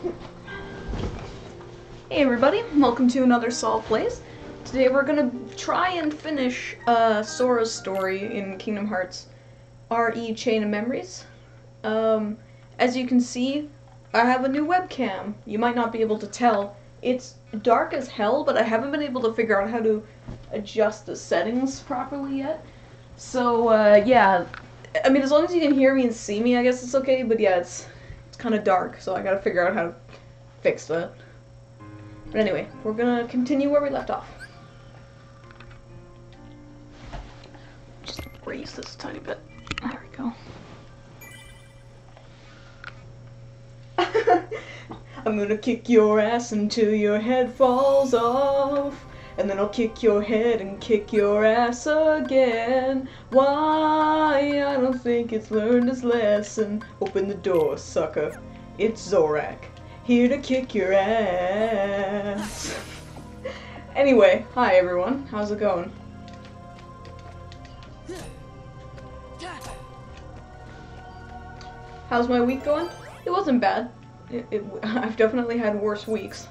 Hey everybody, welcome to another Sol Plays. Today we're gonna try and finish Sora's story in Kingdom Hearts RE Chain of Memories. As you can see, I have a new webcam. You might not be able to tell. It's dark as hell, but I haven't been able to figure out how to adjust the settings properly yet. So, yeah. I mean, as long as you can hear me and see me, I guess it's okay, but yeah, it's kind of dark, so I gotta figure out how to fix that. But anyway, we're gonna continue where we left off. Just raise this a tiny bit. There we go. I'm gonna kick your ass until your head falls off. And then I'll kick your head and kick your ass again. Why? I don't think it's learned his lesson. Open the door, sucker. It's Zorak. Here to kick your ass. Anyway, hi everyone. How's it going? How's my week going? It wasn't bad. I've definitely had worse weeks.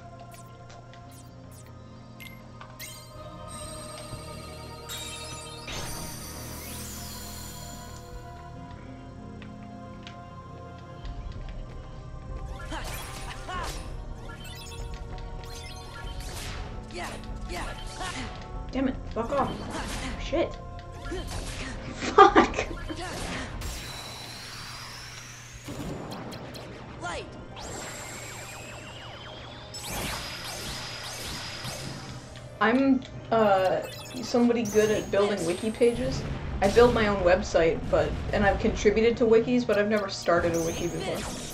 Damn it, fuck off. Shit. Fuck. Light. I'm somebody good at building wiki pages. I build my own website, and I've contributed to wikis, but I've never started a wiki before.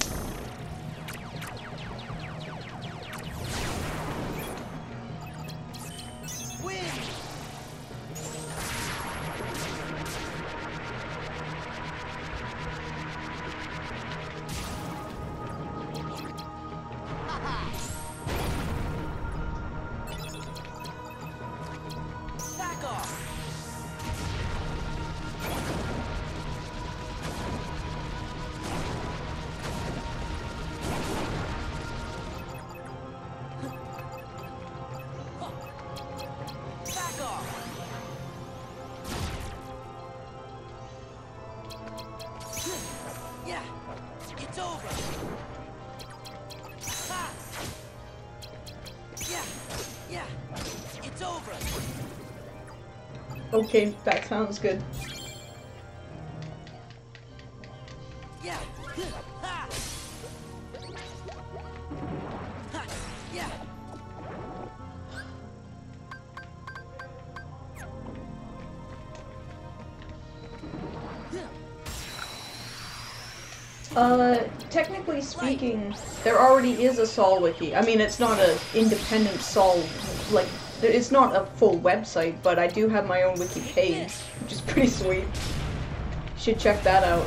It's over. Yeah. It's over. Okay, that sounds good. Yeah. Yeah. Technically speaking, there already is a Sol wiki. I mean, it's not an independent Sol, like, it's not a full website, but I do have my own wiki page, which is pretty sweet. You should check that out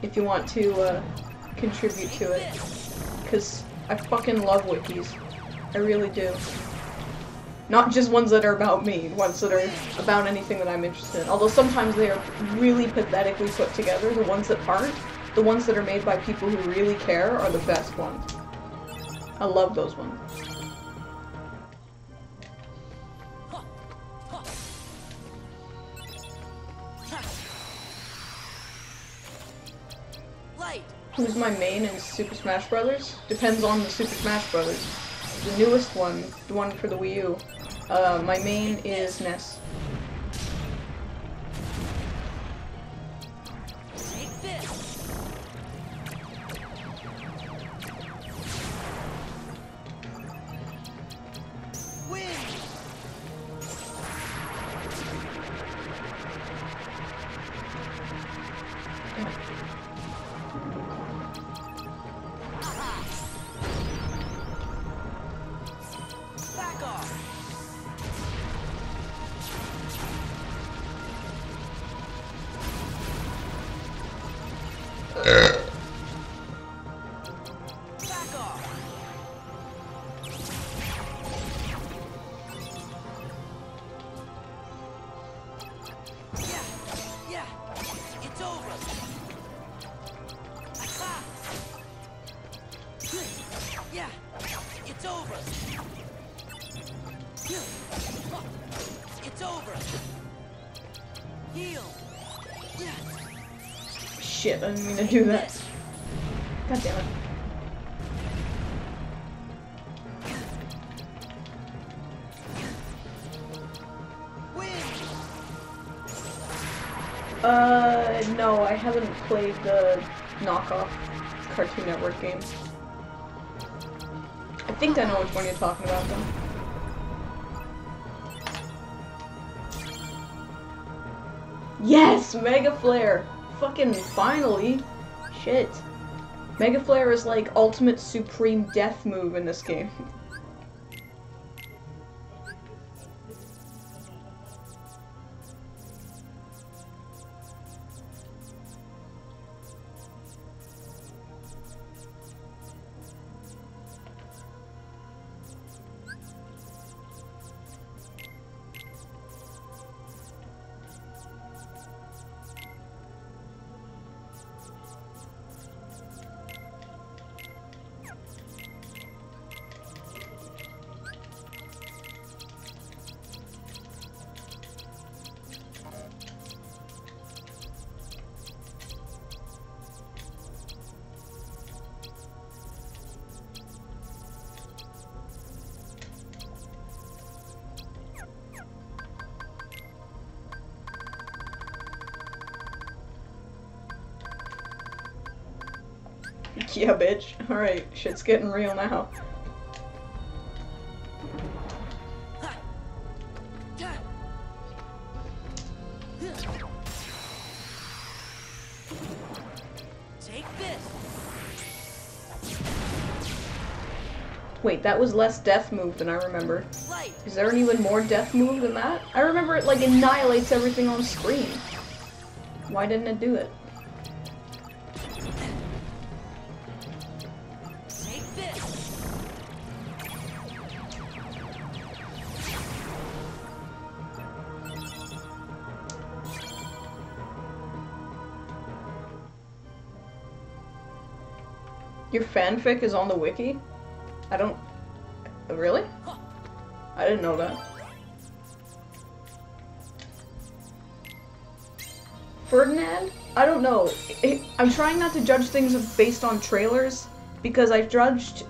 if you want to, contribute to it. Because I fucking love wikis. I really do. Not just ones that are about me, ones that are about anything that I'm interested in. Although sometimes they are really pathetically put together, the ones that aren't. The ones that are made by people who really care are the best ones. I love those ones. Who's my main in Super Smash Brothers? Depends on the Super Smash Brothers. The newest one, the one for the Wii U, my main is Ness. Yeah. It's over. It's over. Heal. Yeah. Shit, I didn't mean to do that. God damn it. No, I haven't played the knockoff Cartoon Network game. I think I know which one you're talking about, though. Yes! Mega Flare! Fucking finally! Shit. Mega Flare is like ultimate supreme death move in this game. Yeah, bitch. Alright, shit's getting real now. Take this. Wait, that was less death move than I remember. Light. Is there an even more death move than that? I remember it like annihilates everything on screen. Why didn't it do it? Take this. Your fanfic is on the wiki? I don't... Really? I didn't know that. Ferdinand? I don't know. I'm trying not to judge things based on trailers, because I judged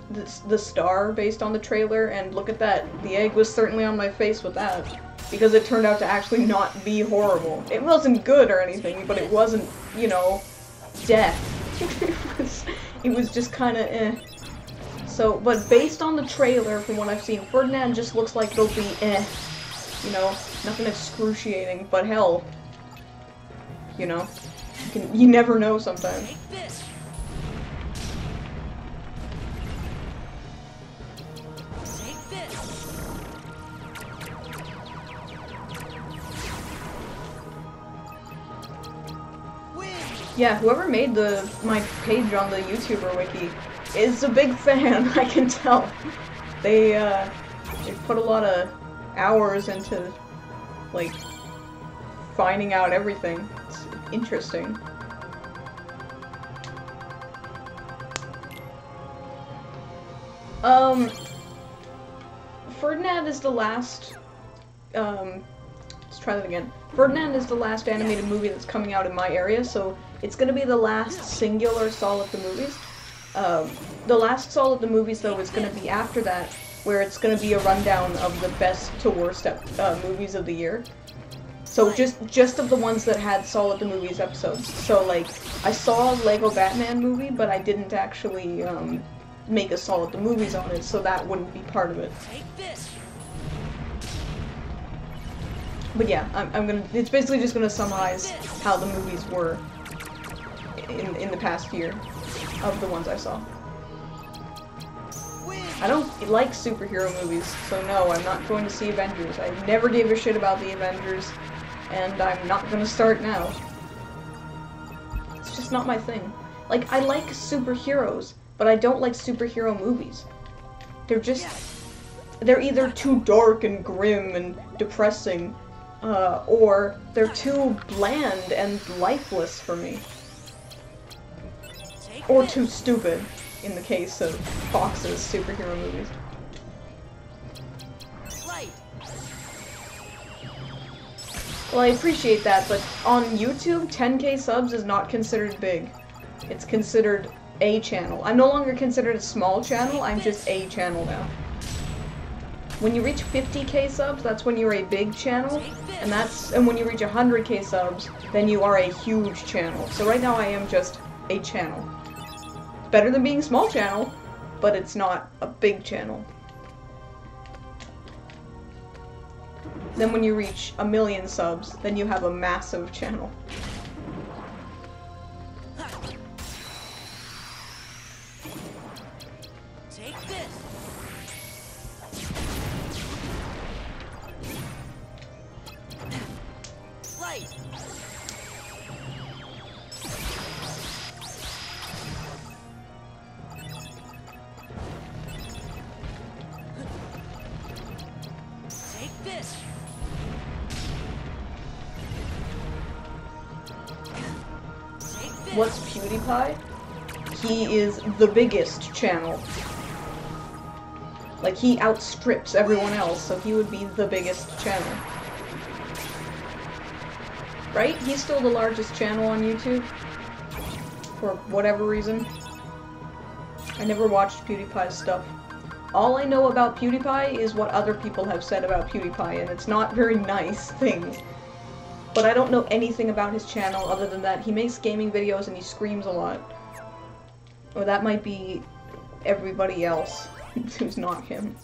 the star based on the trailer, and look at that. The egg was certainly on my face with that, because it turned out to actually not be horrible. It wasn't good or anything, but it wasn't, you know, death. It was just kinda eh. So, but based on the trailer, from what I've seen, Ferdinand just looks like it'll be eh. You know, nothing excruciating, but hell. You know, you never know sometimes. Take this. Take this. Win. Yeah, whoever made my page on the YouTuber wiki is a big fan, I can tell. They put a lot of hours into, like, finding out everything. It's interesting. Ferdinand is the last, let's try that again. Ferdinand is the last animated movie that's coming out in my area, so it's gonna be the last singular Sol at the Movies. The last Sol at the Movies, though, is gonna be after that, where it's gonna be a rundown of the best to worst movies of the year. So just of the ones that had Sol at the Movies episodes. So, like, I saw Lego Batman movie, but I didn't actually make a Sol at the Movies on it, so that wouldn't be part of it. Take this. But yeah, it's basically just gonna summarize how the movies were in the past year of the ones I saw. Win. I don't like superhero movies, so no, I'm not going to see Avengers. I never gave a shit about the Avengers, and I'm not gonna start now. It's just not my thing. Like, I like superheroes, but I don't like superhero movies. They're either too dark and grim and depressing, or they're too bland and lifeless for me. Take Or this. too stupid. in the case of Fox's superhero movies. Light. Well, I appreciate that, but on YouTube, 10k subs is not considered big. It's considered a channel. I'm no longer considered a small channel, I'm just a channel now. When you reach 50k subs, that's when you're a big channel, and when you reach 100k subs, then you are a huge channel. So right now I am just a channel. It's better than being a small channel, but it's not a big channel. Then when you reach 1,000,000 subs, then you have a massive channel. Take this. Light. Take this. Take this. What's PewDiePie? He is the biggest channel. Like, he outstrips everyone else, so he would be the biggest channel. Right? He's still the largest channel on YouTube. For whatever reason. I never watched PewDiePie's stuff. All I know about PewDiePie is what other people have said about PewDiePie, and it's not very nice things. But I don't know anything about his channel other than that he makes gaming videos and he screams a lot. Or that might be everybody else who's not him.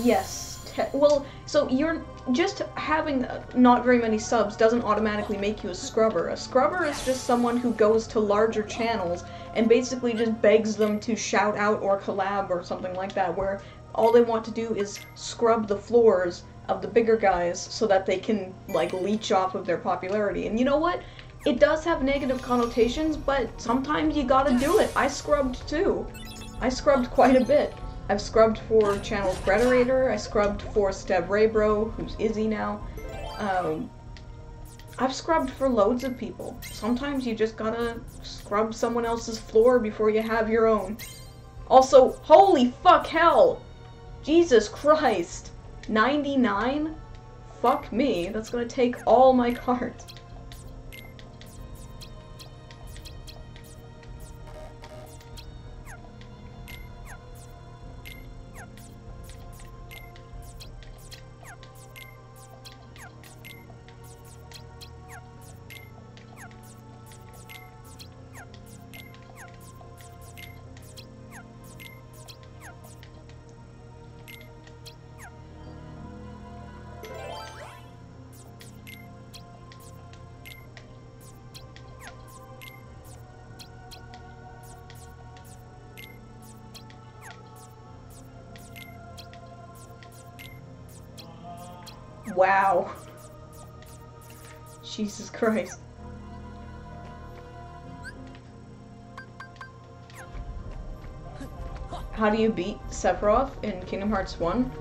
Yes. Well, so you're just having not very many subs doesn't automatically make you a scrubber. A scrubber is just someone who goes to larger channels and basically just begs them to shout out or collab or something like that, where all they want to do is scrub the floors of the bigger guys so that they can, like, leech off of their popularity. And you know what? It does have negative connotations, but sometimes you gotta do it. I scrubbed too. I scrubbed quite a bit. I've scrubbed for Channel's Brederator, I scrubbed for Stev Raybro, who's Izzy now. I've scrubbed for loads of people. Sometimes you just gotta scrub someone else's floor before you have your own. Also, holy fuck hell! Jesus Christ! 99? Fuck me, that's gonna take all my cards. Wow. Jesus Christ. How do you beat Sephiroth in Kingdom Hearts 1?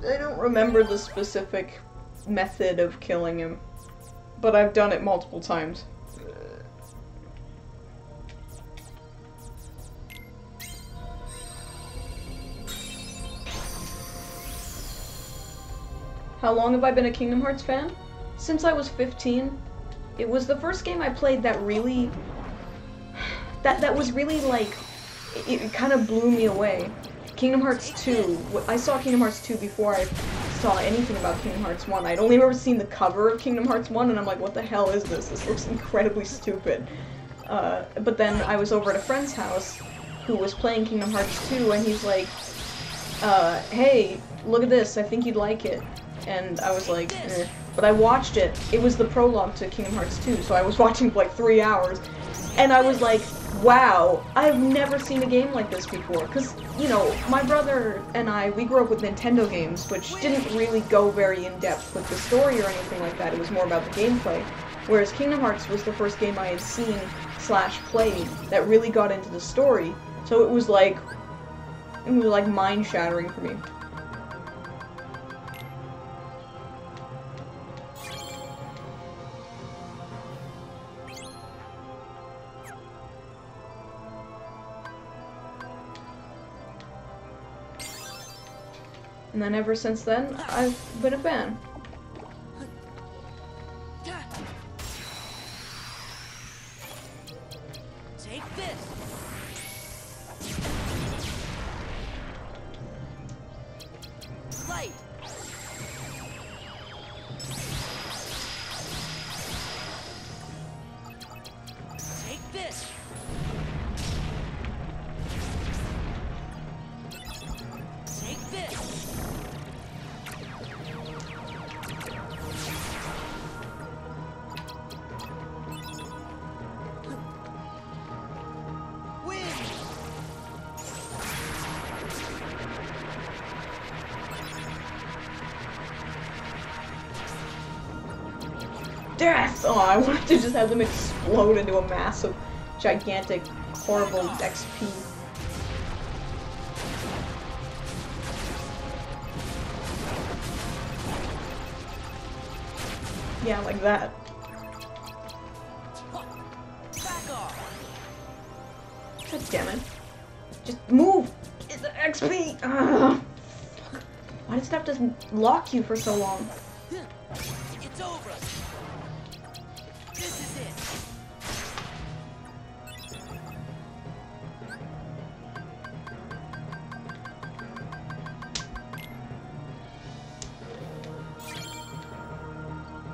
I don't remember the specific method of killing him, but I've done it multiple times. How long have I been a Kingdom Hearts fan? Since I was 15. It was the first game I played that really... that was really, like... It kind of blew me away. Kingdom Hearts 2. I saw Kingdom Hearts 2 before I saw anything about Kingdom Hearts 1. I'd only ever seen the cover of Kingdom Hearts 1, and I'm like, what the hell is this? This looks incredibly stupid. But then I was over at a friend's house who was playing Kingdom Hearts 2, and he's like, hey, look at this, I think you'd like it. And I was like, eh. But I watched it. It was the prologue to Kingdom Hearts 2, so I was watching for like 3 hours. And I was like, wow, I've never seen a game like this before. Because, you know, my brother and I, we grew up with Nintendo games, which didn't really go very in-depth with the story or anything like that. It was more about the gameplay. Whereas Kingdom Hearts was the first game I had seen / played that really got into the story. So it was like mind-shattering for me. And then ever since then, I've been a fan. Take this. Light. Take this. Take this. Death! Oh, I wanted to just have them explode into a massive, gigantic, horrible XP. Yeah, like that. Back off. God damn it. Just move! It's an XP! Ugh. Fuck. Why does it have to lock you for so long? It's over. This is it.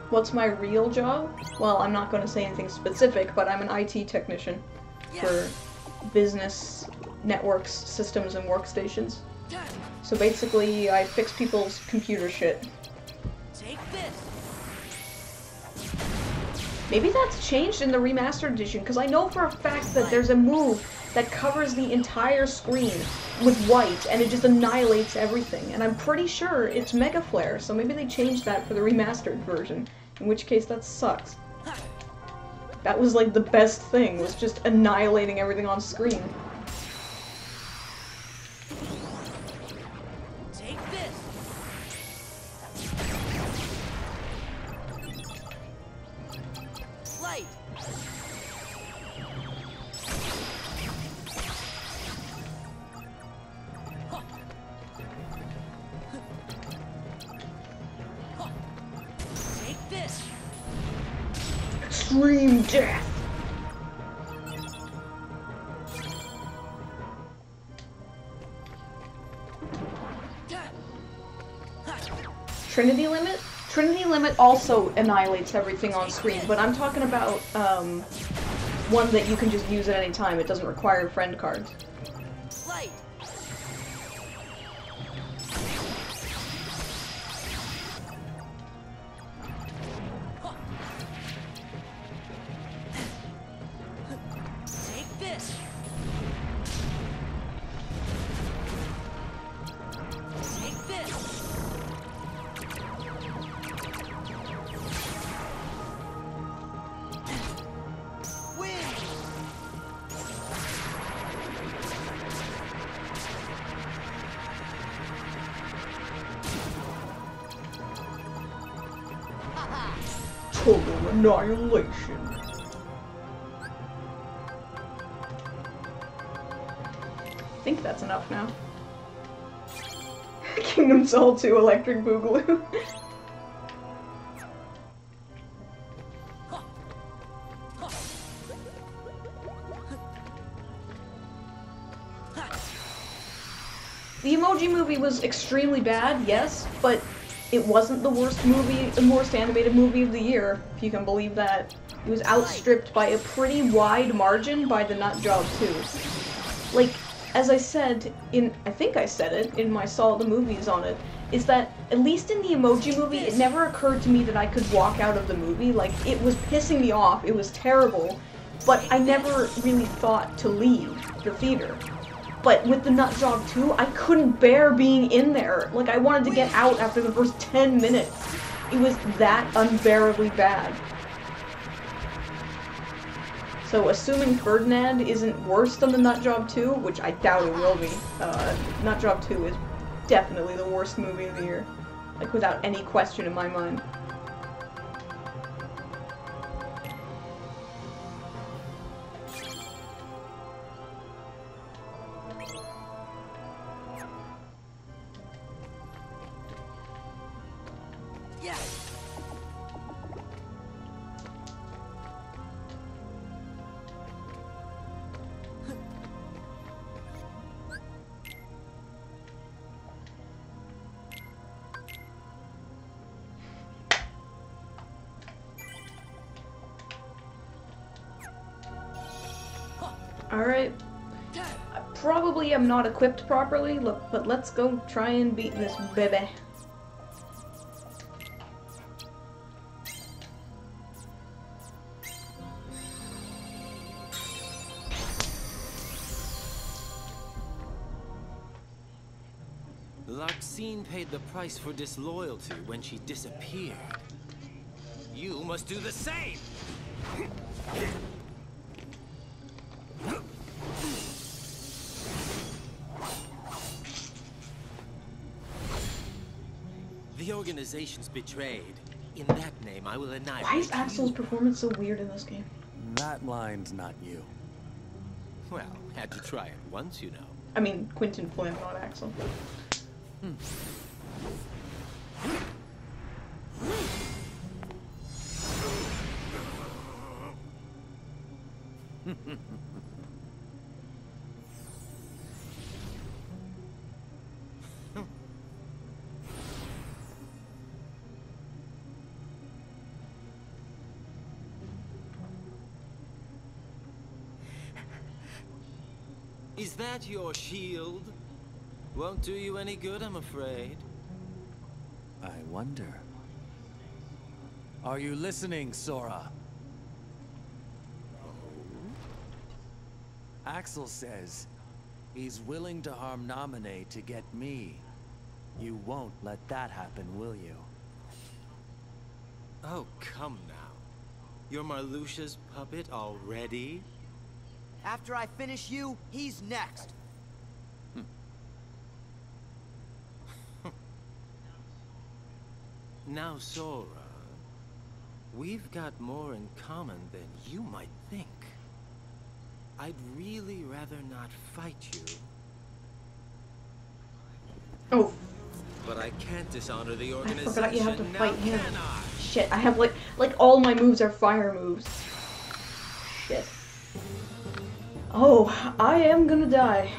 What's my real job? Well, I'm not going to say anything specific, but I'm an IT technician for business networks, systems, and workstations. So basically, I fix people's computer shit. Take this. Maybe that's changed in the remastered edition, because I know for a fact that there's a move that covers the entire screen with white, and it just annihilates everything. And I'm pretty sure it's Mega Flare, so maybe they changed that for the remastered version, in which case that sucks. That was like the best thing, was just annihilating everything on screen. Take this. Light. Take this. Extreme death! Trinity Limit? Trinity Limit also annihilates everything on screen, but I'm talking about one that you can just use at any time. It doesn't require friend cards. Light. Take this. Take this. Win. Total annihilation. I think that's enough now. Kingdom Soul 2 Electric Boogaloo. The Emoji Movie was extremely bad, yes, but it wasn't the worst movie, the worst animated movie of the year, if you can believe that. It was outstripped by a pretty wide margin by the Nut Job 2. Like, as I said I think I said it in my Saw the Movies on it, is that, at least in the Emoji Movie, it never occurred to me that I could walk out of the movie. Like, it was pissing me off, it was terrible, but I never really thought to leave the theater. But with the Nut Job 2, I couldn't bear being in there. Like, I wanted to get out after the first 10 minutes. It was that unbearably bad. So assuming Ferdinand isn't worse than the Nutjob 2, which I doubt it will be, Nutjob 2 is definitely the worst movie of the year. Like, without any question in my mind. Yeah. Alright. I probably am not equipped properly, but let's go try and beat this baby. Larxene paid the price for disloyalty when she disappeared. You must do the same! The organization's betrayed. In that name, I will annihilate Why is Axel's performance so weird in this game? That line's not you. Well, had to try it once, you know. I mean, Quentin Flynn, not Axel. Is that your shield? Won't do you any good, I'm afraid. I wonder. Are you listening, Sora? Axel says he's willing to harm Naminé to get me. You won't let that happen, will you? Oh, come now. You're Marluxia's puppet already? After I finish you, he's next. Now, Sora, we've got more in common than you might think. I'd really rather not fight you. Oh, But I can't dishonor the I organization. forgot you have to now, fight him. can I? Shit, I have like all my moves are fire moves. Shit. Oh, I am gonna die.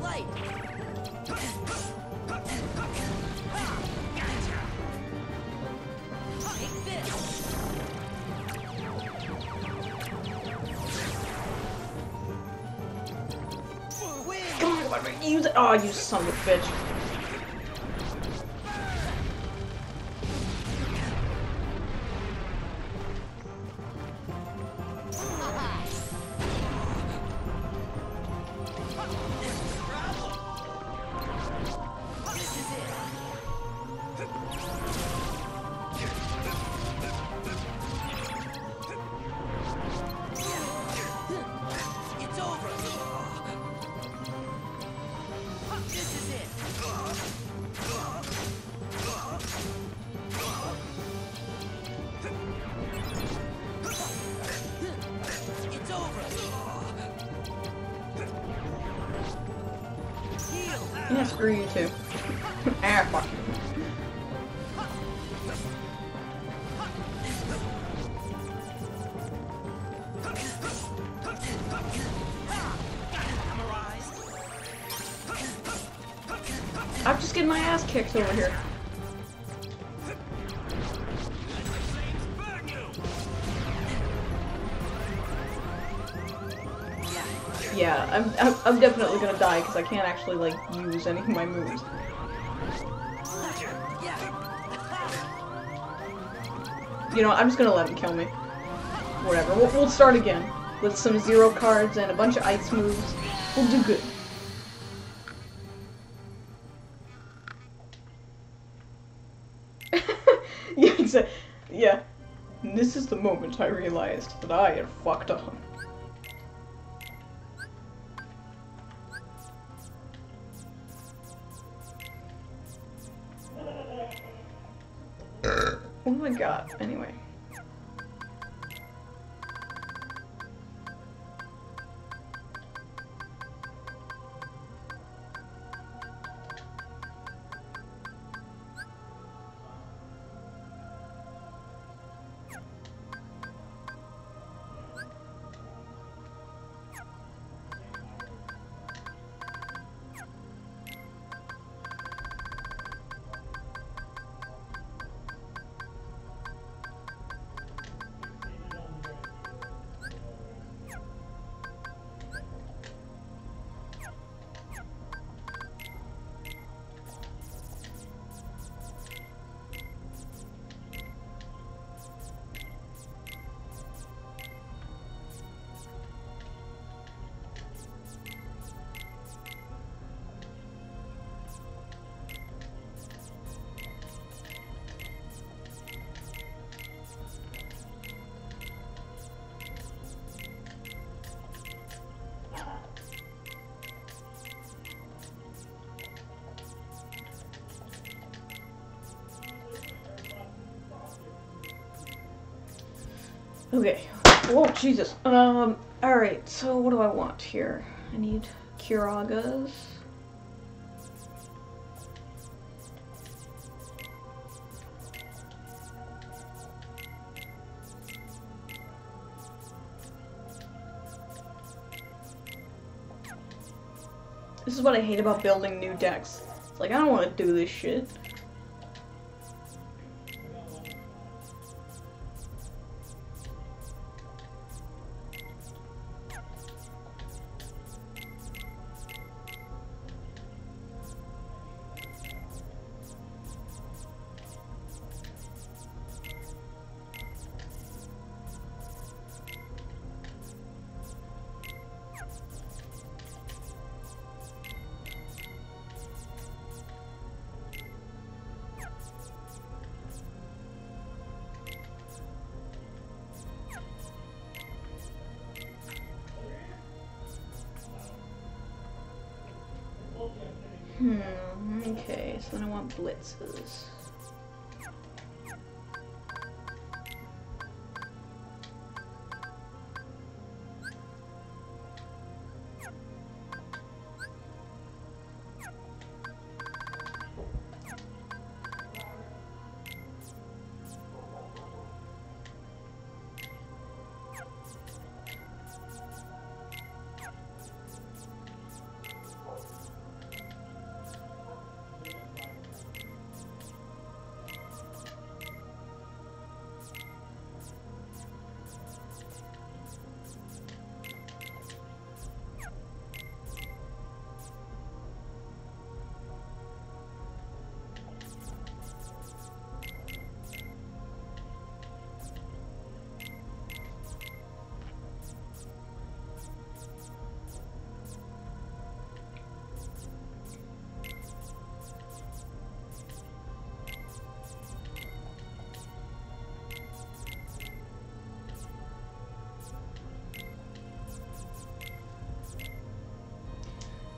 Light. Take this. Win. Come on, use it. Oh, you son of a bitch. It's over. This is it. It's over. Heal. Yeah, screw you too. Ah, fuck. I'm just getting my ass kicked over here. Yeah, I'm definitely gonna die because I can't actually like use any of my moves. You know, I'm just gonna let him kill me. Whatever. We'll start again with some zero cards and a bunch of ice moves. We'll do good. Yeah, exactly. Yeah. And this is the moment I realized that I had fucked up. Oh my god. Anyway. Okay. Whoa, Jesus. Alright, so what do I want here? I need Kiragas. This is what I hate about building new decks. It's like, I don't want to do this shit. Okay, so then I want blitzes.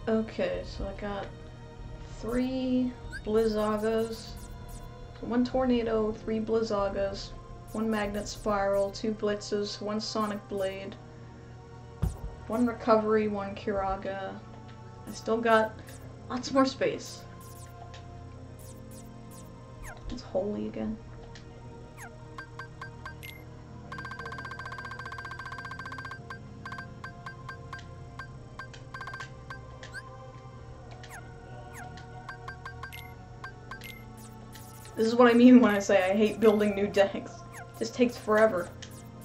Okay, so I got 3 Blizzagas, 1 Tornado, 3 Blizzagas, 1 Magnet Spiral, 2 Blitzes, 1 Sonic Blade, 1 Recovery, 1 Kiraga. I still got lots more space. It's holy again. This is what I mean when I say I hate building new decks. It just takes forever.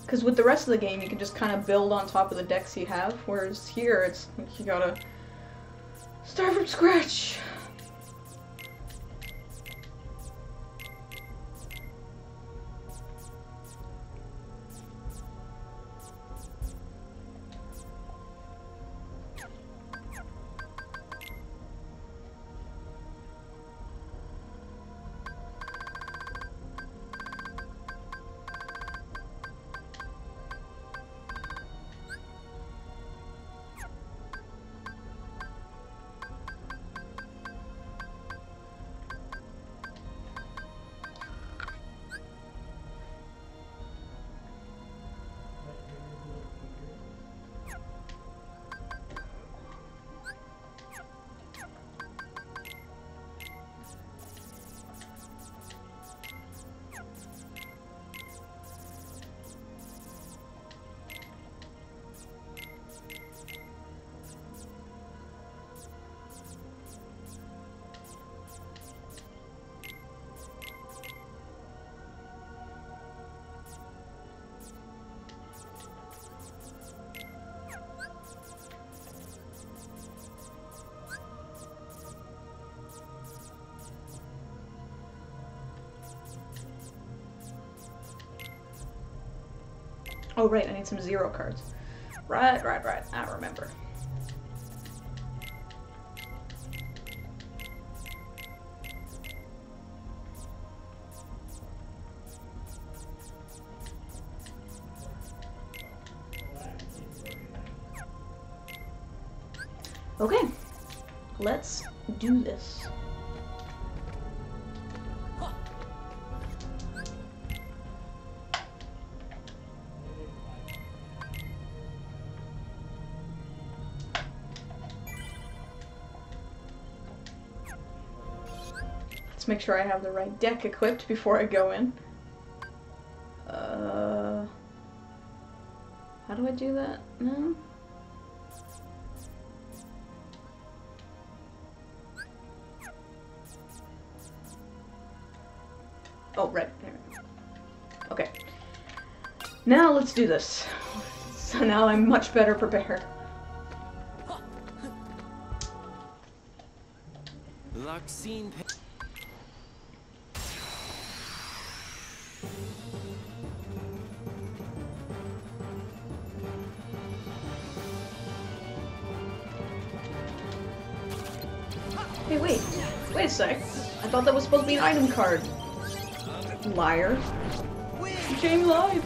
Because with the rest of the game, you can just kind of build on top of the decks you have, whereas here, it's like you gotta start from scratch. Oh right, I need some 0 cards. Right. I remember. Okay, let's do this. Let's make sure I have the right deck equipped before I go in. How do I do that? No? Oh, right. There. Okay. Now let's do this. So now I'm much better prepared. Luxine. Hey, wait a sec. I thought that was supposed to be an item card. Liar. You came live.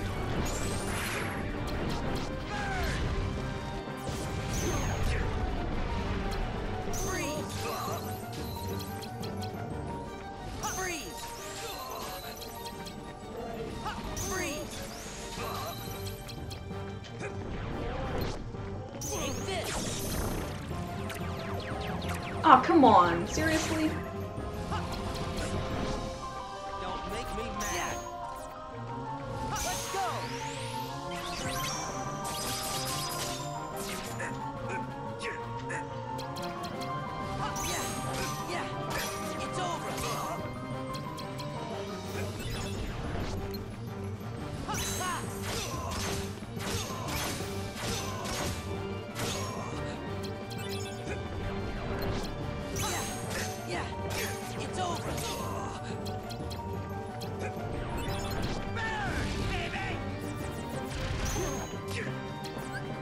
Oh, come on. Seriously? Don't make me mad. Let's go. Yeah. It's over. It's over.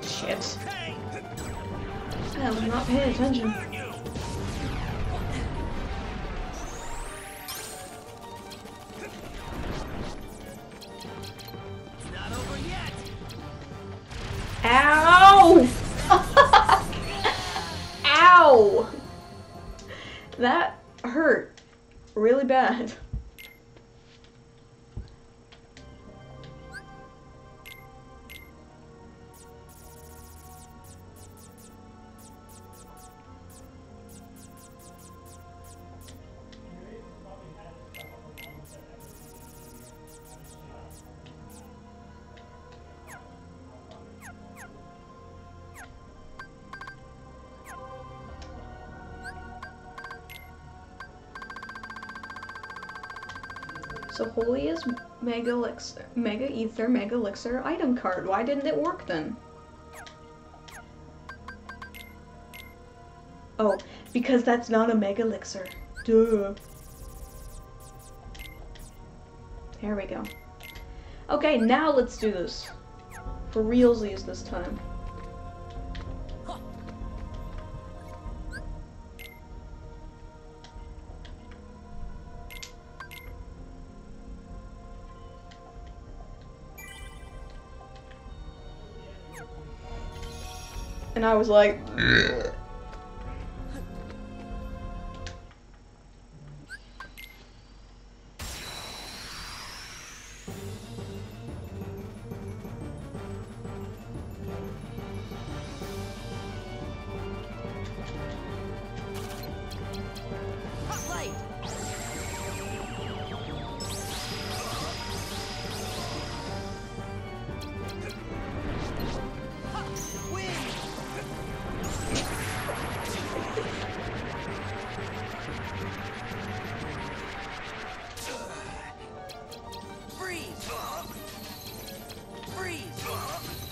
Shit. I was not paying attention. It's not over yet. Ow! Ow! That hurt really bad. So Holy is Mega Elixir, Mega Ether, Mega Elixir item card. Why didn't it work then? Oh, because that's not a Mega Elixir. Duh. There we go. Okay, now let's do this. For realsies this time. And I was like, ugh.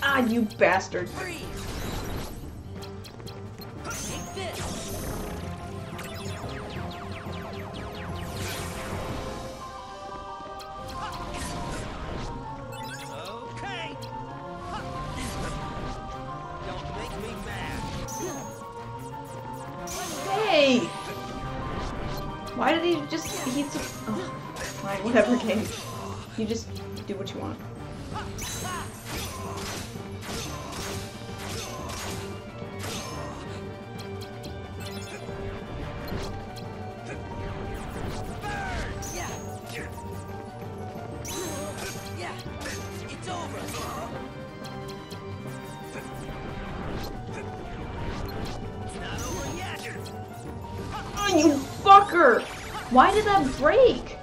Ah, you bastard. Okay. Why did he just... He's... Oh, fine, whatever, game. You just do what you want. Oh, you fucker! Why did that break?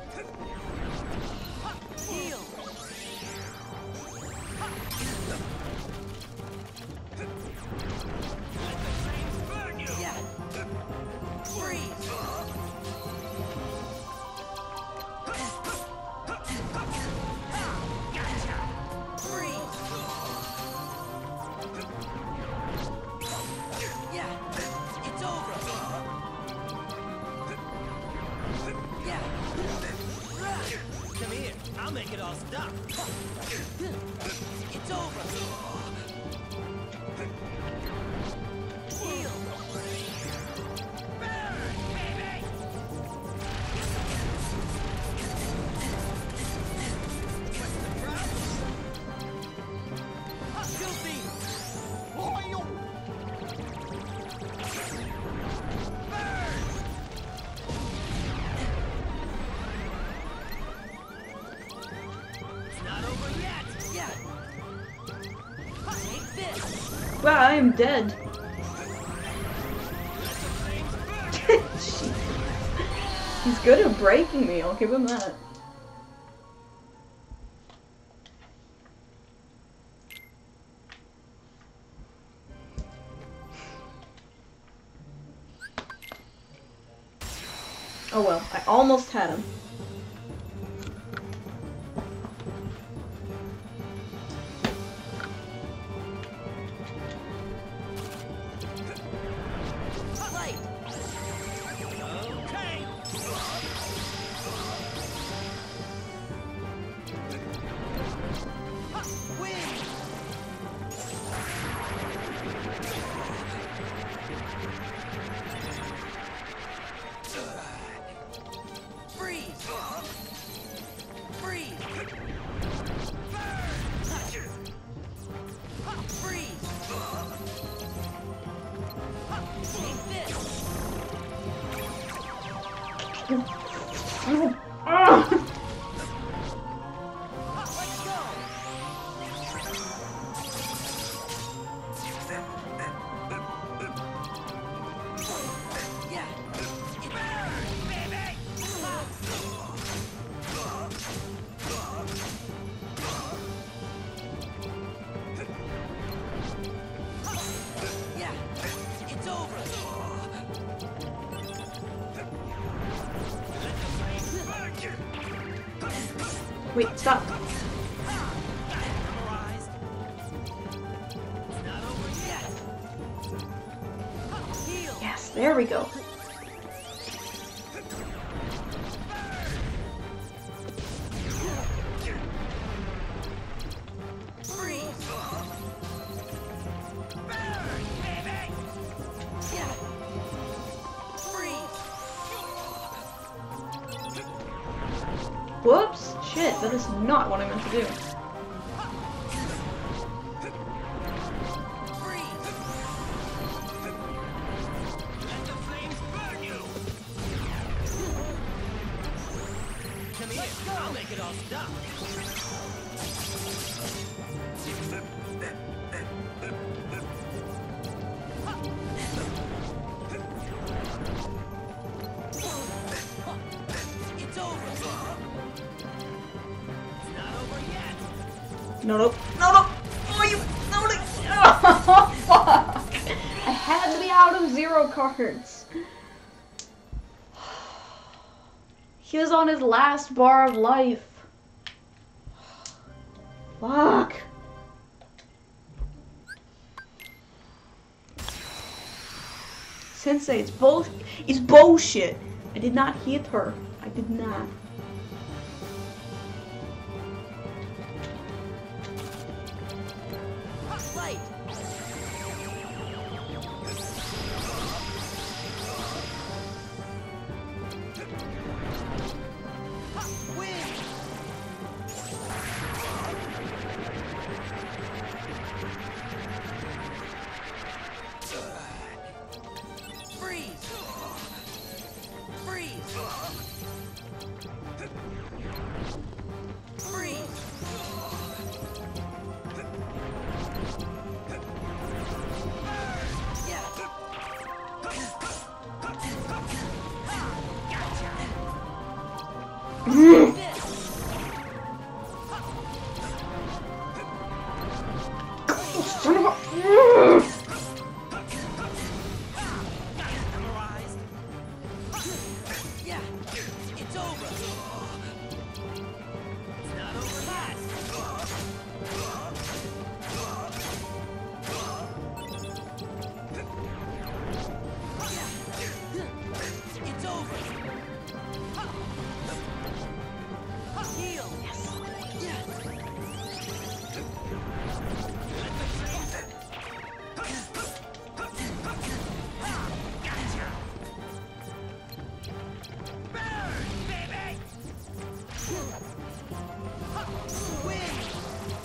I'll make it all stop. It's over. Heal. Burn, baby. What's the problem? Guilty. Loyal. Wow, I am dead. He's good at breaking me, I'll give him that. Oh well, I almost had him. Wait, stop. Yes, there we go. Whoops! Shit, that is not what I meant to do. Come here, I'll make it all stop. No, no, no, no! Oh, you, no, no! Oh, fuck! I had to be out of 0 cards. He was on his last bar of life. Fuck. Sensei, it's bullshit. I did not hit her. I did not. Son of a... Yeah, it's over. It's not over yet. It's over. Heal. Yes.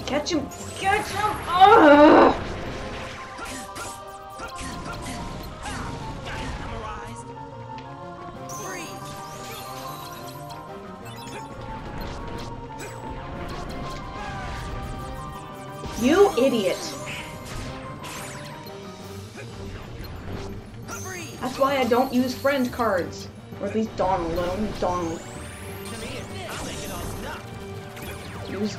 Catch him! Catch him! Ugh! You idiot! That's why I don't use friend cards. Or at least Donald. I don't use Donald. Use...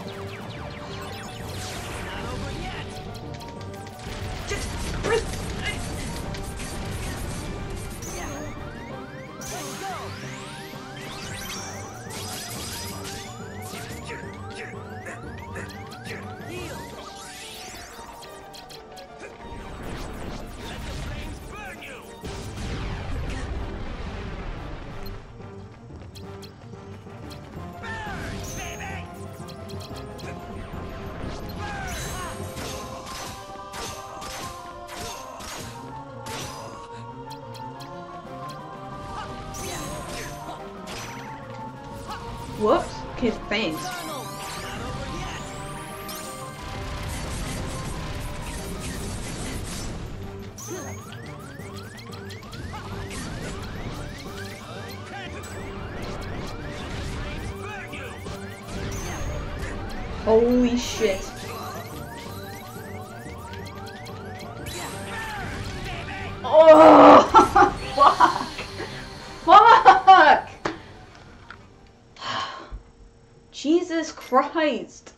Whoops. Okay, thanks. Holy shit. Oh, fuck. Fuck. Jesus Christ.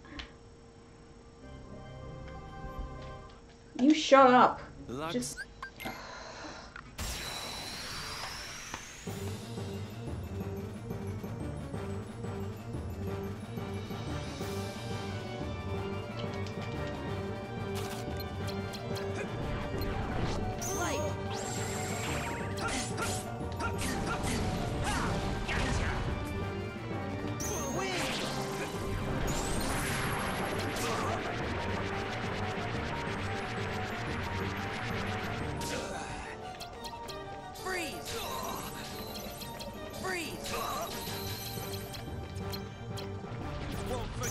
You shut up. Just...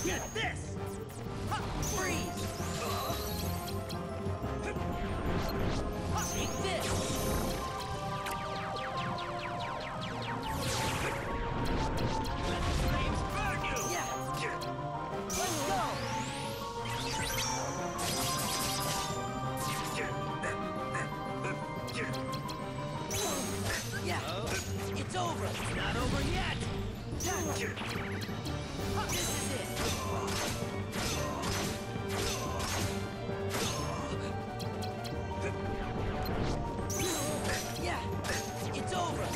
Get this! Freeze! Take this! Let the flames burn you! Yeah! Let's go! Yeah, it's over! It's not over yet! This is it! Yeah, it's over.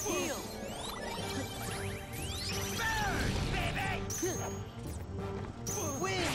Heal. Burn, baby. Win.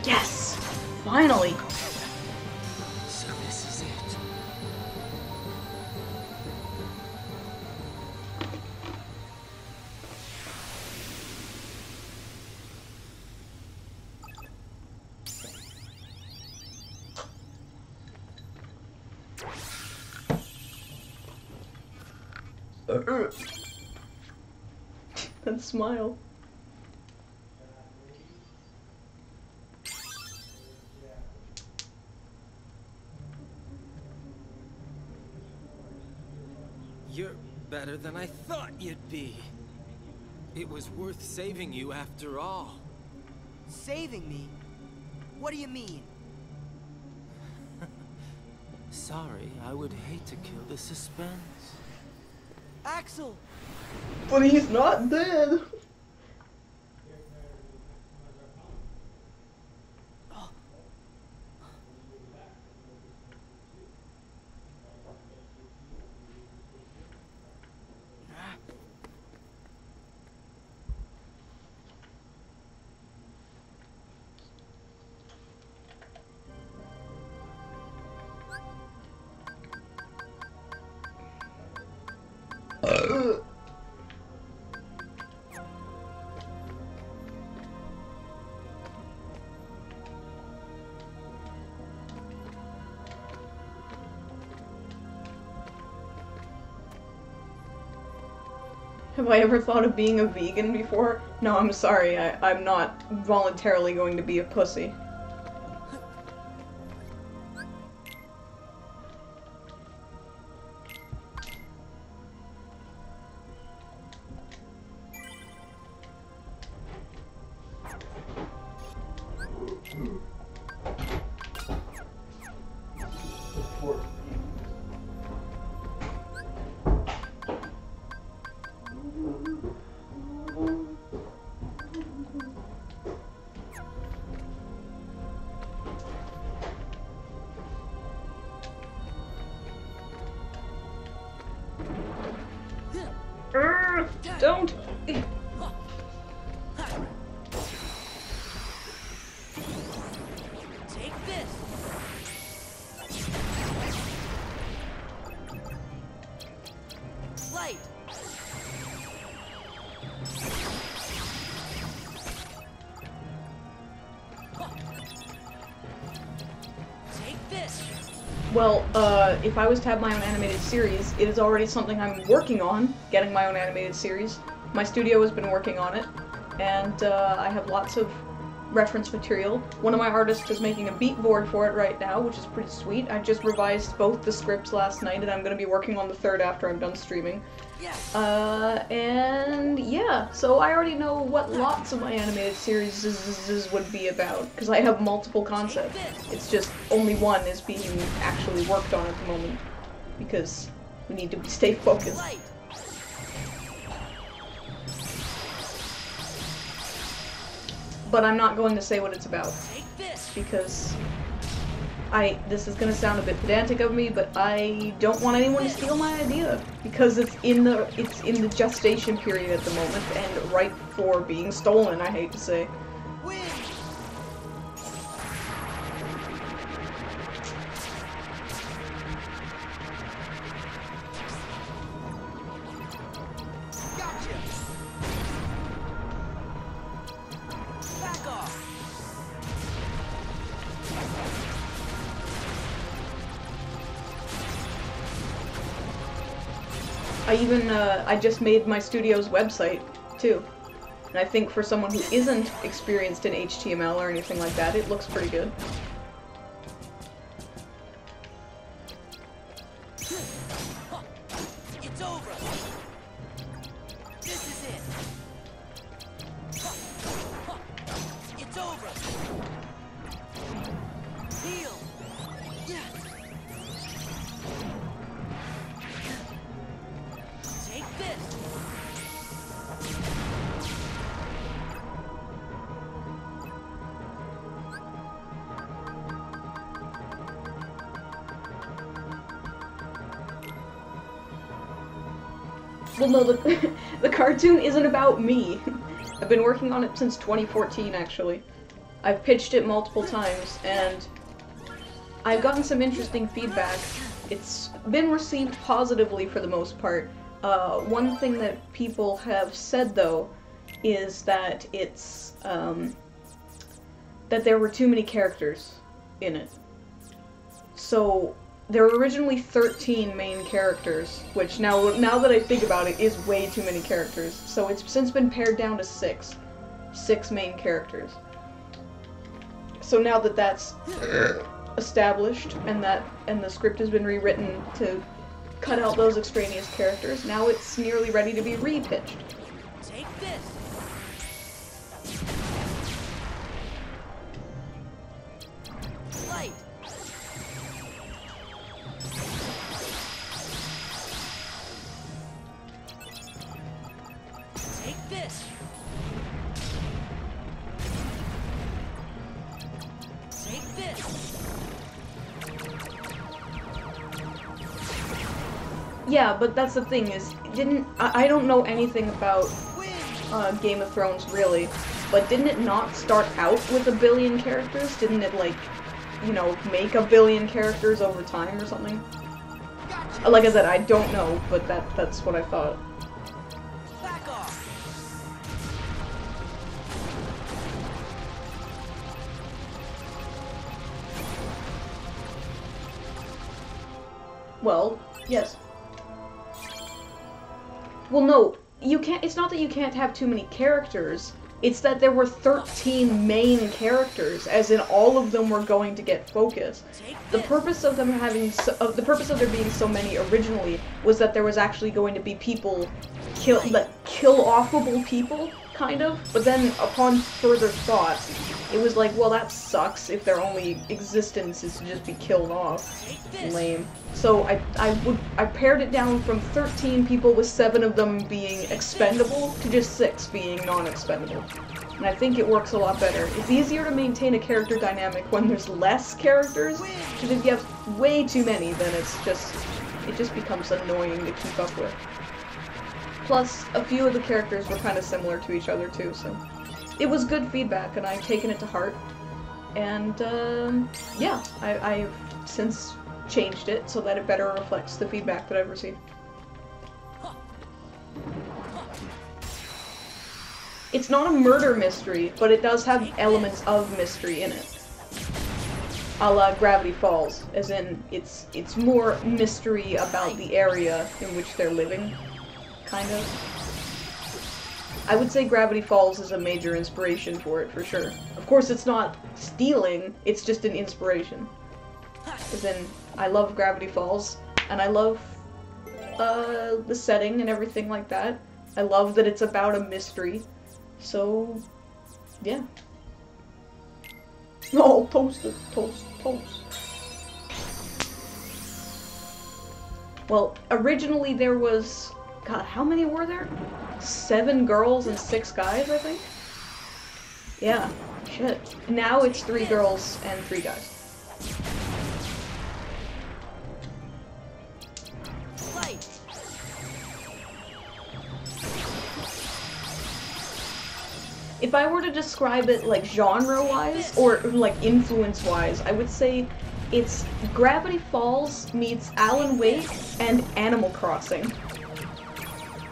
Yes! Finally! That smile. You're better than I thought you'd be. It was worth saving you after all. Saving me? What do you mean? Sorry, I would hate to kill the suspense. Axel! But he's not dead. Have I ever thought of being a vegan before? No, I'm sorry. I'm not voluntarily going to be a pussy. Don't! Take this! Light! Take this! Well, if I was to have my own animated series, it is already something I'm working on, getting my own animated series. My studio has been working on it, and I have lots of reference material. One of my artists is making a beat board for it right now, which is pretty sweet. I just revised both the scripts last night, and I'm going to be working on the third after I'm done streaming. Yes! And yeah, so I already know what lots of my animated series would be about, because I have multiple concepts. It's just only one is being actually worked on at the moment, because we need to stay focused. Light! But I'm not going to say what it's about, Take this! because this is gonna sound a bit pedantic of me, but I don't want anyone to steal my idea, because it's in the gestation period at the moment, and ripe for being stolen, I hate to say. Win! Gotcha! Back off! I just made my studio's website, too. And I think for someone who isn't experienced in HTML or anything like that, it looks pretty good. It's over! This is it! It's over! Heal! Take this! Well, no, the cartoon isn't about me. I've been working on it since 2014, actually. I've pitched it multiple times, and I've gotten some interesting feedback. It's been received positively for the most part. One thing that people have said, though, is that it's, that there were too many characters in it. So, there were originally 13 main characters, which now that I think about it, is way too many characters. So it's since been pared down to 6. 6 main characters. So now that that's established, and the script has been rewritten to cut out those extraneous characters, now it's nearly ready to be repitched. Take this. Light. Take this. Take this. Yeah, but that's the thing is, I don't know anything about Game of Thrones really, but didn't it not start out with 1 billion characters? Didn't it, like, you know, make 1 billion characters over time or something? Like I said, I don't know, but that's what I thought. Back off. Well, yes. Well, no, you can't. It's not that you can't have too many characters. It's that there were 13 main characters, as in all of them were going to get focus. The purpose of them having, the purpose of there being so many originally was that there was actually going to be people kill offable people, kind of. But then, upon further thought, it was like, well, that sucks if their only existence is to just be killed off. Lame. So I pared it down from 13 people with 7 of them being expendable to just 6 being non-expendable. And I think it works a lot better. It's easier to maintain a character dynamic when there's less characters, because if you have way too many, then it just becomes annoying to keep up with. Plus, a few of the characters were kind of similar to each other too, so it was good feedback, and I've taken it to heart. And yeah, I've since changed it so that it better reflects the feedback that I've received. It's not a murder mystery, but it does have elements of mystery in it. A la Gravity Falls, as in, it's more mystery about the area in which they're living, kind of. I would say Gravity Falls is a major inspiration for it, for sure. Of course, it's not stealing, it's just an inspiration. As in, I love Gravity Falls, and I love the setting and everything like that. I love that it's about a mystery. So, yeah. Oh, toasted, toast. Well, originally there was, God, how many were there? 7 girls and 6 guys, I think? Yeah, shit. Now it's 3 girls and 3 guys. If I were to describe it, like, genre-wise, or, like, influence-wise, I would say it's Gravity Falls meets Alan Wake and Animal Crossing.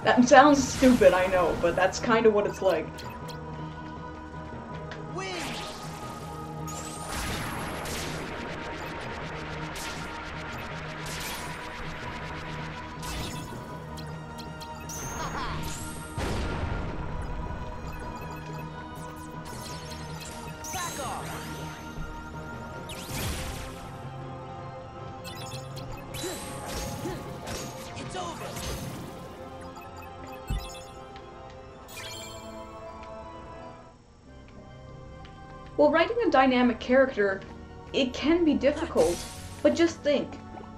That sounds stupid, I know, but that's kind of what it's like. Well, writing a dynamic character, it can be difficult, but just think.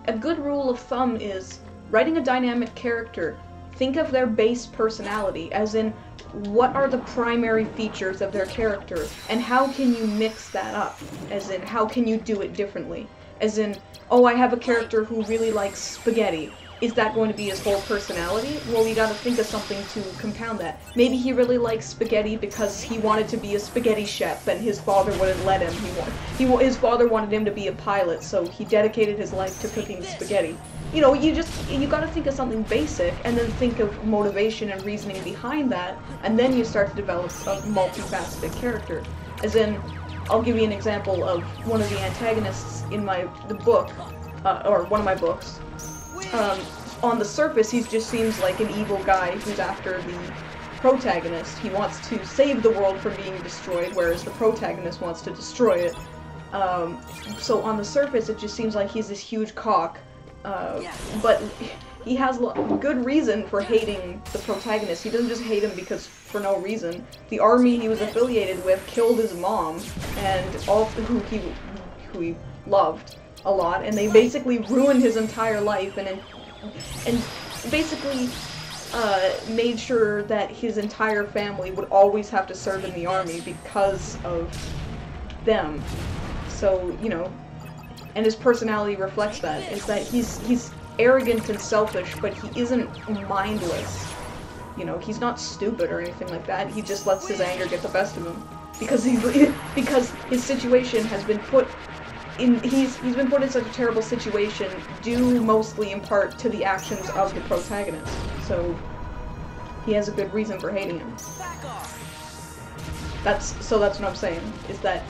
A good rule of thumb is, writing a dynamic character, think of their base personality, as in, what are the primary features of their character, and how can you mix that up? As in, how can you do it differently? As in, oh, I have a character who really likes spaghetti. Is that going to be his whole personality? Well, you gotta think of something to compound that. Maybe he really likes spaghetti because he wanted to be a spaghetti chef and his father wouldn't let him. His father wanted him to be a pilot, so he dedicated his life to cooking spaghetti. You know, you gotta think of something basic and then think of motivation and reasoning behind that, and then you start to develop a multifaceted character. As in, I'll give you an example of one of the antagonists in the book, or one of my books. On the surface, he just seems like an evil guy who's after the protagonist. He wants to save the world from being destroyed, whereas the protagonist wants to destroy it. So on the surface, it just seems like he's this huge cock, but he has good reason for hating the protagonist. He doesn't just hate him because for no reason. The army he was affiliated with killed his mom and all who he loved a lot, and they basically ruined his entire life and basically made sure that his entire family would always have to serve in the army because of them. So, you know, and his personality reflects that, is that he's arrogant and selfish, but he isn't mindless. You know, he's not stupid or anything like that. He just lets his anger get the best of him. Because his situation has been put in, he's been put in such a terrible situation due mostly in part to the actions of the protagonist. So he has a good reason for hating him. That's what I'm saying, is that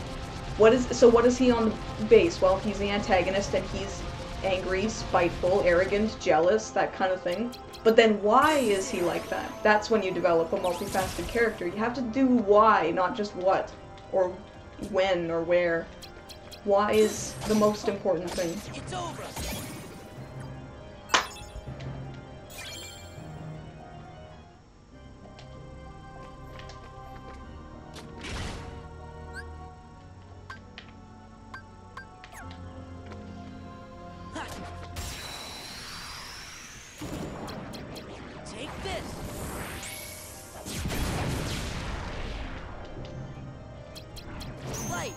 what is he on the base? Well, he's the antagonist and he's angry, spiteful, arrogant, jealous, that kind of thing. But then why is he like that? That's when you develop a multifaceted character. You have to do why, not just what, or when, or where. Why is the most important thing. It's over. Take this. Light.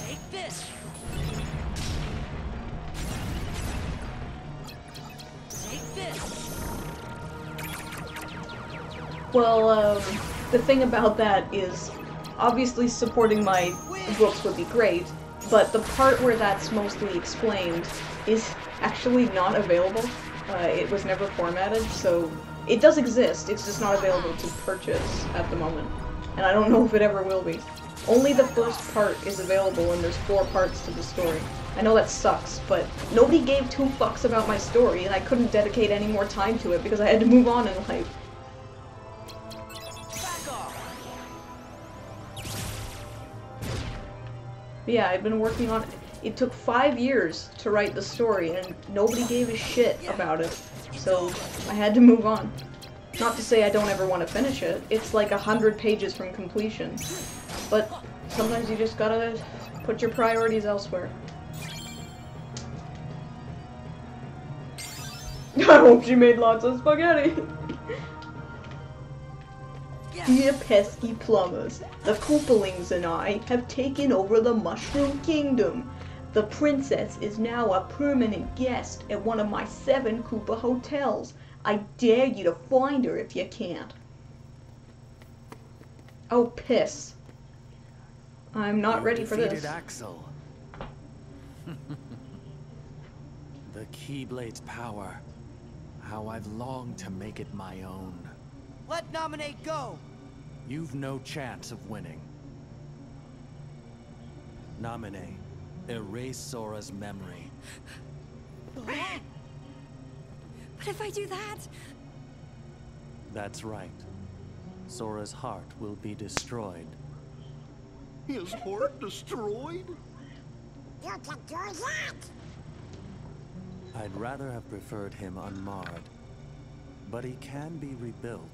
Take this. Take this. Well, the thing about that is, obviously supporting my books would be great, but the part where that's mostly explained is actually not available. It was never formatted, so it does exist, it's just not available to purchase at the moment. And I don't know if it ever will be. Only the first part is available, and there's 4 parts to the story. I know that sucks, but nobody gave 2 fucks about my story, and I couldn't dedicate any more time to it because I had to move on in life. But yeah, I've been working on it. It took 5 years to write the story, and nobody gave a shit about it. So I had to move on. Not to say I don't ever want to finish it. It's like 100 pages from completion. But sometimes you just gotta put your priorities elsewhere. I hope she made lots of spaghetti. Dear pesky plumbers, the Koopalings and I have taken over the Mushroom Kingdom. The princess is now a permanent guest at one of my 7 Koopa hotels. I dare you to find her if you can't. Oh, piss. I'm not ready for this. Axel. The Keyblade's power. How I've longed to make it my own. Let Nominate go. You've no chance of winning. Nominate. Erase Sora's memory. But if I do that... That's right. Sora's heart will be destroyed. His heart destroyed? You can do that! I'd rather have preferred him unmarred. But he can be rebuilt,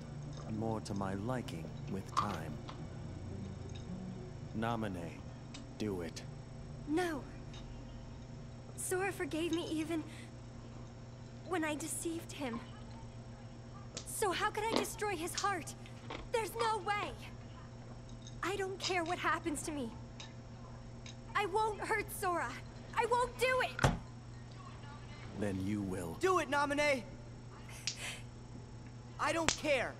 more to my liking with time. Nominate. Do it. No. Sora forgave me even when I deceived him. So how could I destroy his heart? There's no way. I don't care what happens to me. I won't hurt Sora. I won't do it. Then you will. Do it, Nominate. I don't care.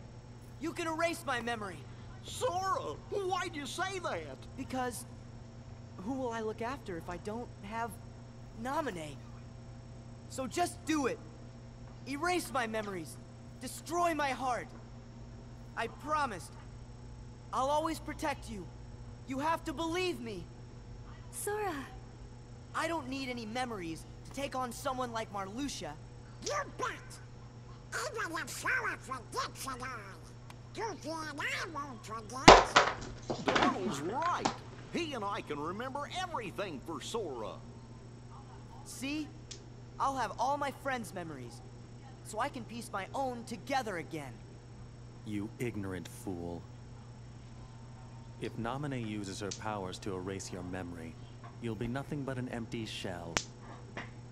You can erase my memory. Sora, why'd you say that? Because who will I look after if I don't have Nominate? So just do it. Erase my memories. Destroy my heart. I promised. I'll always protect you. You have to believe me. Sora. I don't need any memories to take on someone like Marluxia. You bet. Even if Sora forgets it all, Goofy and I won't forget. Donald's right. He and I can remember everything for Sora. See? I'll have all my friends' memories, so I can piece my own together again. You ignorant fool. If Naminé uses her powers to erase your memory, you'll be nothing but an empty shell.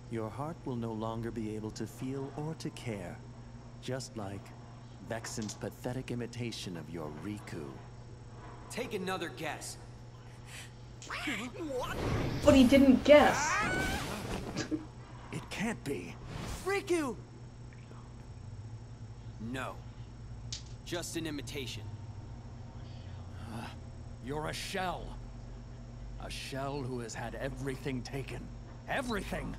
Your heart will no longer be able to feel or to care, just like Vexen's pathetic imitation of your Riku. Take another guess. What? But he didn't guess. It can't be. Riku! No. Just an imitation. You're a shell. A shell who has had everything taken. Everything!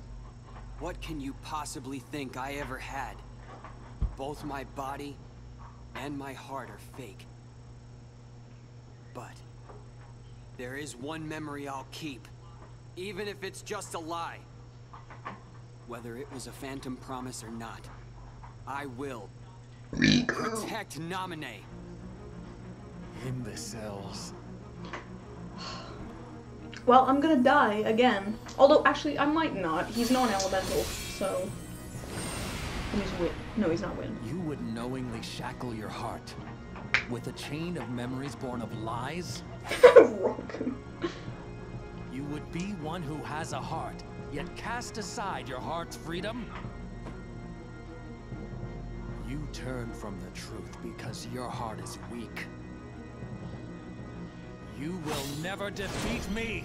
What can you possibly think I ever had? Both my body and my heart are fake. But there is one memory I'll keep, even if it's just a lie. Whether it was a phantom promise or not, I will protect Naminé. Imbeciles. Well, I'm gonna die again. Although, actually, I might not. He's non-elemental, so... He's win. No, he's not win. You would knowingly shackle your heart with a chain of memories born of lies? Roku. You would be one who has a heart, yet cast aside your heart's freedom? You turn from the truth because your heart is weak. You will never defeat me!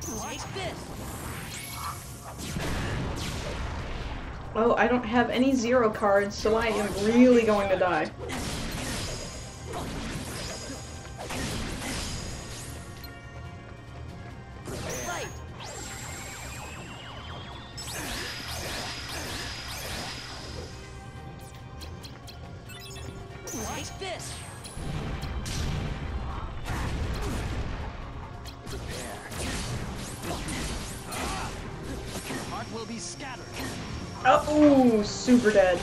Take this! Oh, I don't have any zero cards, so I am really going to die. Fight! Take this! Your heart will be scattered. Oh, super dead.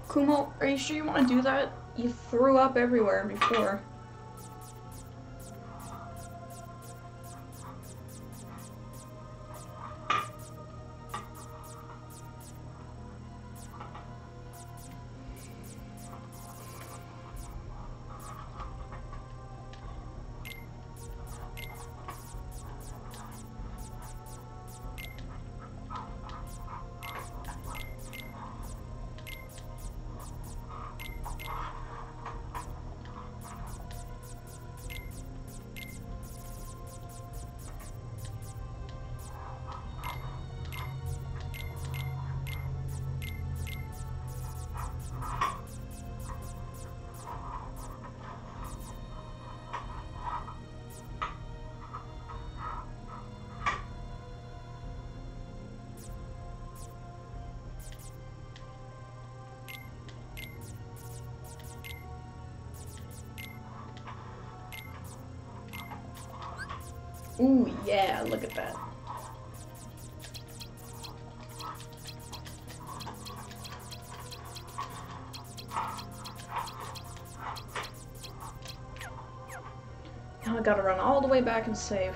Kumo, are you sure you want to do that? You threw up everywhere before. Ooh, yeah, look at that. Now I gotta run all the way back and save.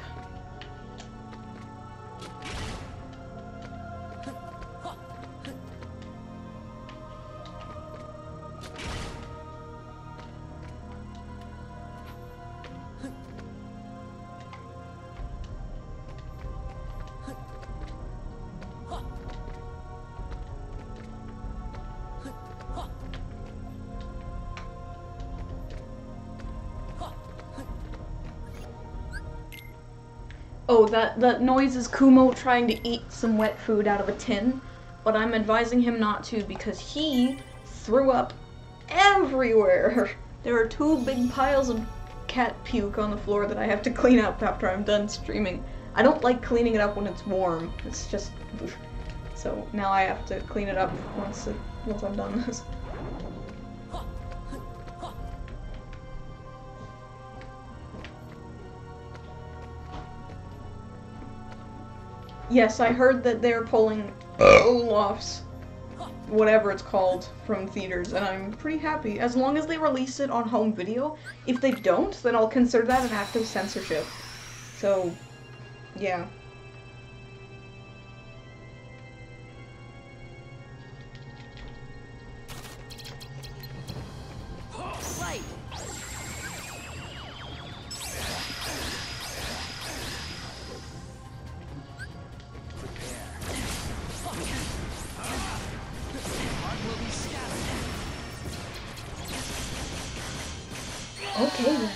Oh, that noise is Kumo trying to eat some wet food out of a tin, but I'm advising him not to because he threw up everywhere. There are 2 big piles of cat puke on the floor that I have to clean up after I'm done streaming. I don't like cleaning it up when it's warm. It's just... So now I have to clean it up once I'm done this. Yes, I heard that they're pulling Olaf's, whatever it's called, from theaters, and I'm pretty happy, as long as they release it on home video. If they don't, then I'll consider that an act of censorship. So, yeah. Light. Okay then.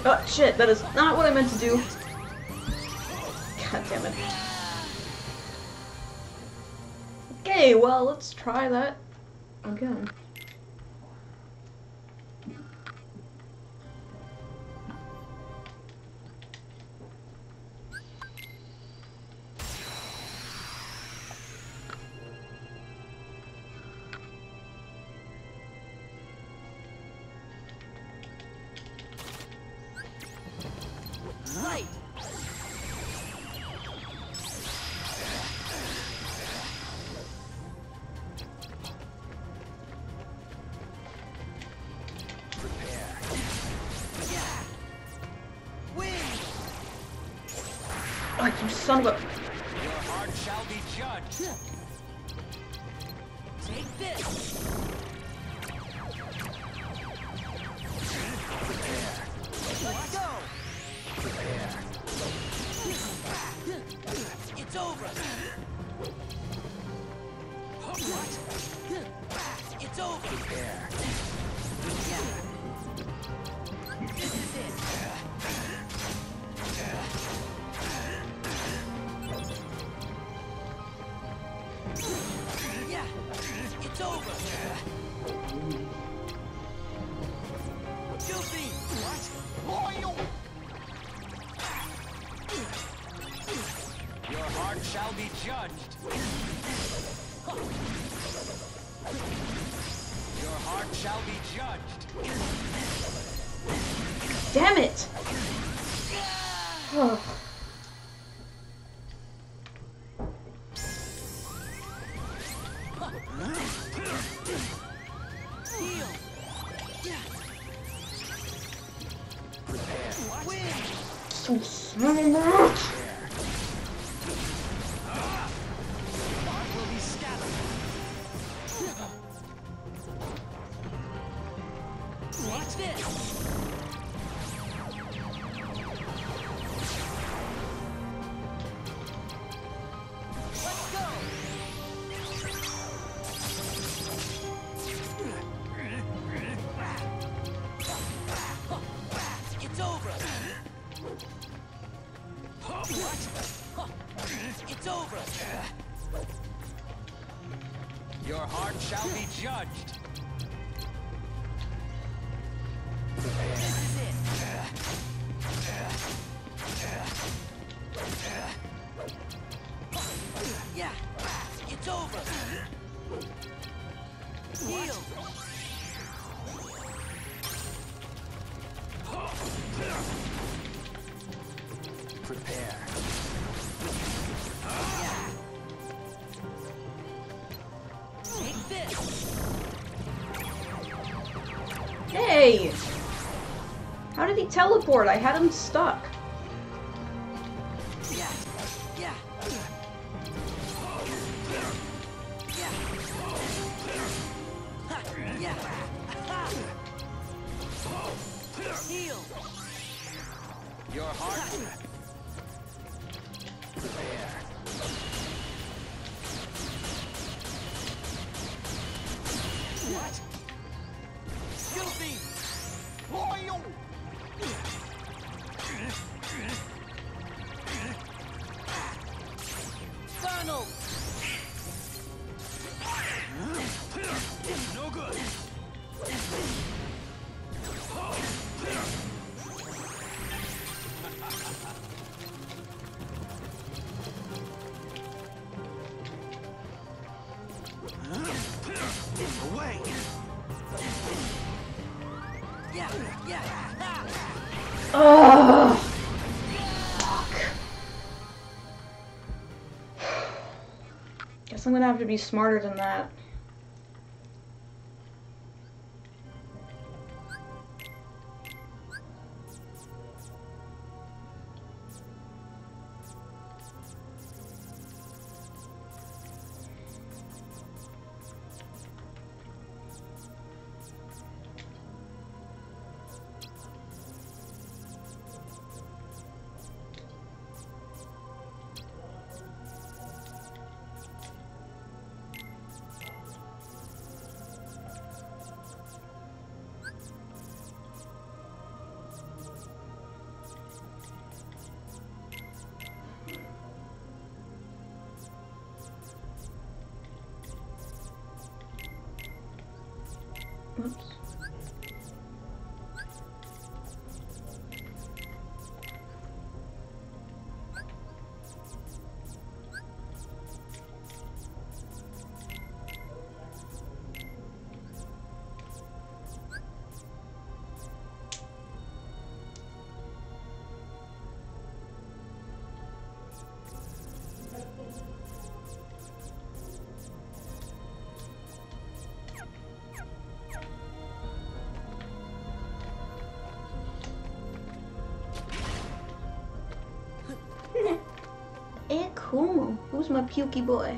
Oh shit, that is not what I meant to do. God damn it. Okay, well, let's try that again. Light. Oh, you son of a... Your heart shall be judged. Take this. Let's go. It's over. It's over. This is it. Yeah, it's over. Goofy. What? Your heart shall be judged. Your heart shall be judged. Damn it! Oh. Heal. Win. So son of a... Will be scattered. Watch this. Let's go. It's over. It's over. Your heart shall be judged. This is it. Yeah, it's over. Heal. Prepare. Yeah. Take this. Hey! How did he teleport? I had him stuck. Yeah. Yeah. Yeah. Ha. Yeah. Donald! No good. Away! Yeah, yeah. Oh, fuck. Guess I'm gonna have to be smarter than that. Oops. Eh, cool. Who's my pukey boy?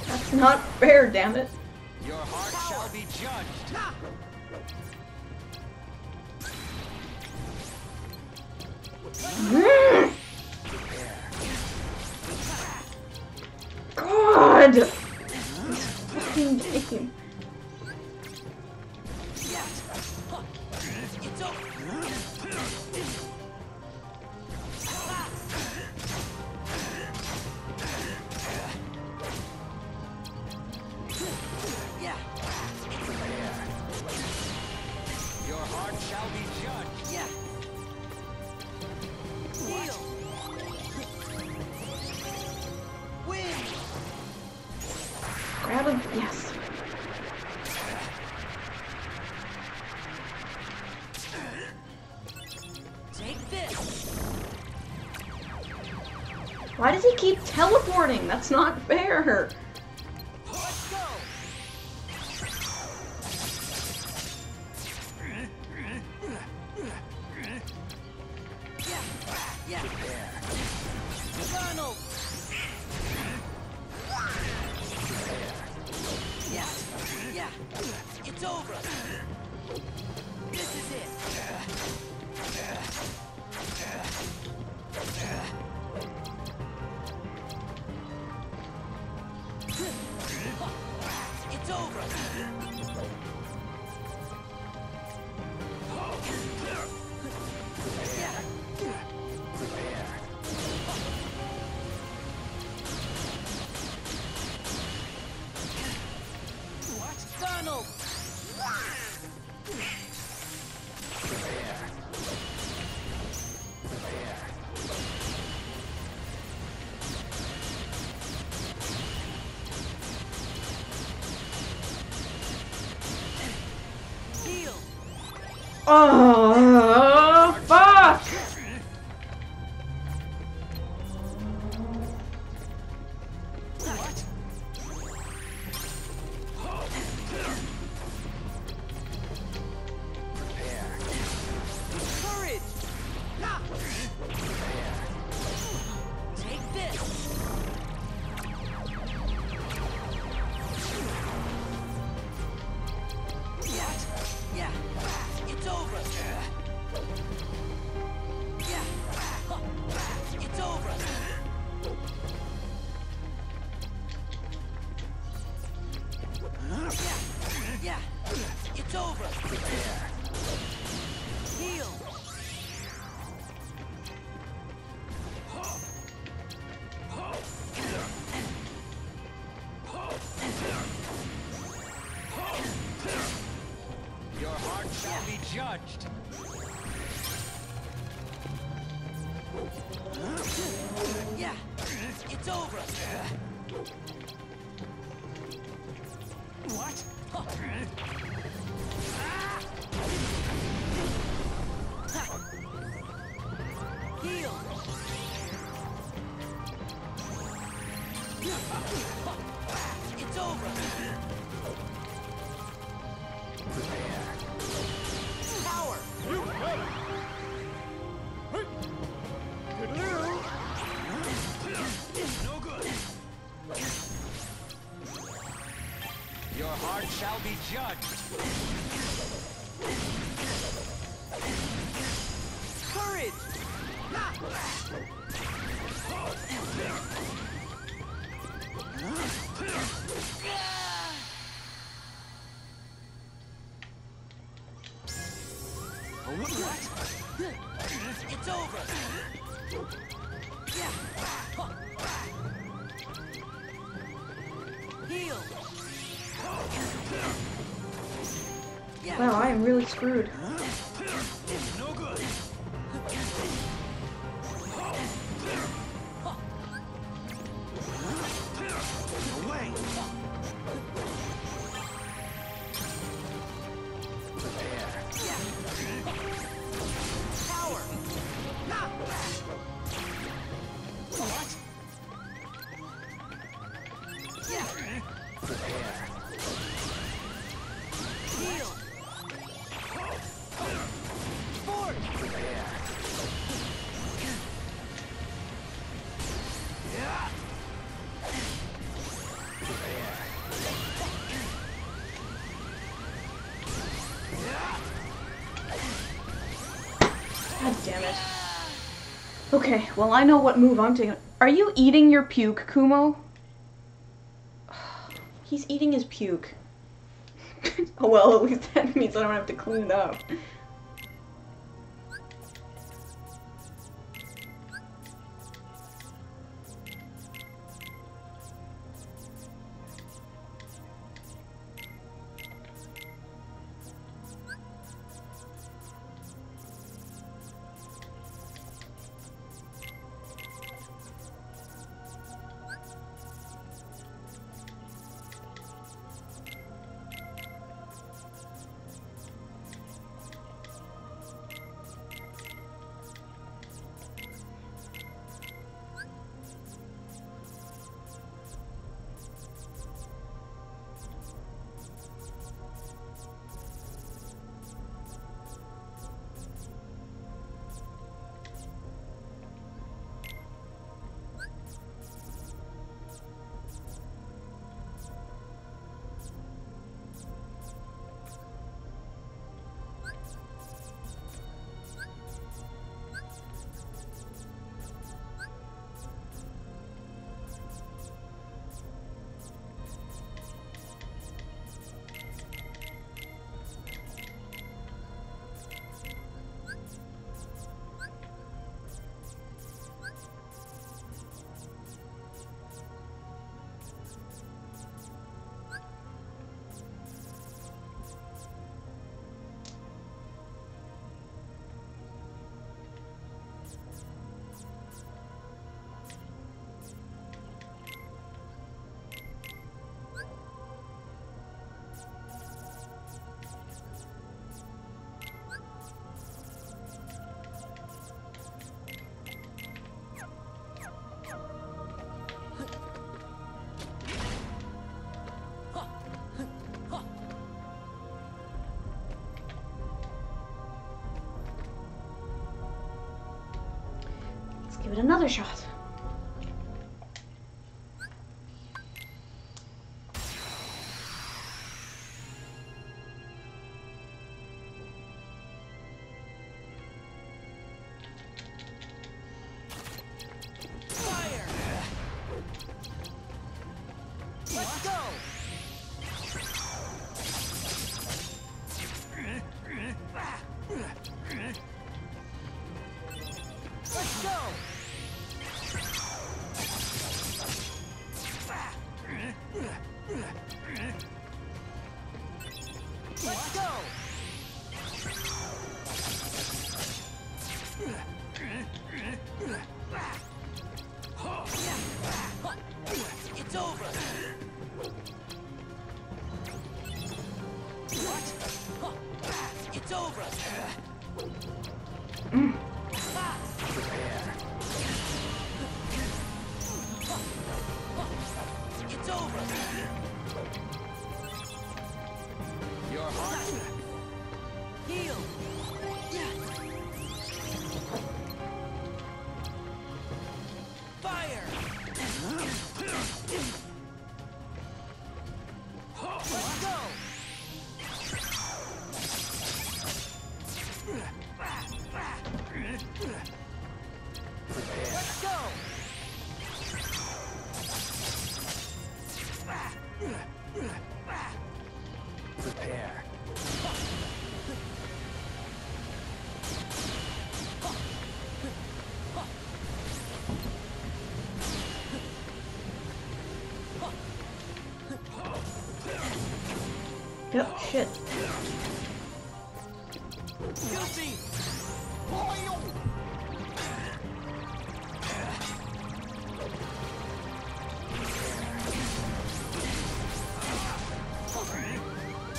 That's not fair, damn it. Your heart shall be judged. God! This fucking game. Your heart shall be judged. Yeah. Deal. Win. Grab him. Yes. Take this. Why does he keep teleporting? That's not fair. Let's go. Yeah. Donald. Yeah. It's over. This is it. It's over. Donald! Heal! Oh, fuck! Yeah, it's over. Heal. Your heart shall be judged. Yeah, it's over. What? Heal. It's over. Power. No good. Your heart shall be judged. Courage. It's over. Yeah. Heal. Yeah. Wow, I am really screwed. No good. Away! Power. What? Yeah. Heal. Forward. God damn it. Okay, well I know what move I'm taking. Are you eating your puke, Kumo? He's eating his puke. Oh well, at least that means I don't have to clean it up. Give it another shot. Fire. Let's go. Let's go! It's over! What? It's over! Prepare. It's over! Your heart. Heal! Fire! Let's go! Let's go! Prepare. Oh, shit. Guilty!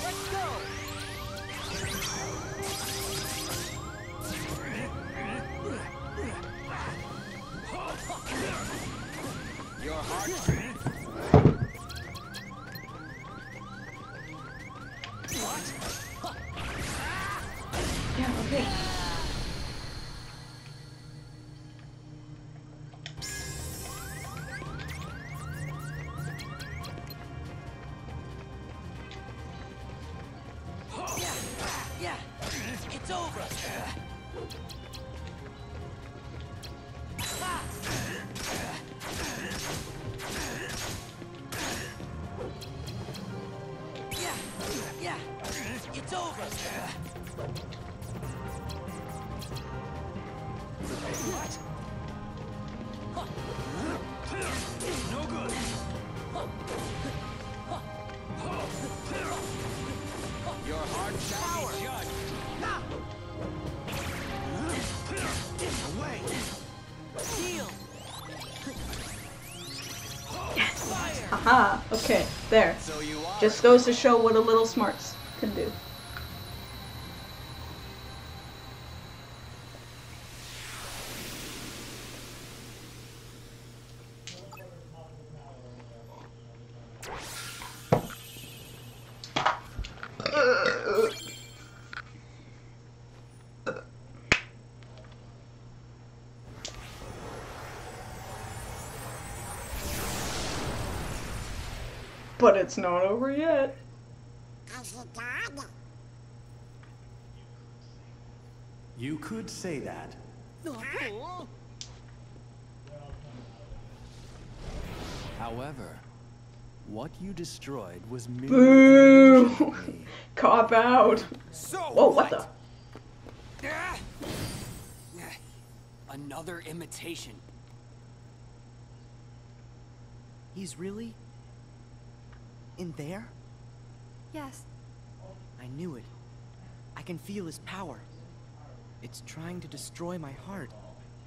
Let's go! Your heart. Yeah, okay. Yeah, it's over. Yeah, it's over. What? No good. Your heart shall be judged. Away. Heal. Fire. Haha, okay, there. So you are. Just goes to show what a little smarts can do. But it's not over yet. Is it done? You could say that. However, what you destroyed was Boo! merely Cop out. So Whoa, what the? Another imitation. He's really in there? Yes. I knew it. I can feel his power. It's trying to destroy my heart.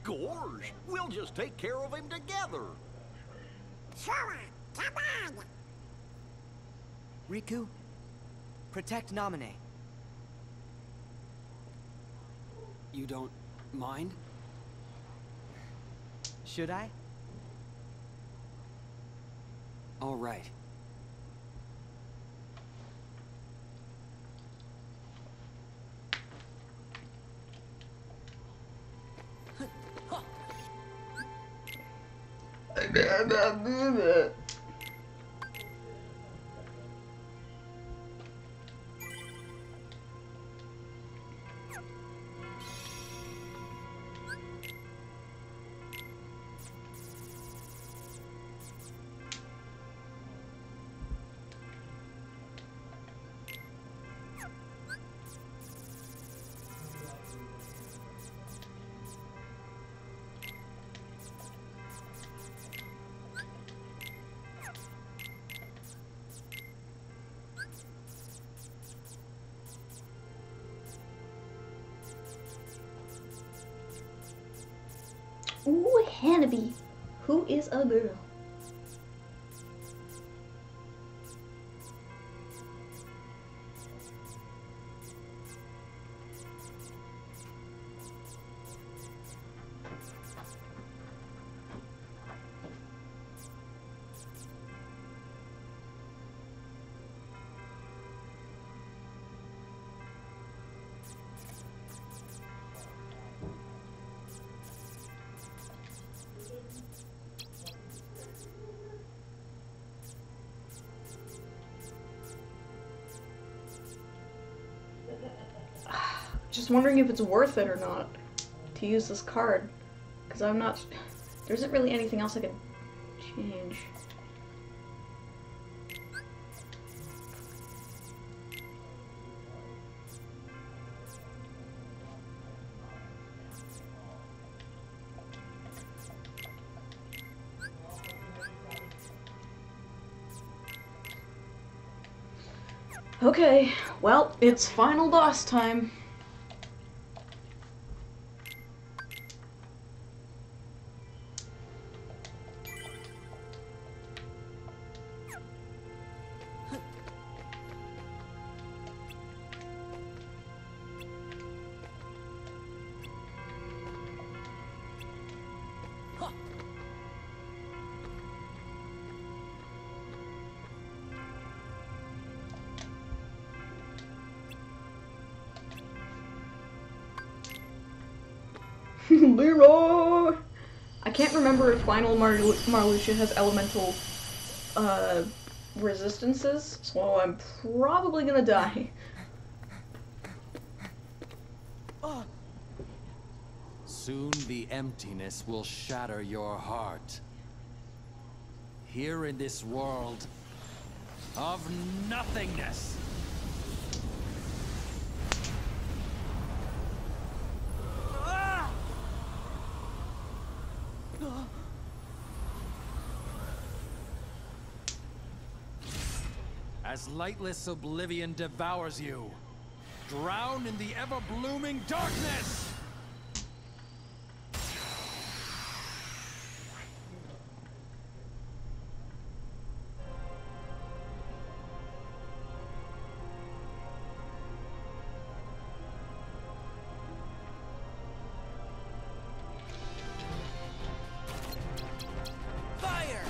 Gorge, we'll just take care of him together. Sora, come on! Riku, protect Namine. You don't mind? Should I? All right. Canopy. Who is a girl? Just wondering if it's worth it or not to use this card, because I'm not. There isn't really anything else I can change. Okay, well, it's final boss time. Leroy! I can't remember if final Marluxia has elemental resistances, so I'm probably gonna die. Soon the emptiness will shatter your heart. Here in this world of nothingness. As lightless oblivion devours you, drown in the ever-blooming darkness! Fire!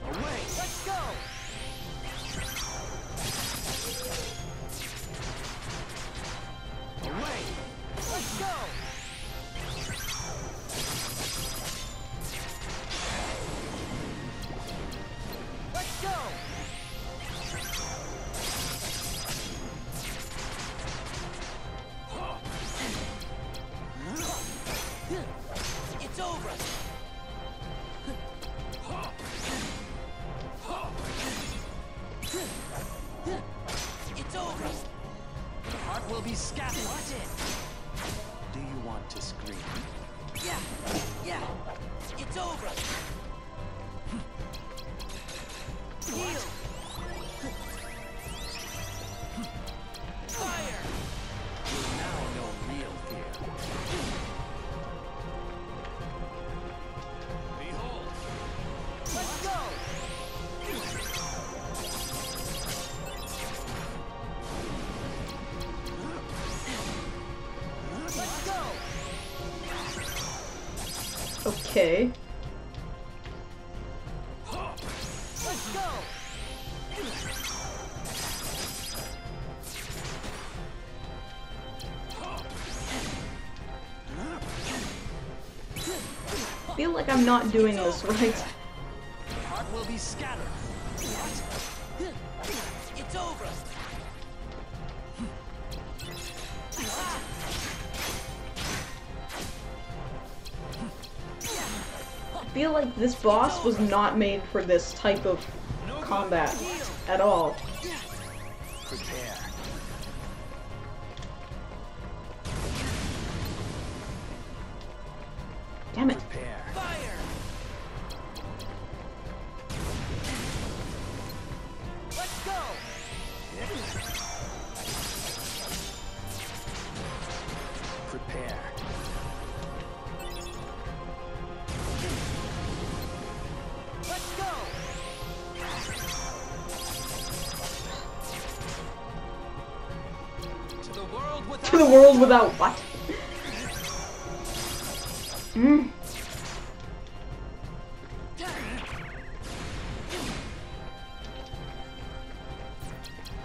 Away! Let's go! Away! Let's go! Let's go! It's over! It's over! The heart will be scattered. Watch it! Do you want to scream? Yeah! Yeah! It's over! Heal! Fire! You now know real fear. Behold! Let's go! Let's go! Okay. Let's go! I feel like I'm not doing this right. The heart will be scattered. It's over! I feel like this boss was not made for this type of combat at all. Prepare. Damn it. Prepare. Fire! Let's go! Prepare. without To the world without what? Mm.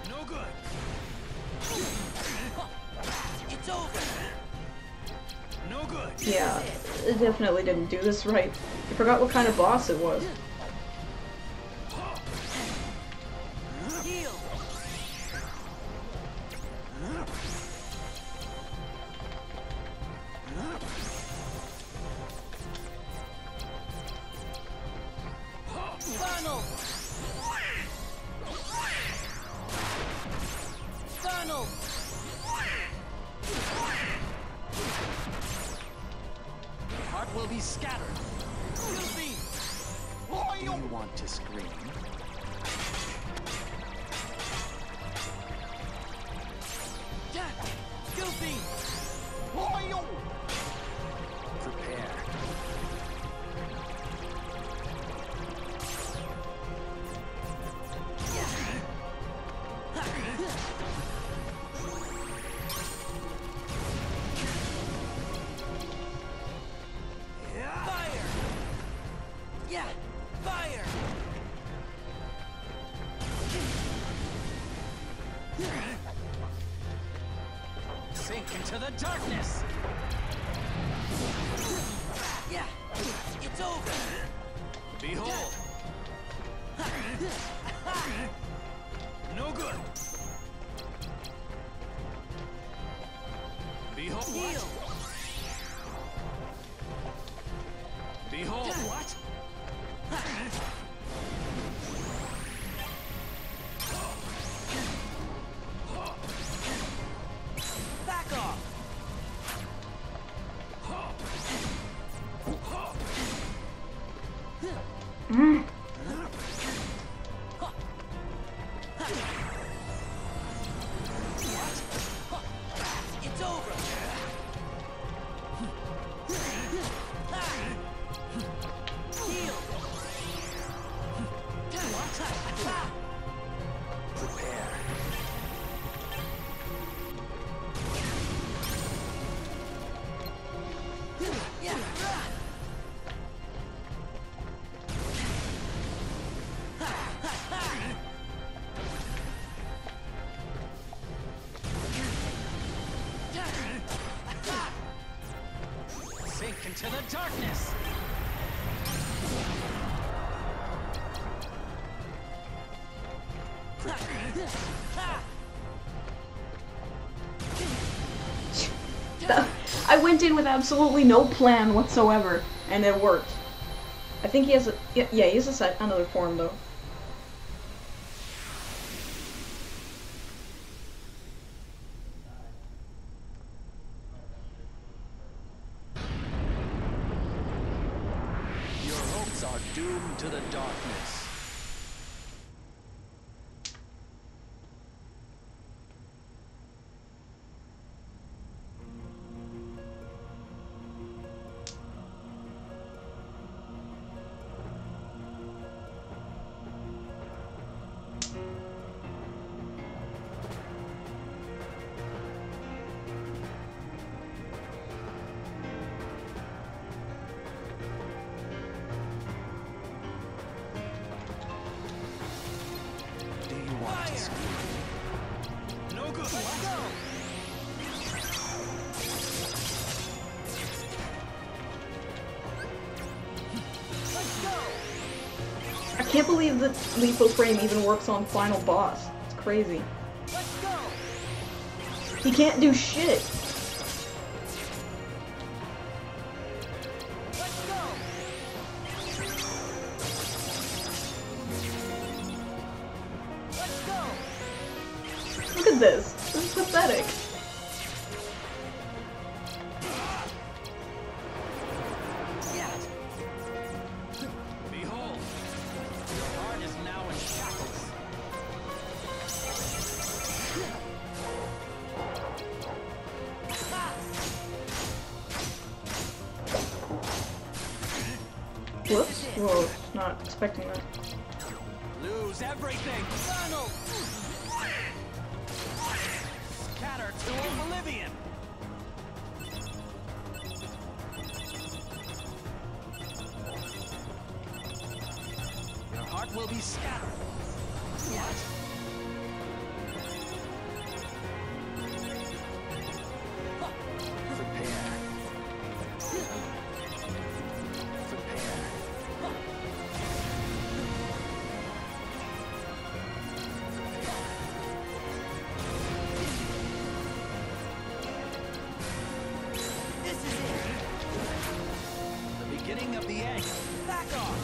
No good. It's over. No good. Yeah, it definitely didn't do this right. I forgot what kind of boss it was. Heal. Funnel. Funnel. Heart will be scattered. Goofy. Do you want to scream? Goofy. Prepare. Fire. Yeah. Fire. Sink into the darkness. Yeah. It's over. Behold. No good. Behold. Heal. Behold. What? Back off. Mm. It's over. Heal. Prepare. Yeah. Sink into the darkness. I went in with absolutely no plan whatsoever, and it worked. I think he has a yeah, he has another form though. Your hopes are doomed to the darkness. Do you want to scream? No good. Let's go. Let's go. I can't believe that lethal frame even works on final boss. It's crazy. Let's go. He can't do shit. Let's go. Let's go. Look at this. This is pathetic. Behold, your heart is now in shackles. Whoops. Whoa, not expecting that. Lose everything. Funnel. Scatter to oblivion. be scattered. What? Prepare. Of the end. Back off.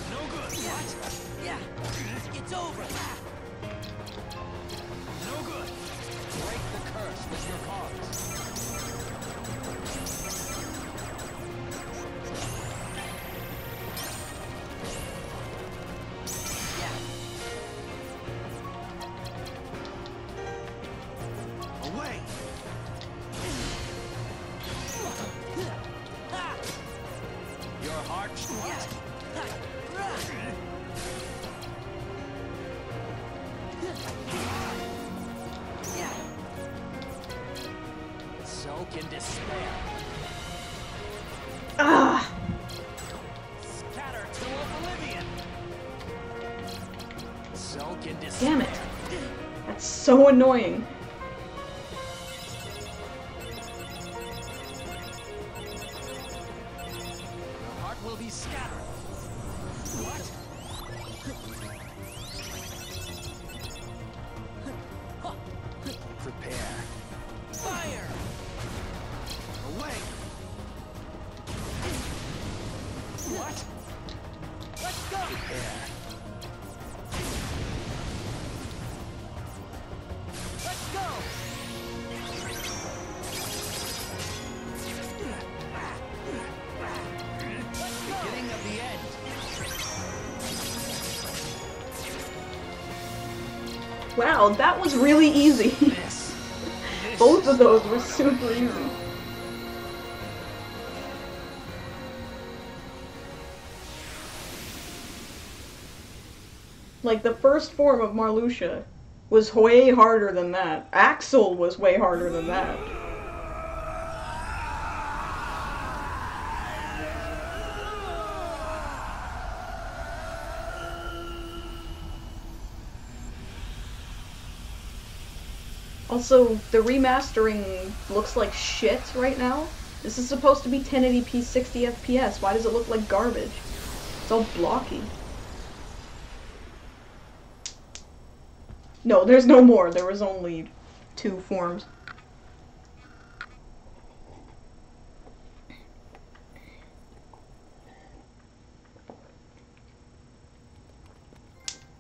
No good. What? Yeah. It's over. No good. Break the curse with your cards. Yeah. Away. Your heart. Soak in despair. Ah! Scatter to oblivion. Soak in despair. Damn it. That's so annoying. Will be scattered. What? Prepare. Fire! Away! What? Let's go! Prepare. Let's go! Beginning of the end. Wow, that was really easy. Both of those were super easy. Like, the first form of Marluxia was way harder than that. EyeofSol was way harder than that. Also, the remastering looks like shit right now. This is supposed to be 1080p 60 FPS. Why does it look like garbage? It's all blocky. No, there's no more. There was only 2 forms.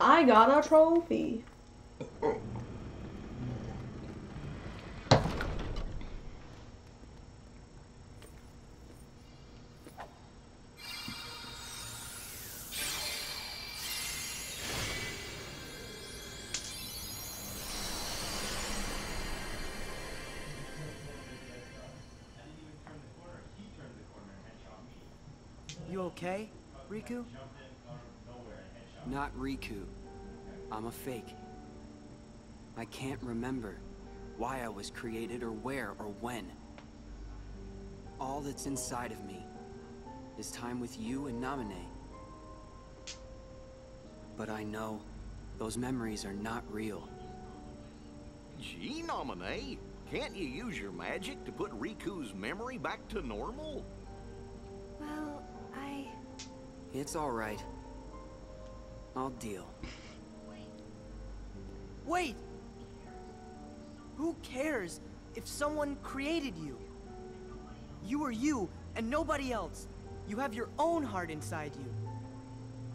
I got a trophy. You okay, Riku? Not Riku. I'm a fake. I can't remember why I was created or where or when. All that's inside of me is time with you and Namine. But I know those memories are not real. Gee, Namine, can't you use your magic to put Riku's memory back to normal? Well, It's all right. I'll deal. Wait! Who cares if someone created you? You are you and nobody else. You have your own heart inside you.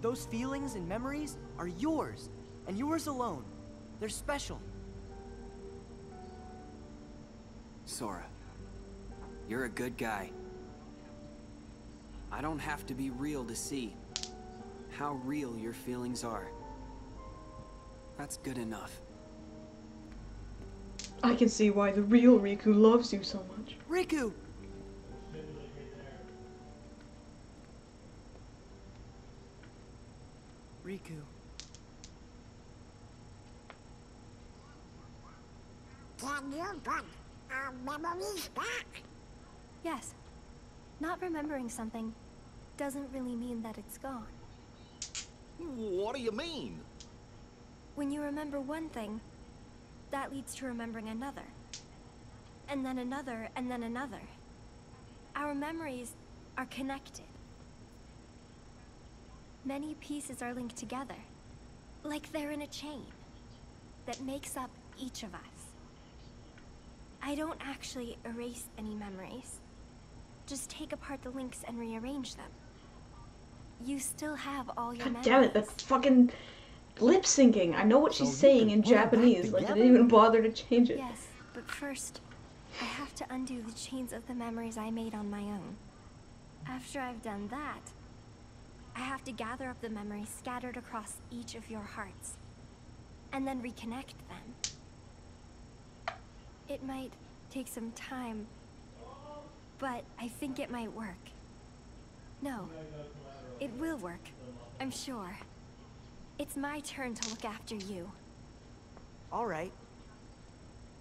Those feelings and memories are yours, and yours alone. They're special. Sora, you're a good guy. I don't have to be real to see how real your feelings are. That's good enough. I can see why the real Riku loves you so much. Riku! Riku. Can you put our memories back? yes. Not remembering something doesn't really mean that it's gone. What do you mean? When you remember one thing, that leads to remembering another. And then another, and then another. Our memories are connected. Many pieces are linked together, like they're in a chain that makes up each of us. I don't actually erase any memories. Just take apart the links and rearrange them. You still have all your memories. God damn it, that fucking lip syncing. I know what she's saying in Japanese, like I didn't even bother to change it. Yes, but first, I have to undo the chains of the memories I made on my own. After I've done that, I have to gather up the memories scattered across each of your hearts, and then reconnect them. It might take some time, but I think it might work. No, it will work, I'm sure. It's my turn to look after you. All right.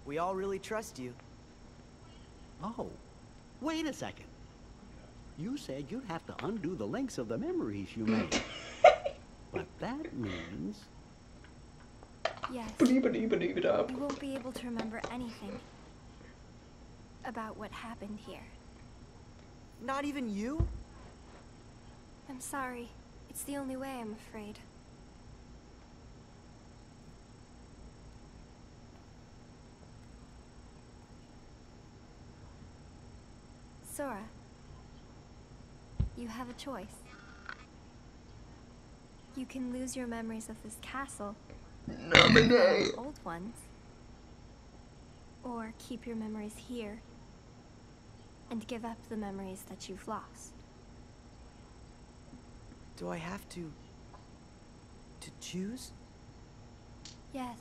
We all really trust you. Oh, wait a second. You said you'd have to undo the links of the memories you made. But that means... Yes. You You won't be able to remember anything about what happened here. Not even you? I'm sorry. It's the only way, I'm afraid. Sora, you have a choice. You can lose your memories of this castle, old ones, or keep your memories here and give up the memories that you've lost. Do I have to choose? Yes.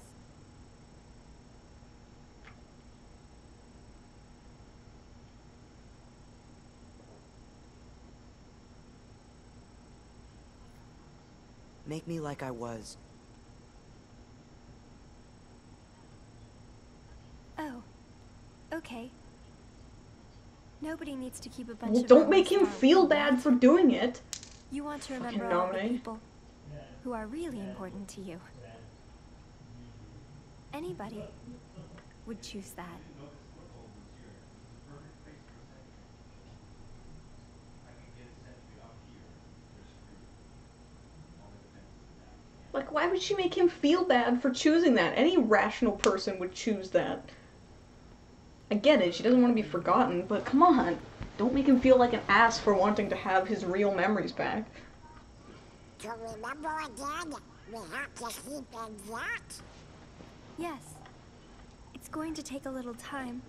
Make me like I was. Oh, okay. Nobody needs to keep a bunch Well, of don't make memories him for feel our bad own. for doing it. You want to remember Fucking all the nominate. people who are really important to you. Anybody would choose that. Like, why would she make him feel bad for choosing that? Any rational person would choose that. I get it, she doesn't want to be forgotten, but come on. Don't make him feel like an ass for wanting to have his real memories back. To remember again, we have to keep in that. Yes. It's going to take a little time,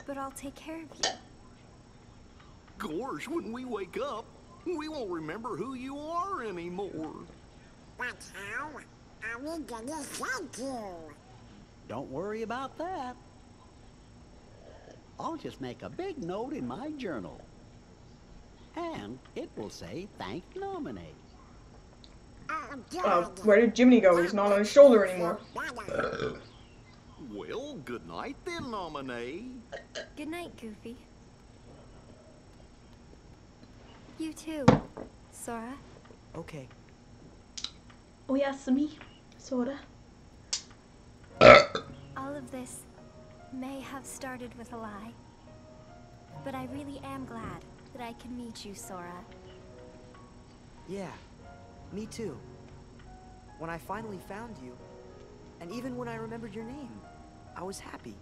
but I'll take care of you. Gosh, when we wake up, we won't remember who you are anymore. But how are we gonna thank you? Don't worry about that. I'll just make a big note in my journal. And it will say, thank Nominate. Where did Jiminy go? He's not on his shoulder anymore. Well, good night then, Nominee. Good night, Goofy. You too, Sora. Okay. Oh yes, me, Sora. All of this may have started with a lie, but I really am glad that I can meet you, Sora. Yeah, me too. When I finally found you, and even when I remembered your name, I was happy.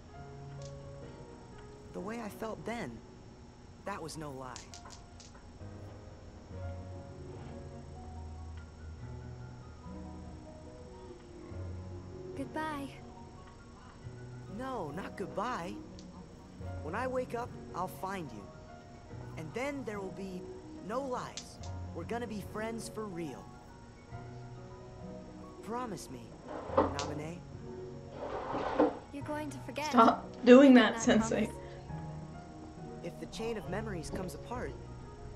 The way I felt then, that was no lie. Goodbye. No, not goodbye. When I wake up, I'll find you. And then there will be no lies. We're gonna be friends for real. Promise me, Nominee. You're going to forget. Stop doing that, That Sensei. promise. If the chain of memories comes apart,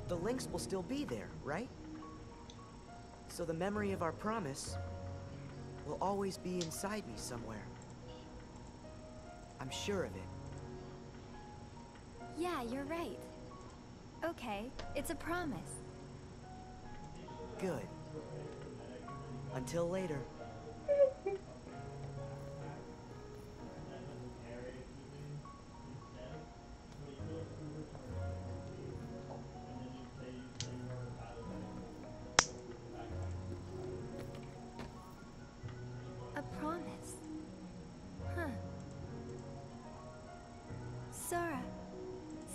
the links will still be there, right? So the memory of our promise will always be inside me somewhere. I'm sure of it. Yeah, you're right. Okay, it's a promise. Good. Until later. A promise. Huh. Sora,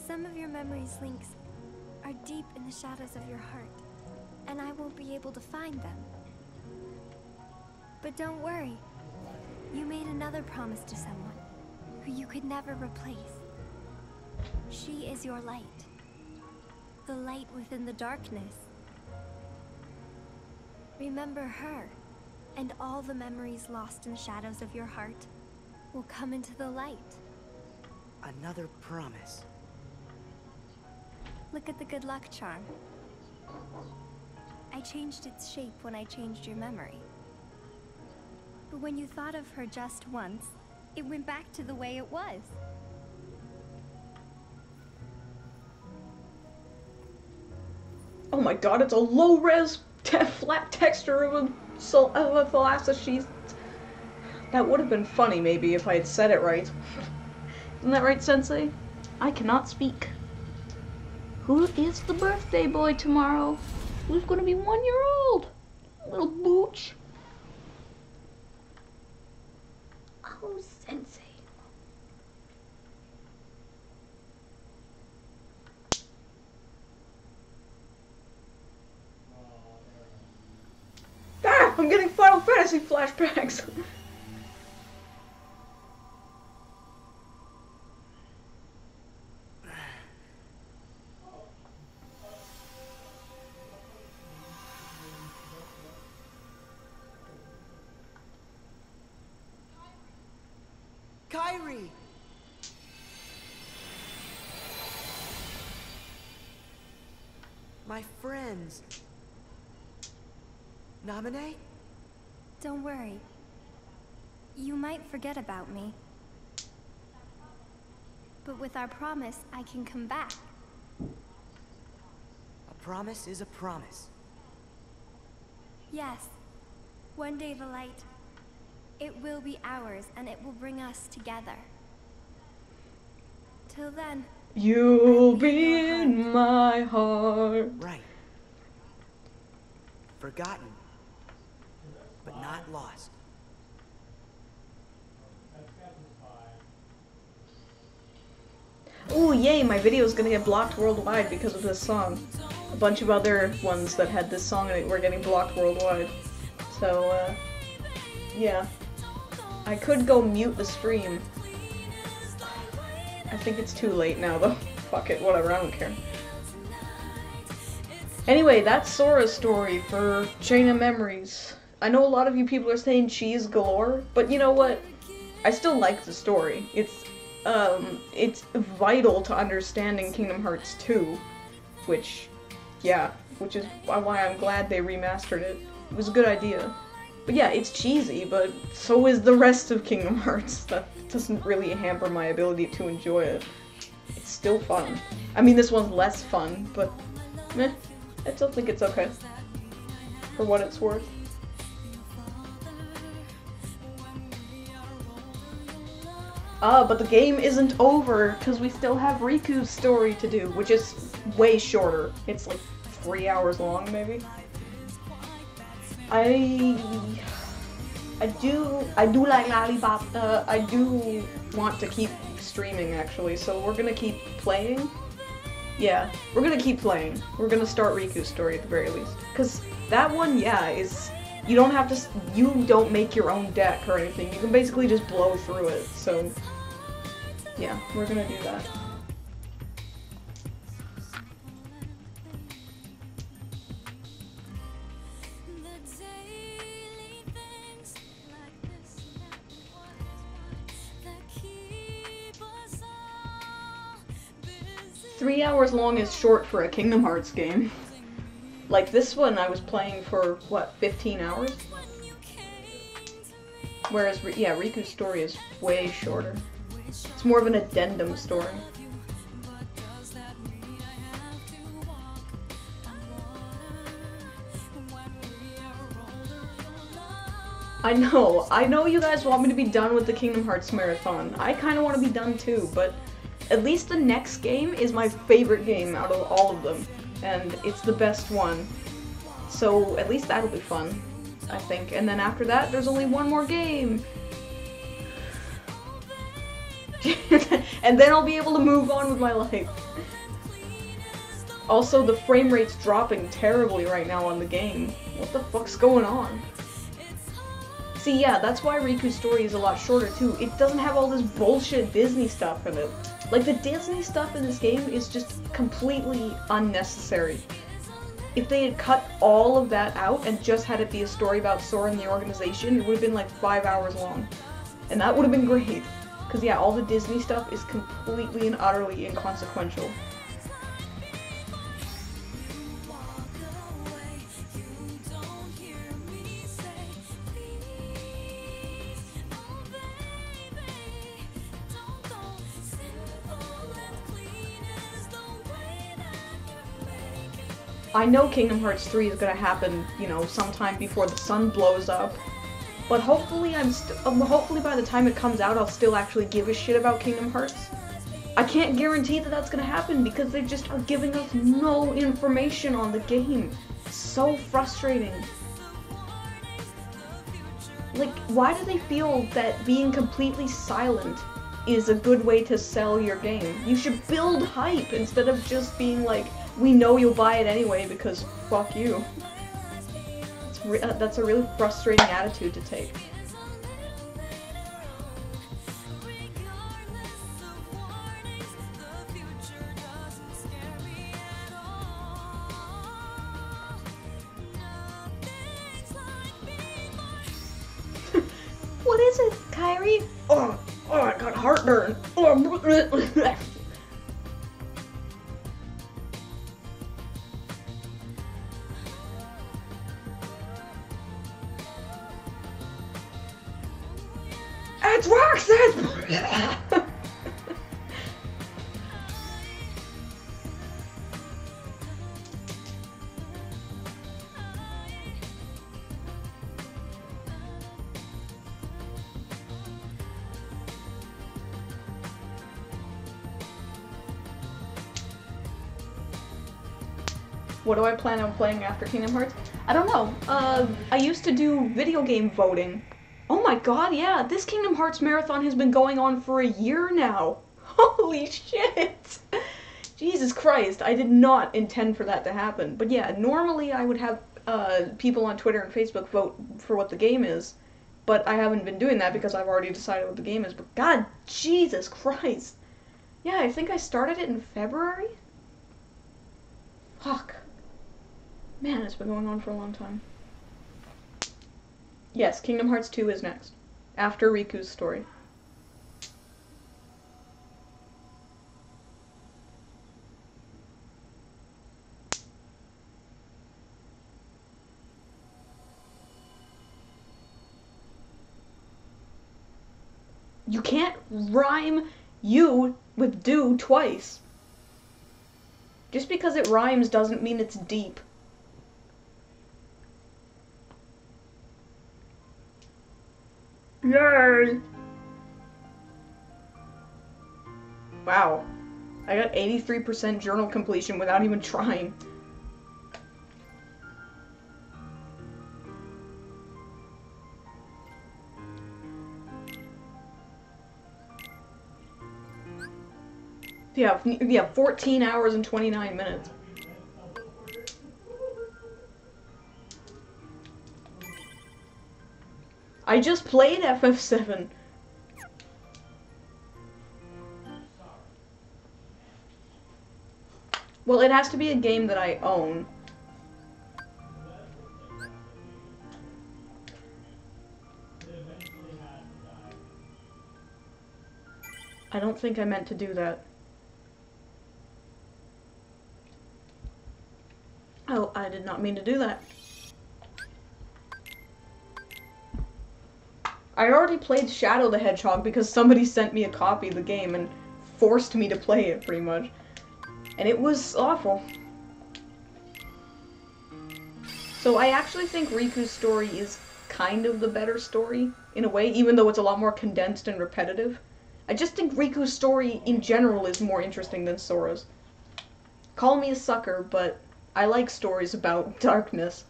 some of your memories' links are deep in the shadows of your heart, and I won't be able to find them. But don't worry. You made another promise to someone who you could never replace. She is your light. The light within the darkness. Remember her, and all the memories lost in the shadows of your heart will come into the light. Another promise. Look at the good luck charm. I changed its shape when I changed your memory. But when you thought of her just once, it went back to the way it was. Oh my god, it's a low-res flat texture of a Thalassa sheath. That would have been funny, maybe, if I had said it right. Isn't that right, Sensei? I cannot speak. Who is the birthday boy tomorrow? Who's gonna be 1 year old? Little booch. Oh, Sensei. Ah! I'm getting Final Fantasy flashbacks! Kairi! My friends. Namine? Don't worry. You might forget about me. But with our promise, I can come back. A promise is a promise. Yes. One day the light, it will be ours, and it will bring us together. Till then, you'll be in my heart. Right. Forgotten, but not lost. Ooh, yay, my video is gonna get blocked worldwide because of this song. A bunch of other ones that had this song in it were getting blocked worldwide. So, yeah. I could go mute the stream. I think it's too late now, though. Fuck it, whatever, I don't care. Anyway, that's Sora's story for Chain of Memories. I know a lot of you people are saying cheese galore, but you know what? I still like the story. It's vital to understanding Kingdom Hearts 2, which is why I'm glad they remastered it. It was a good idea. But yeah, it's cheesy, but so is the rest of Kingdom Hearts. That doesn't really hamper my ability to enjoy it. It's still fun. I mean, this one's less fun, but meh, I still think it's okay. For what it's worth. But the game isn't over, because we still have Riku's story to do, which is way shorter. It's like 3 hours long, maybe. I do like Lollipop. I do want to keep streaming, actually, so we're gonna keep playing. Yeah, we're gonna keep playing. We're gonna start Riku's story at the very least. Because that one, yeah, is... You don't make your own deck or anything. You can basically just blow through it, so... Yeah, we're gonna do that. "3 hours long is short for a Kingdom Hearts game. Like this one I was playing for, what, 15 hours? Whereas, yeah, Riku's story is way shorter. It's more of an addendum story. I know you guys want me to be done with the Kingdom Hearts marathon. I kind of want to be done too, but at least the next game is my favorite game out of all of them, and it's the best one. So at least that'll be fun, I think. And then after that, there's only one more game. And then I'll be able to move on with my life. Also, the frame rate's dropping terribly right now on the game. What the fuck's going on? See, yeah, that's why Riku's story is a lot shorter, too. It doesn't have all this bullshit Disney stuff in it. Like, the Disney stuff in this game is just completely unnecessary. If they had cut all of that out and just had it be a story about Sora and the organization, it would have been like 5 hours long. And that would have been great. Because, yeah, all the Disney stuff is completely and utterly inconsequential. I know Kingdom Hearts 3 is gonna happen, you know, sometime before the sun blows up. But hopefully hopefully by the time it comes out, I'll still actually give a shit about Kingdom Hearts. I can't guarantee that that's gonna happen because they just are giving us no information on the game. It's so frustrating. Like, why do they feel that being completely silent is a good way to sell your game? You should build hype instead of just being like, we know you'll buy it anyway because fuck you. That's a really frustrating attitude to take. What is it, Kyrie? Oh, I got heartburn. Oh. It's Roxas! What do I plan on playing after Kingdom Hearts? I don't know. I used to do video game voting. Oh my god, yeah, this Kingdom Hearts marathon has been going on for a year now. Holy shit! Jesus Christ, I did not intend for that to happen. But yeah, normally I would have people on Twitter and Facebook vote for what the game is. But I haven't been doing that because I've already decided what the game is. But god, Jesus Christ. Yeah, I think I started it in February? Fuck. Man, it's been going on for a long time. Yes, Kingdom Hearts 2 is next. After Riku's story. You can't rhyme you with do twice. Just because it rhymes doesn't mean it's deep. Yay! Wow. I got 83% journal completion without even trying. Yeah, 14 hours and 29 minutes. I just played FF7. Well, it has to be a game that I own. I don't think I meant to do that. Oh, I did not mean to do that. I already played Shadow the Hedgehog because somebody sent me a copy of the game and forced me to play it, pretty much. And it was awful. So I actually think Riku's story is kind of the better story, in a way, even though it's a lot more condensed and repetitive. I just think Riku's story in general is more interesting than Sora's. Call me a sucker, but I like stories about darkness.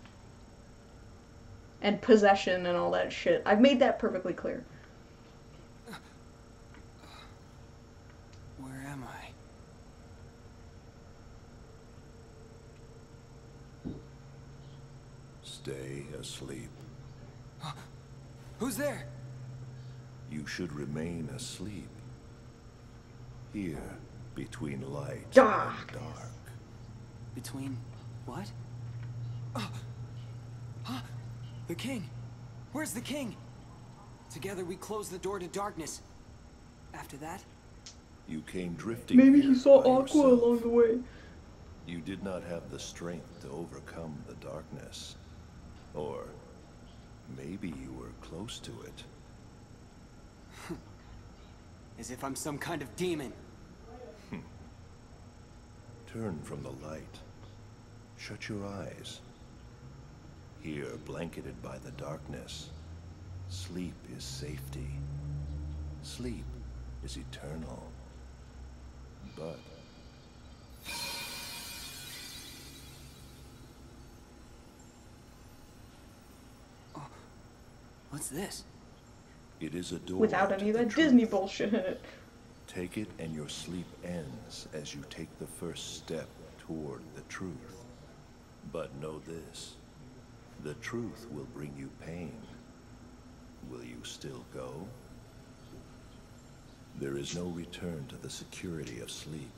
And possession and all that shit. I've made that perfectly clear. Where am I? Stay asleep. Who's there? You should remain asleep. Here, between light Dark. and dark. Between what? The king! Where's the king? Together we close the door to darkness. After that? You came drifting Maybe here he saw by Aqua yourself. along the way. You did not have the strength to overcome the darkness. Or maybe you were close to it. As if I'm some kind of demon. Turn from the light. Shut your eyes. Here, blanketed by the darkness, sleep is safety. Sleep is eternal. But What's this? it is a door Without to any of the that truth. Disney bullshit in it. Take it and your sleep ends as you take the first step toward the truth. But know this, the truth will bring you pain. Will you still go? There is no return to the security of sleep.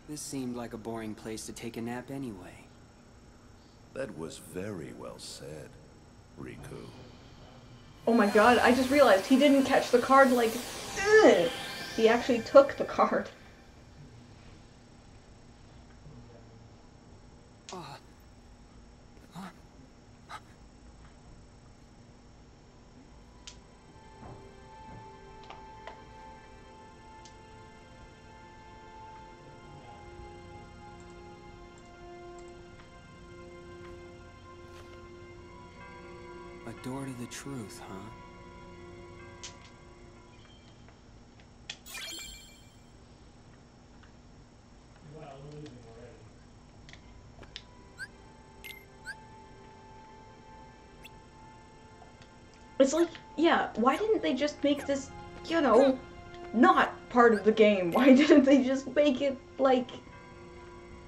This seemed like a boring place to take a nap anyway. That was very well said, Riku. Oh my god, I just realized he didn't catch the card like... Ugh. He actually took the card. A door to the truth, huh? It's like, yeah, why didn't they just make this, you know, not part of the game? Why didn't they just make it, like,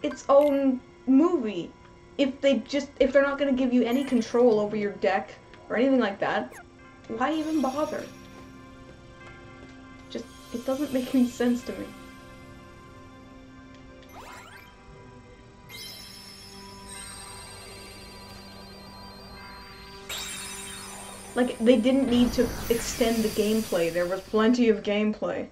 its own movie? If they're not gonna give you any control over your deck or anything like that, why even bother? Just, it doesn't make any sense to me. Like, they didn't need to extend the gameplay. There was plenty of gameplay.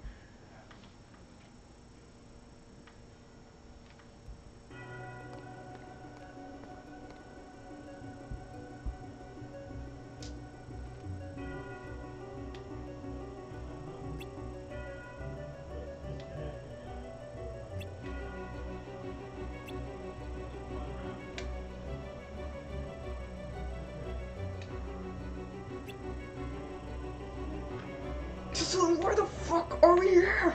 Where the fuck are we here?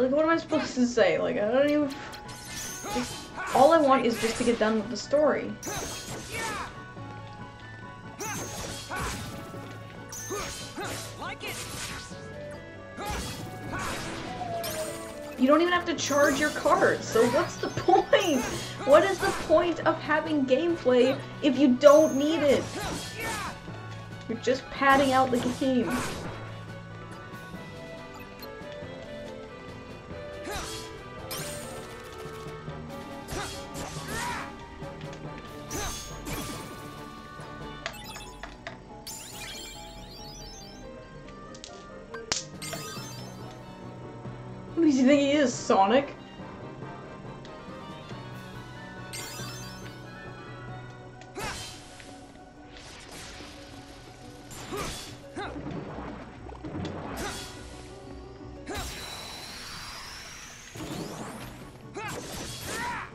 like, what am I supposed to say? Like, I don't even... all I want is just to get done with the story. You don't even have to charge your cards, so what's the point? What is the point of having gameplay if you don't need it? You're just padding out the game. Who does he think he is, Sonic?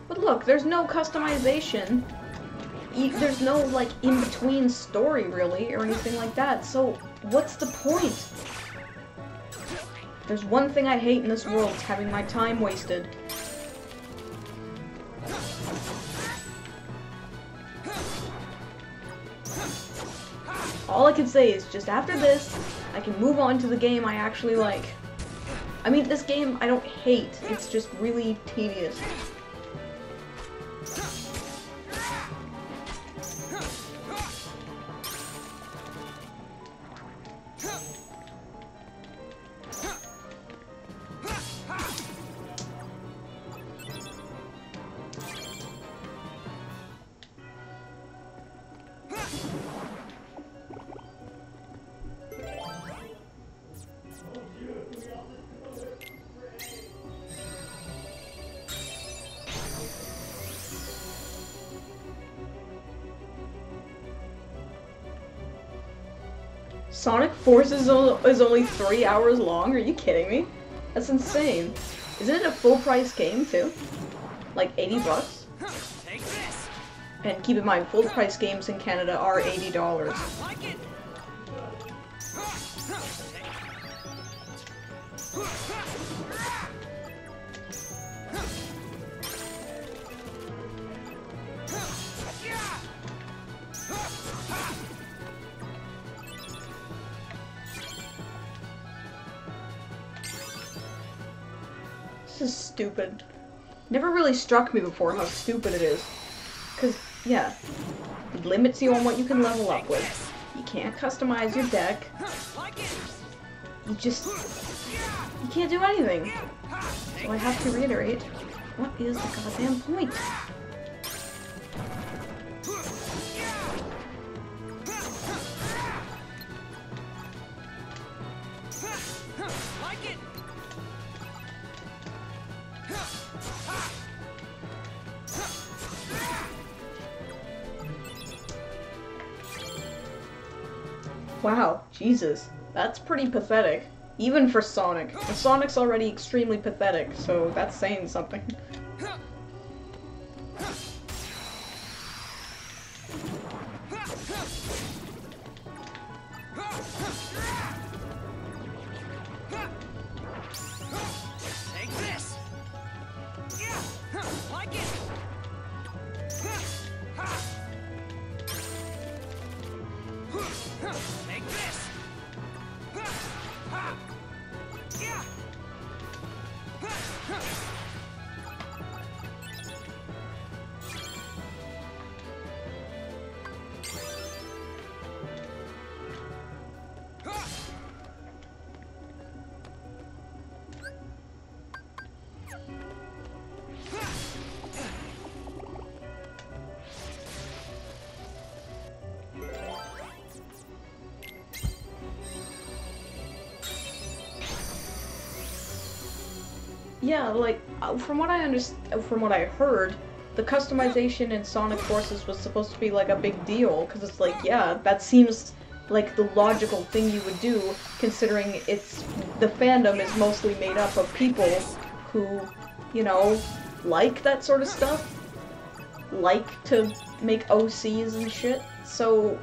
But look, there's no customization. There's no, like, in-between story, really, or anything like that, so what's the point? There's one thing I hate in this world, it's having my time wasted. All I can say is, just after this, I can move on to the game I actually like. I mean, this game I don't hate, it's just really tedious. Sonic Forces is only 3 hours long? Are you kidding me? That's insane. Isn't it a full price game too? Like 80 bucks? And keep in mind, full price games in Canada are $80. This is stupid. Never really struck me before how stupid it is. Cause, yeah, it limits you on what you can level up with. You can't customize your deck. You can't do anything. So I have to reiterate, what is the goddamn point? Wow, Jesus, that's pretty pathetic. Even for Sonic. And Sonic's already extremely pathetic, so that's saying something. Take this! Like it! Take this! Yeah, like, from what I heard, the customization in Sonic Forces was supposed to be like a big deal, because it's like, yeah, that seems like the logical thing you would do, considering the fandom is mostly made up of people who, you know, like that sort of stuff, like to make OCs and shit, so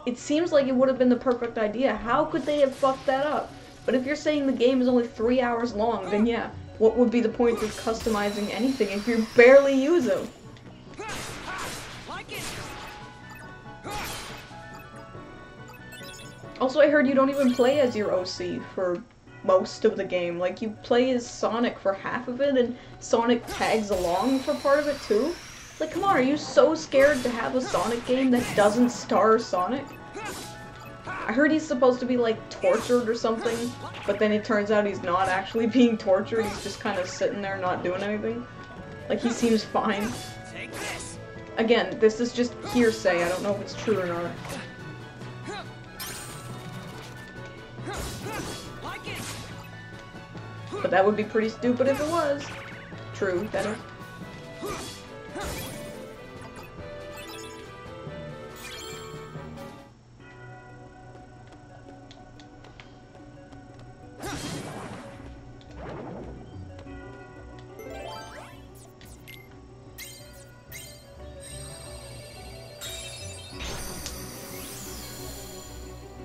it seems like it would have been the perfect idea. How could they have fucked that up? But if you're saying the game is only 3 hours long, then yeah, what would be the point of customizing anything if you barely use them? Also, I heard you don't even play as your OC for most of the game. Like, you play as Sonic for half of it, and Sonic tags along for part of it too. Like, come on, are you so scared to have a Sonic game that doesn't star Sonic? I heard he's supposed to be, like, tortured or something, but then it turns out he's not actually being tortured, he's just kind of sitting there not doing anything. Like, he seems fine. Again, this is just hearsay, I don't know if it's true or not. But that would be pretty stupid if it was. True, that is.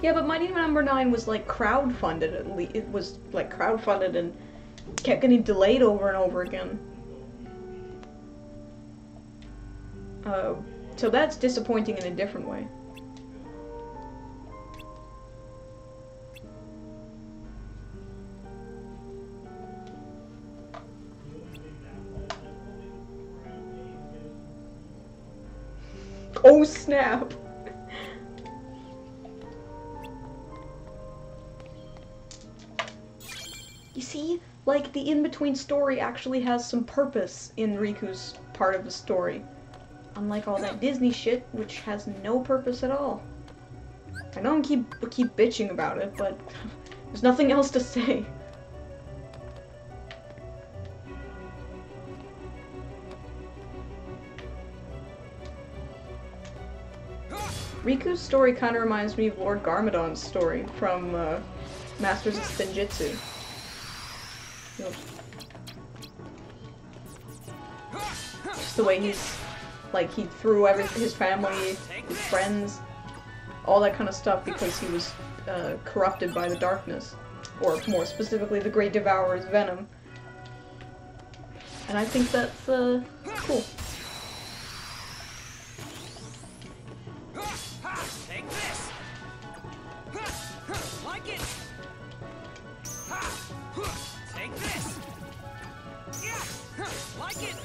Yeah, but Mighty Number 9 was like crowdfunded at least. It was like crowdfunded and kept getting delayed over and over again. So that's disappointing in a different way. Oh snap! You see, like, the in-between story actually has some purpose in Riku's part of the story. Unlike all that Disney shit, which has no purpose at all. I know I keep bitching about it, but there's nothing else to say. Riku's story kind of reminds me of Lord Garmadon's story from Masters of Spinjitzu. Just the way he's, like, he threw his family, his friends, all that kind of stuff because he was corrupted by the darkness. Or more specifically, the Great Devourer's venom. And I think that's, cool. Take this! Like it! Take this! Yeah! Like it!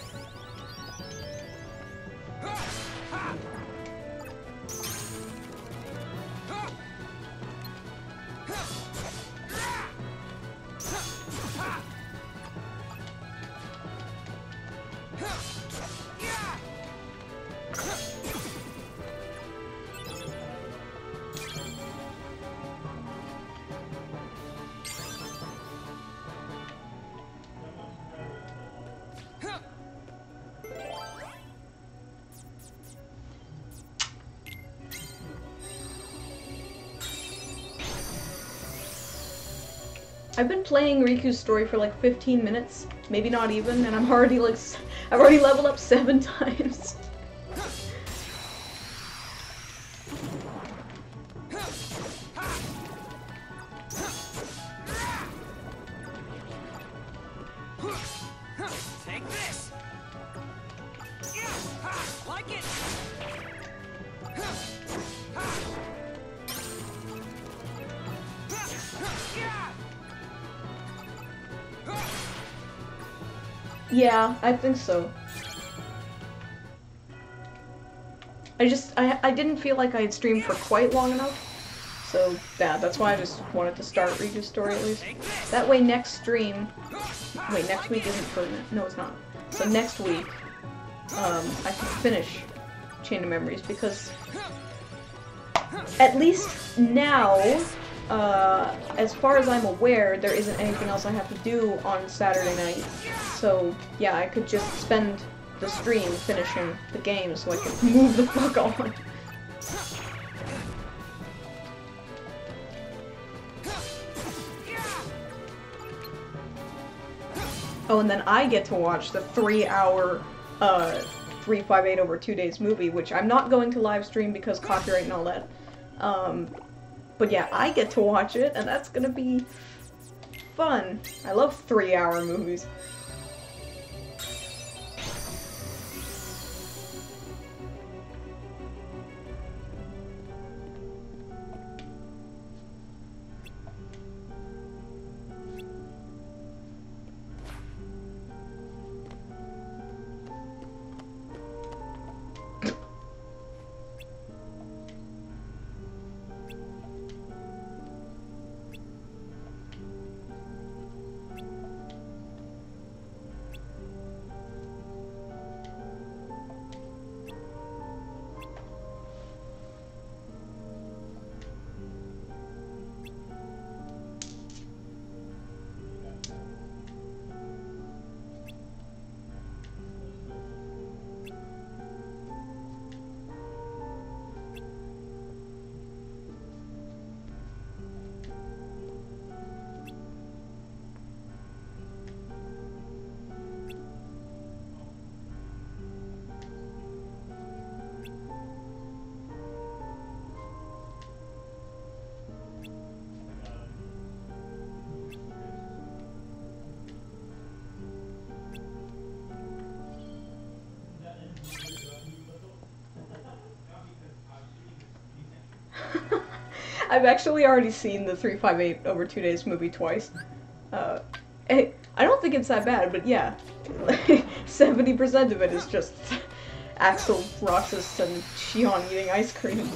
I've been playing Riku's story for like 15 minutes, maybe not even, and I'm already like, I've already leveled up 7 times. Take this! Like it! Yeah, I think so. I didn't feel like I had streamed for quite long enough, so yeah, that's why I just wanted to start Riku's story at least. That way next stream, wait, next week isn't for, no it's not. So next week, I can finish Chain of Memories because at least now, as far as I'm aware, there isn't anything else I have to do on Saturday night. So, yeah, I could just spend the stream finishing the game so I can move the fuck on. Oh, and then I get to watch the 3-hour, 358 over 2 days movie, which I'm not going to live stream because copyright and all that. But yeah, I get to watch it, and that's gonna be fun. I love 3-hour movies. I've actually already seen the 358 over 2 days movie twice. I don't think it's that bad, but yeah. 70% of it is just Axel, Roxas, and Shion eating ice cream.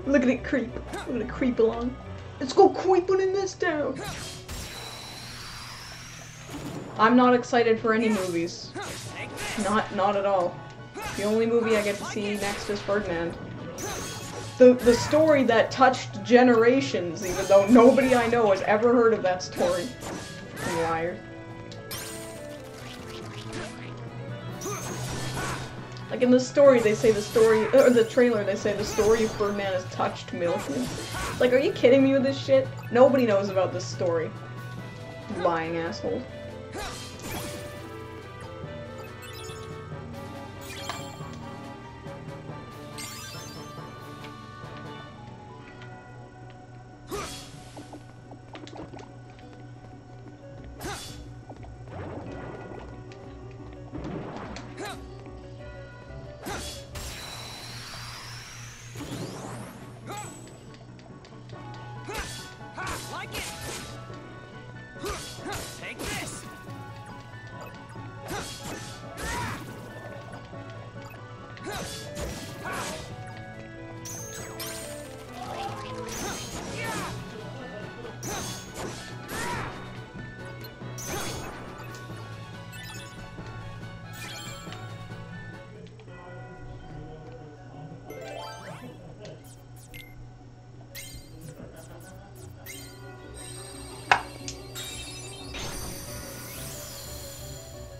Look at it creep. I'm gonna creep along. Let's go creeping in this town. I'm not excited for any movies. Not at all. The only movie I get to see next is Ferdinand. The story that touched generations, even though nobody I know has ever heard of that story. Liar. Like in the story, they say or the trailer, they say the story of Ferdinand has touched millions. Like, are you kidding me with this shit? Nobody knows about this story. Lying asshole.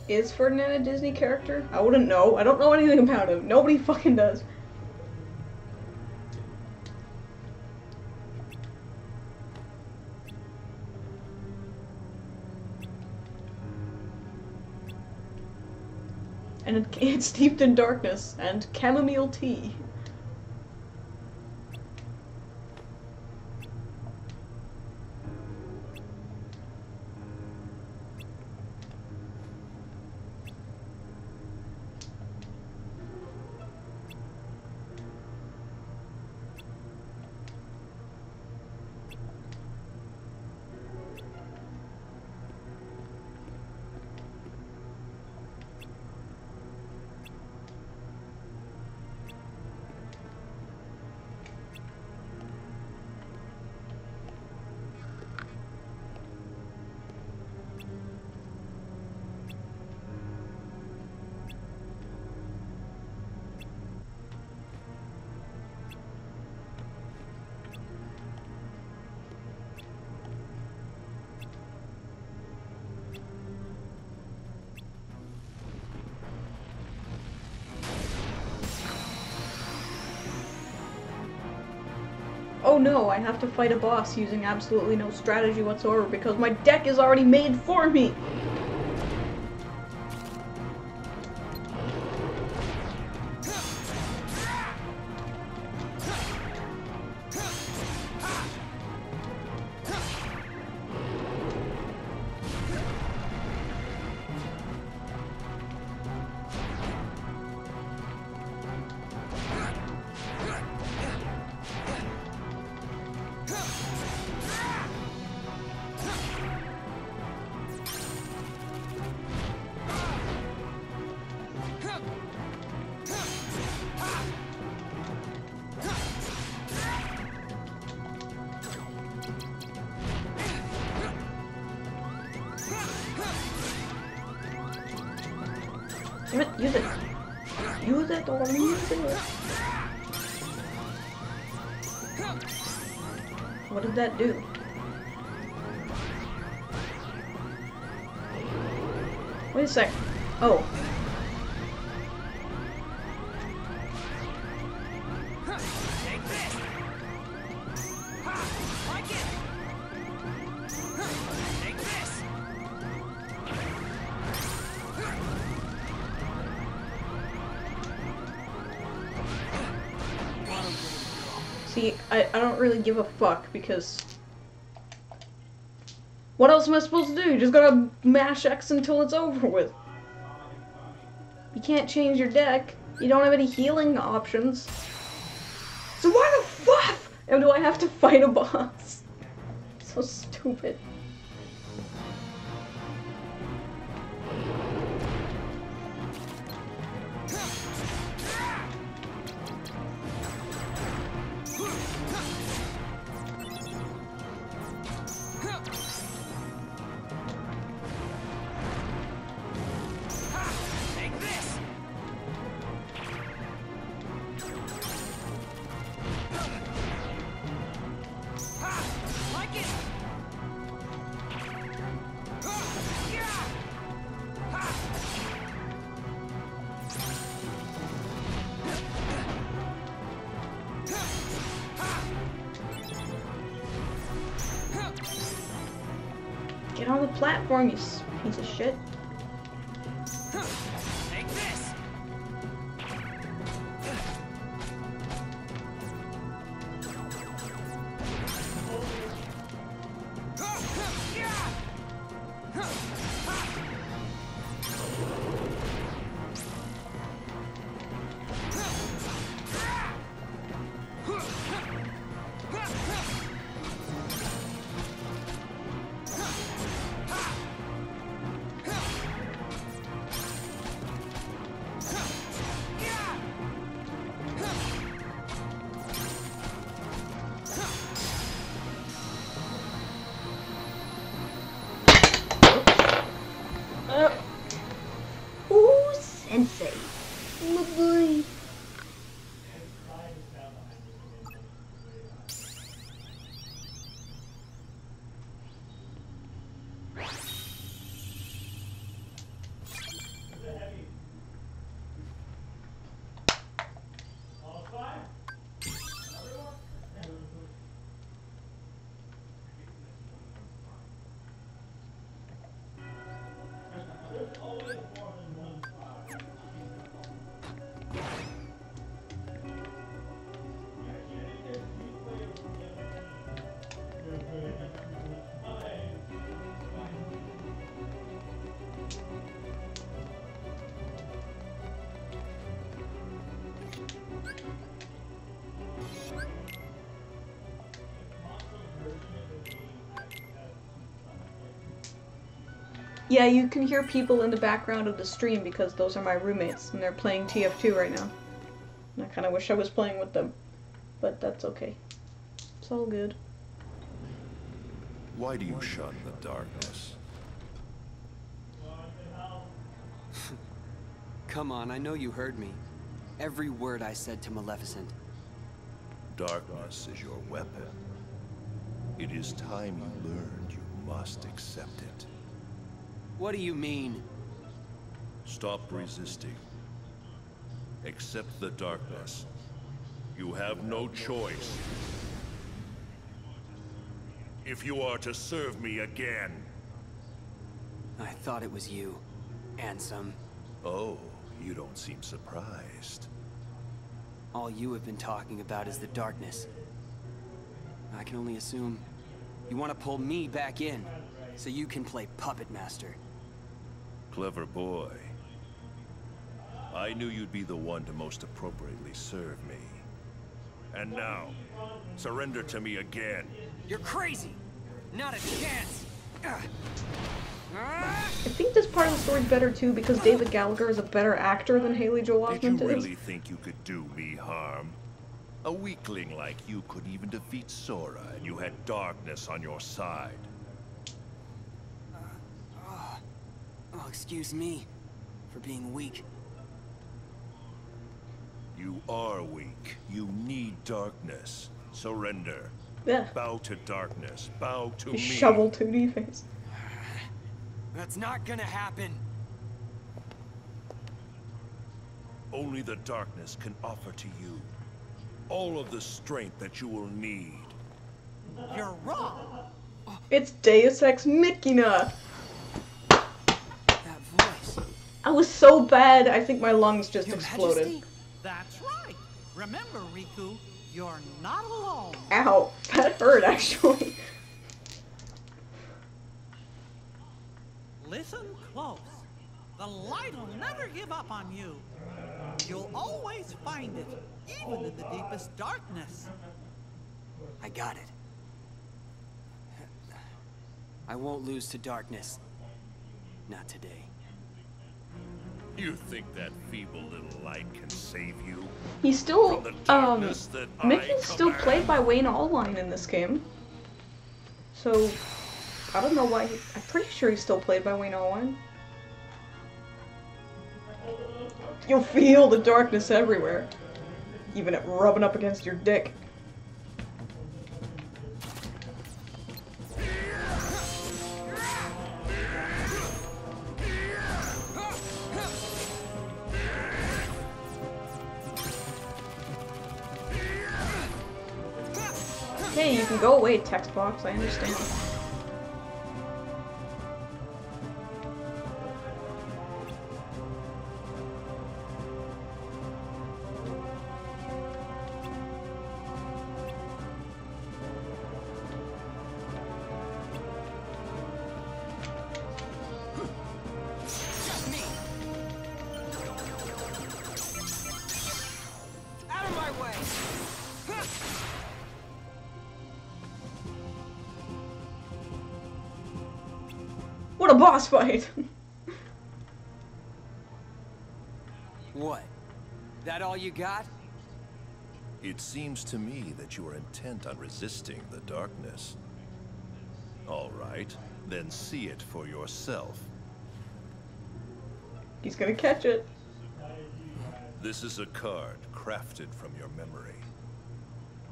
Is Ferdinand a Disney character? I wouldn't know. I don't know anything about him. Nobody fucking does. And it's steeped in darkness and chamomile tea. oh no, I have to fight a boss using absolutely no strategy whatsoever because my deck is already made for me. Damn it, use it. Use it or use it. What did that do? Wait a sec. Oh. Take this. Ha! Like it. Take this. See, I don't really give a fuck because what else am I supposed to do? You just gotta mash X until it's over with. You can't change your deck. You don't have any healing options. So why the fuck do I have to fight a boss? So stupid. Get on the platform, you piece of shit. Take this. Ooh, sensei. Lovely. Yeah, you can hear people in the background of the stream because those are my roommates and they're playing TF2 right now. And I kind of wish I was playing with them, but that's okay. It's all good. Why do you shun the darkness? Come on, I know you heard me. Every word I said to Maleficent. Darkness is your weapon. It is time you learned you must accept it. What do you mean? Stop resisting. Accept the darkness. You have no choice. if you are to serve me again. I thought it was you. Ansem. Oh, you don't seem surprised. All you have been talking about is the darkness. I can only assume you want to pull me back in, so you can play puppet master. Clever boy. I knew you'd be the one to most appropriately serve me. And now, surrender to me again. You're crazy! Not a chance! I think this part of the story's better too because David Gallagher is a better actor than Haley Joel Osment Did you is. really think you could do me harm? A weakling like you couldn't even defeat Sora, and you had darkness on your side. Oh, excuse me for being weak. You are weak. You need darkness. Surrender. Yeah. Bow to darkness. Bow to You me. shovel 2D face. That's not gonna happen. Only the darkness can offer to you all of the strength that you will need. You're wrong. It's Deus Ex Machina. That voice. I was so bad, I think my lungs just exploded. Majesty? That's right. Remember, Riku, you're not alone. Ow, that hurt actually. Listen close. The light will never give up on you. You'll always find it, even in the deepest darkness. I got it. I won't lose to darkness. Not today. You think that feeble little light can save you? He's still, From the darkness that I Mickey's still command? played by Wayne Allwine in this game. So, I don't know why I'm pretty sure he's still played by Wayne Allwine. You'll feel the darkness everywhere. Even it rubbing up against your dick. Hey, you can go away, text box, I understand. Out of my way! What a boss fight! What? That all you got? It seems to me that you are intent on resisting the darkness. All right, then see it for yourself. He's gonna catch it. This is a card crafted from your memory.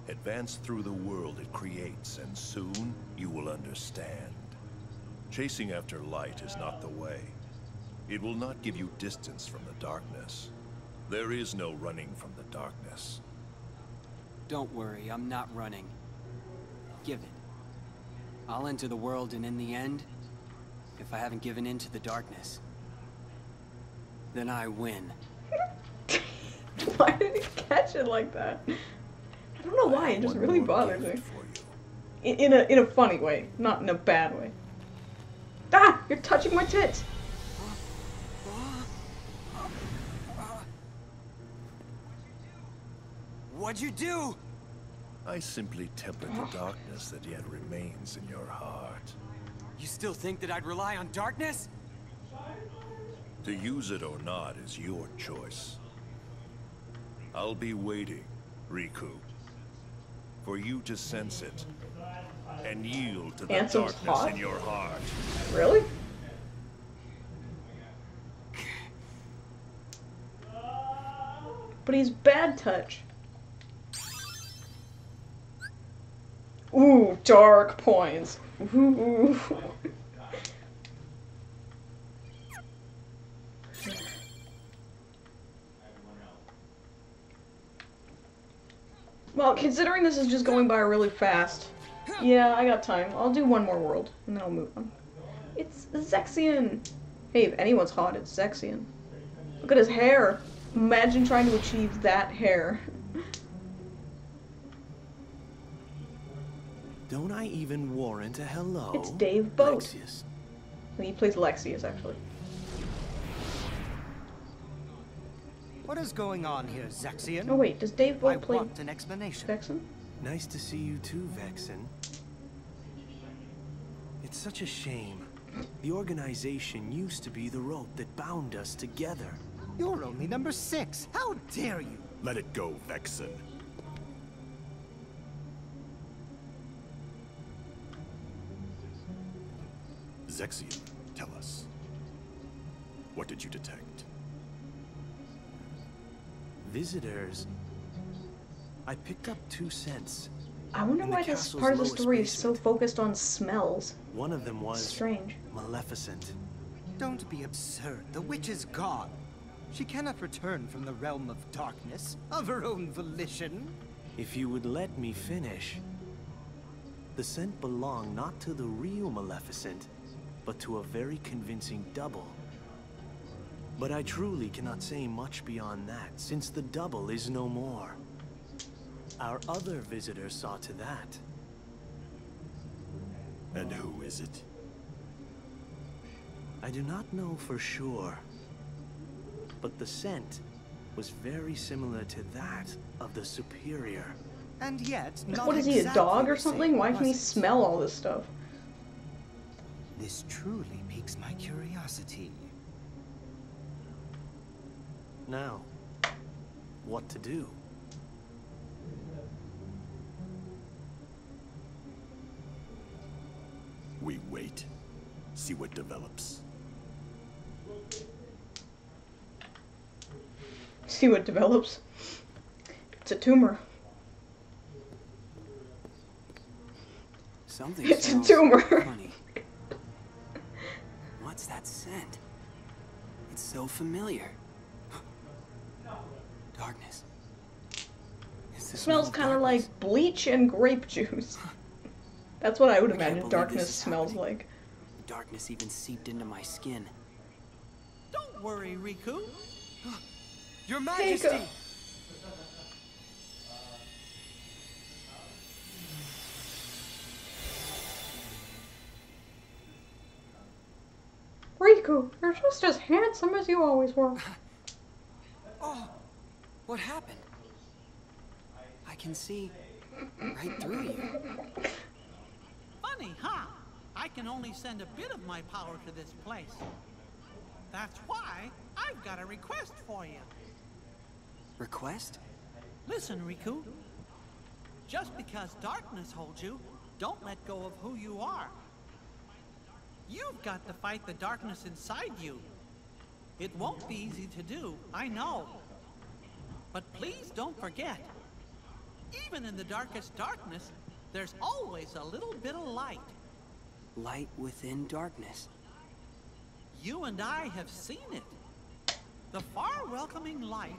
Advance through the world it creates, and soon you will understand. Chasing after light is not the way. It will not give you distance from the darkness. There is no running from the darkness. Don't worry, I'm not running. Give it. I'll enter the world, and in the end, if I haven't given in to the darkness, then I win. Why did he catch it like that? I don't know why, it just really bothers me. In a funny way, not in a bad way. Ah! You're touching my tits! What'd you do? I simply tempered the darkness that yet remains in your heart. You still think that I'd rely on darkness? To use it or not is your choice. I'll be waiting, Riku, for you to sense it and yield to the Ansem's darkness hot? in your heart. Really? But he's bad touch. Ooh, dark points. Ooh. Well, considering this is just going by really fast, Yeah, I got time. I'll do one more world, and then I'll move on. It's Zexion! Hey, if anyone's hot, it's Zexion. Look at his hair! Imagine trying to achieve that hair. Don't I even warrant a hello? It's Dave Boat. Lexius. And he plays Lexius, actually. What is going on here, Zexion? Oh wait, does Dave Boat play I want an explanation. Vexen? Nice to see you too, Vexen. It's such a shame. The organization used to be the rope that bound us together. You're only number 6. How dare you? Let it go, Vexen. Zexion, tell us. What did you detect? Visitors. I picked up 2 scents. I wonder in the why this castle's part of the lowest story is so basement. focused on smells. One of them was Strange. Maleficent. Don't be absurd. The witch is gone. She cannot return from the realm of darkness of her own volition. If you would let me finish. The scent belonged not to the real Maleficent, but to a very convincing double. But I truly cannot say much beyond that, since the double is no more. Our other visitor saw to that. And who is it? I do not know for sure, but the scent was very similar to that of the superior. And yet, not What is he, a exactly dog or the something? same, Why can he was it? smell all this stuff? This truly piques my curiosity. Now, what to do? We wait. See what develops. See what develops. It's a tumor. Something It's a smells tumor. funny. What's that scent? It's so familiar. Darkness. Is this Smells real kind of darkness? like bleach and grape juice. That's what I would I can't imagine believe darkness this is smells happening. like. The darkness even seeped into my skin. Don't worry, Riku. Your Hey, Majesty! go. Riku, you're just as handsome as you always were. Oh, what happened? I can see right through you. Funny, huh? I can only send a bit of my power to this place. That's why I've got a request for you. Request? Listen, Riku. Just because darkness holds you, don't let go of who you are. You've got to fight the darkness inside you. It won't be easy to do, I know. But please don't forget, even in the darkest darkness, there's always a little bit of light. Light within darkness. You and I have seen it. The far welcoming light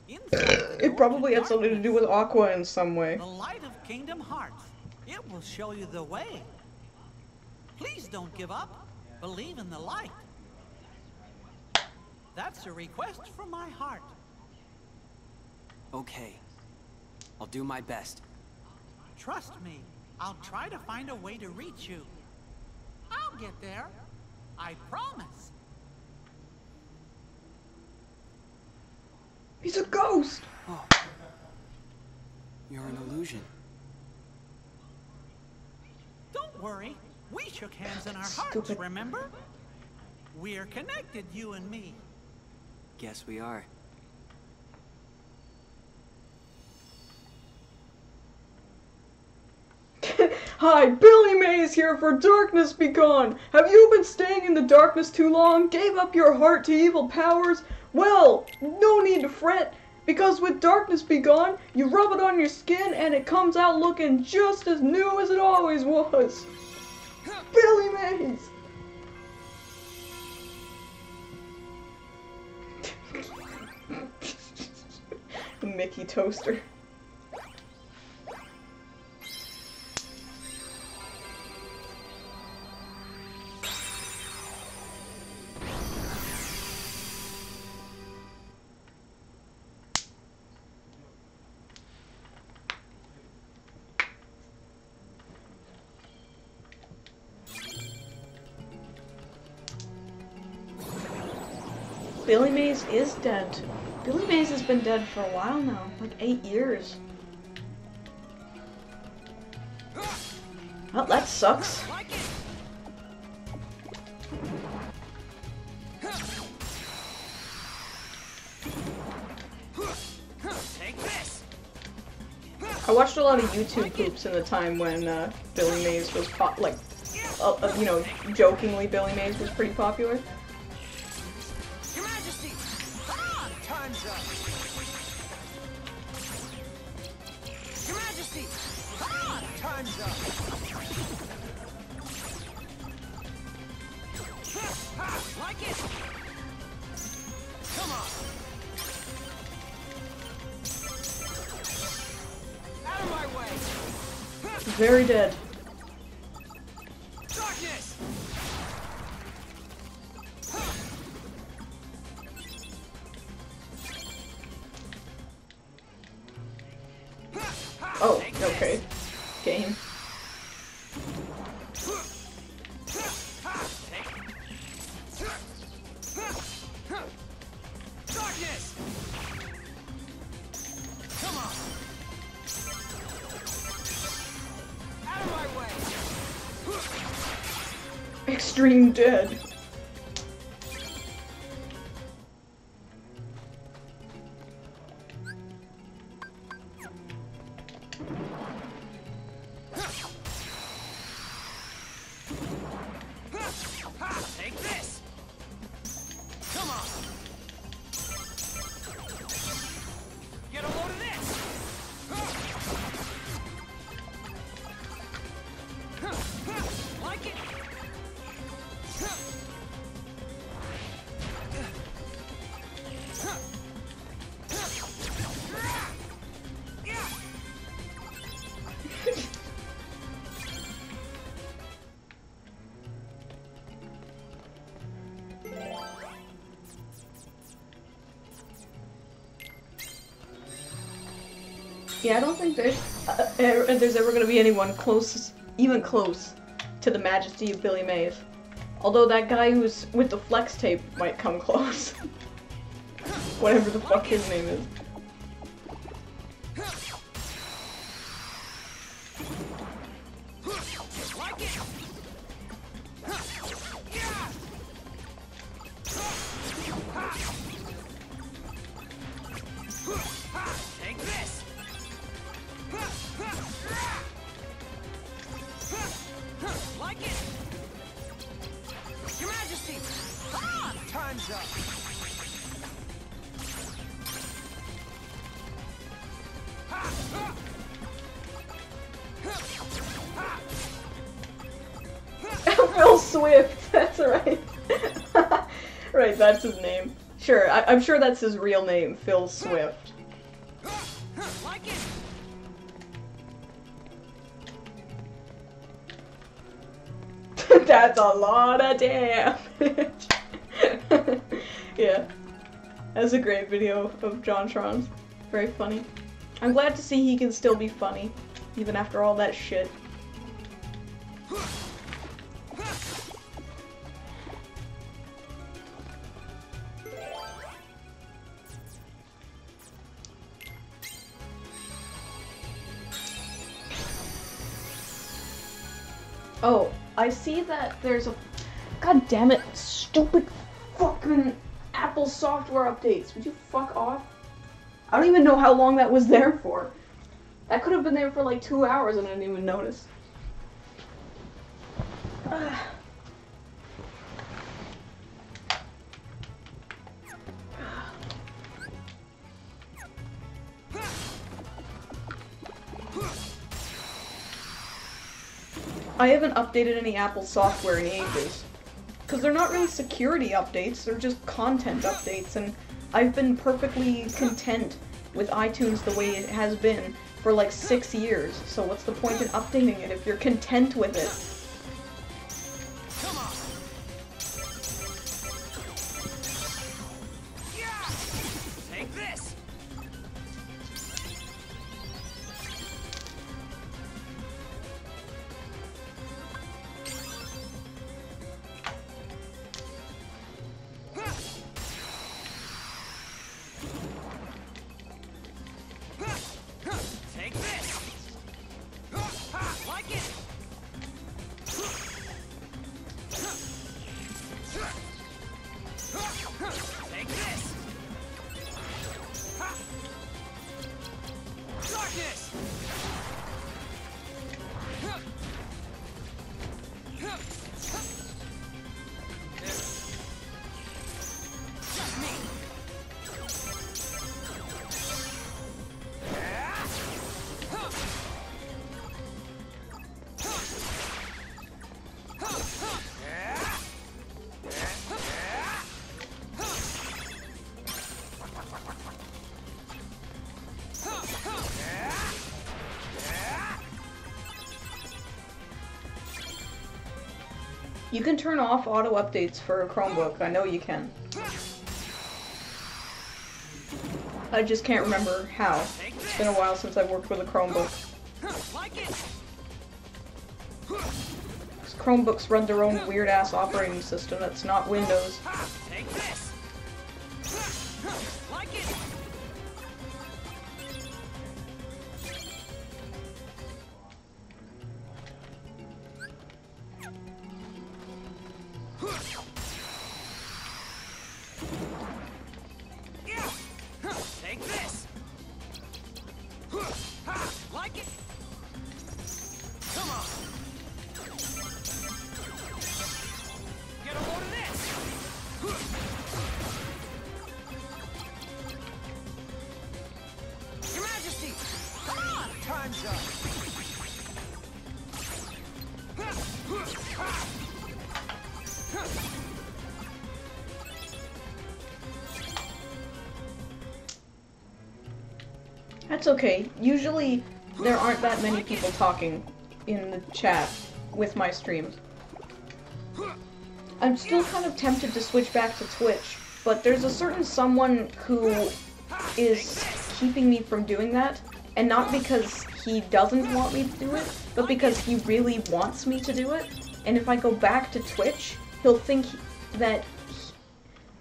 inside the It door probably to has something to do darkness. with Aqua in some way. The light of Kingdom Hearts. It will show you the way. Please don't give up. Believe in the light. That's a request from my heart. Okay. I'll do my best. Trust me, I'll try to find a way to reach you. I'll get there. I promise. He's a ghost! Oh. You're an illusion. Don't worry. We shook hands in our hearts, Stupid. remember? We're connected, you and me. Guess we are. Hi, Billy Mays here for Darkness Be Gone. Have you been staying in the darkness too long? Gave up your heart to evil powers? Well, no need to fret, because with Darkness Be Gone, you rub it on your skin and it comes out looking just as new as it always was. Billy Mays! Mickey Toaster. Billy Mays is dead. Billy Mays has been dead for a while now, like 8 years. Well, that sucks. I watched a lot of YouTube poops in the time when Billy Mays was you know, jokingly Billy Mays was pretty popular. Your Majesty! Ah, time's up! Your Majesty! Ah, time's up! Ha, like it! Come on! Out of my way! Very dead. Darkness! Oh, okay. Game. Darkness! Come on! Out of my way! Extreme dead. Take this! Come on! Get a load of this! Like it! Yeah, I don't think there's ever going to be anyone close, even close, to the majesty of Billy Mays. Although that guy who's with the flex tape might come close. Whatever the fuck his name is. Like it! Take this! Like it! Your Majesty! Ah, time's up! Phil Swift, that's right. Right, that's his name. Sure, I'm sure that's his real name, Phil Swift. Like it! That's a lot of damage. Yeah. That's a great video of JonTron's. Very funny. I'm glad to see he can still be funny, even after all that shit. Oh, I see that there's a... God damn it, stupid fucking Apple software updates. Would you fuck off? I don't even know how long that was there for. That could have been there for like 2 hours and I didn't even notice. I haven't updated any Apple software in ages. Because they're not really security updates, they're just content updates, and I've been perfectly content with iTunes the way it has been for like 6 years, so what's the point in updating it if you're content with it? Come on! Yeah! Take this! You can turn off auto updates for a Chromebook. I know you can. I just can't remember how. It's been a while since I've worked with a Chromebook. Chromebooks run their own weird-ass operating system that's not Windows. Take this! Like it? Come on! Get a load of this! Your Majesty! Time's up! That's okay. Usually, there aren't that many people talking in the chat with my streams. I'm still kind of tempted to switch back to Twitch, but there's a certain someone who is keeping me from doing that, and not because he doesn't want me to do it, but because he really wants me to do it. And if I go back to Twitch, he'll think that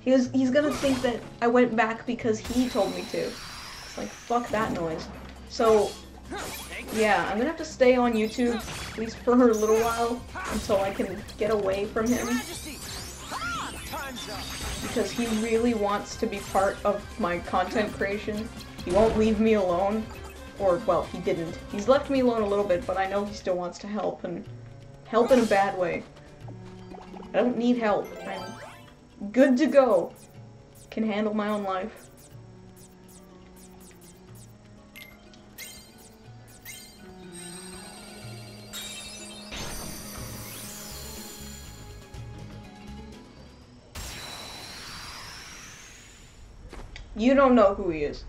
he's gonna think that I went back because he told me to. It's like, fuck that noise. So, yeah, I'm gonna have to stay on YouTube, at least for a little while, until I can get away from him. Because he really wants to be part of my content creation. He won't leave me alone. Or, well, he didn't. He's left me alone a little bit, but I know he still wants to help, and help in a bad way. I don't need help. I'm good to go. Can handle my own life. You don't know who he is.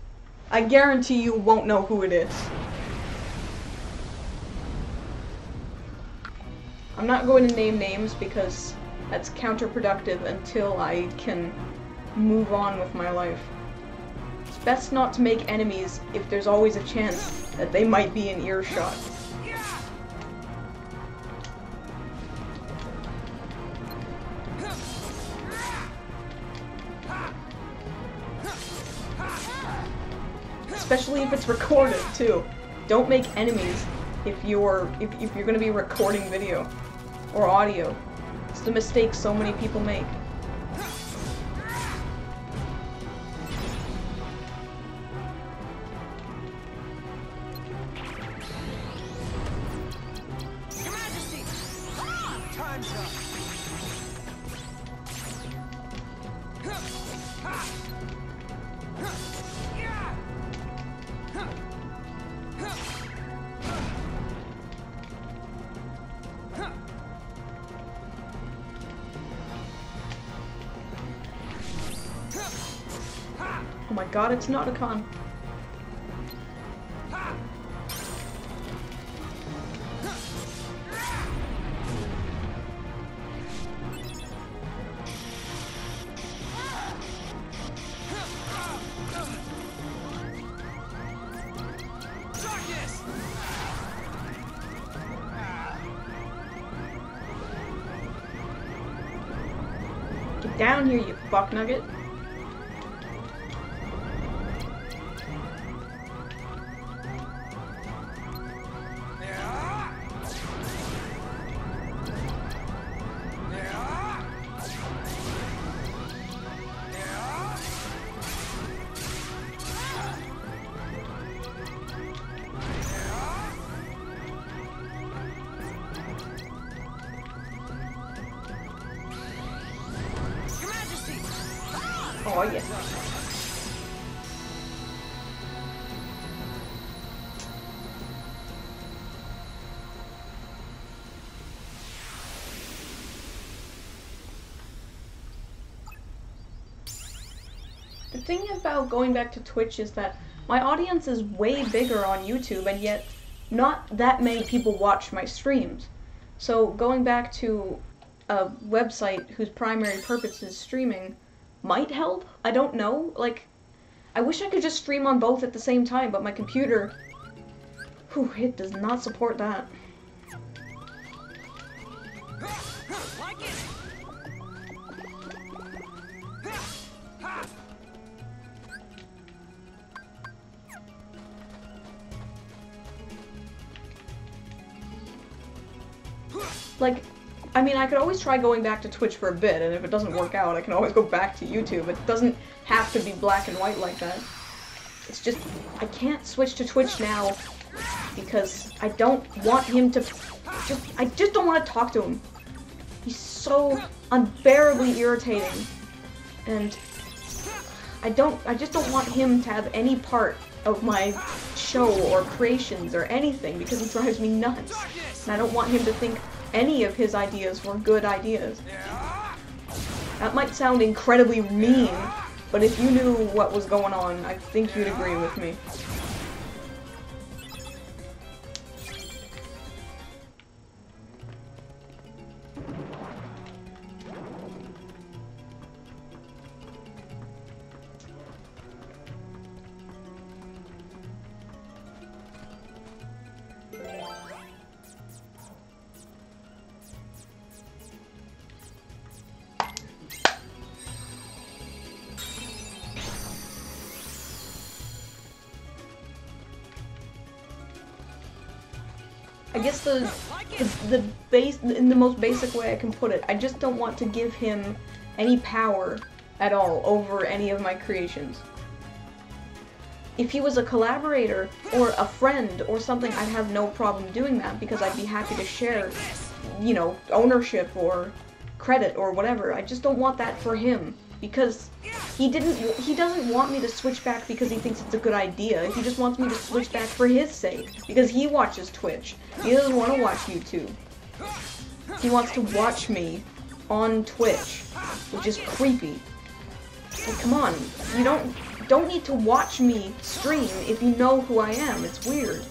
I guarantee you won't know who it is. I'm not going to name names because that's counterproductive until I can move on with my life. It's best not to make enemies if there's always a chance that they might be in earshot. Especially if it's recorded too. Don't make enemies if you're gonna be recording video or audio. It's the mistake so many people make. Your Majesty! Time's up! Oh my god, it's not a con. Get down here, you fuck nugget. Oh yeah. The thing about going back to Twitch is that my audience is way bigger on YouTube, and yet not that many people watch my streams. So going back to a website whose primary purpose is streaming might help. I don't know. Like, I wish I could just stream on both at the same time, but my computer, whew, it does not support that. Like, I mean, I could always try going back to Twitch for a bit, and if it doesn't work out, I can always go back to YouTube. It doesn't have to be black and white like that. It's just, I switch to Twitch now because I don't want him to, I just don't want to talk to him. He's so unbearably irritating, and I just don't want him to have any part of my show or creations or anything because he drives me nuts. And I don't want him to think any of his ideas were good ideas. That might sound incredibly mean, but if you knew what was going on, I think you'd agree with me. I guess in the most basic way I can put it, I just don't want to give him any power at all over any of my creations. If he was a collaborator or a friend or something, I'd have no problem doing that because I'd be happy to share, you know, ownership or credit or whatever. I just don't want that for him because he doesn't want me to switch back because he thinks it's a good idea. He just wants me to switch back for his sake because he watches Twitch. He doesn't want to watch YouTube. He wants to watch me on Twitch, which is creepy. Like, come on, you don't need to watch me stream if you know who I am. It's weird.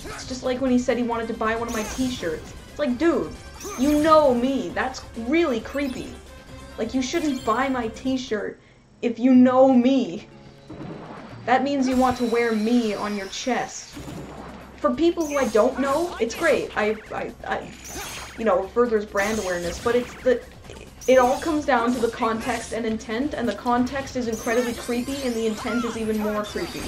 It's just like when he said he wanted to buy one of my t-shirts. It's like, dude, you know me. That's really creepy. Like, you shouldn't buy my t-shirt if you know me. That means you want to wear me on your chest. For people who I don't know, it's great. You know, furthers brand awareness, but it all comes down to the context and intent, and the context is incredibly creepy, and the intent is even more creepy.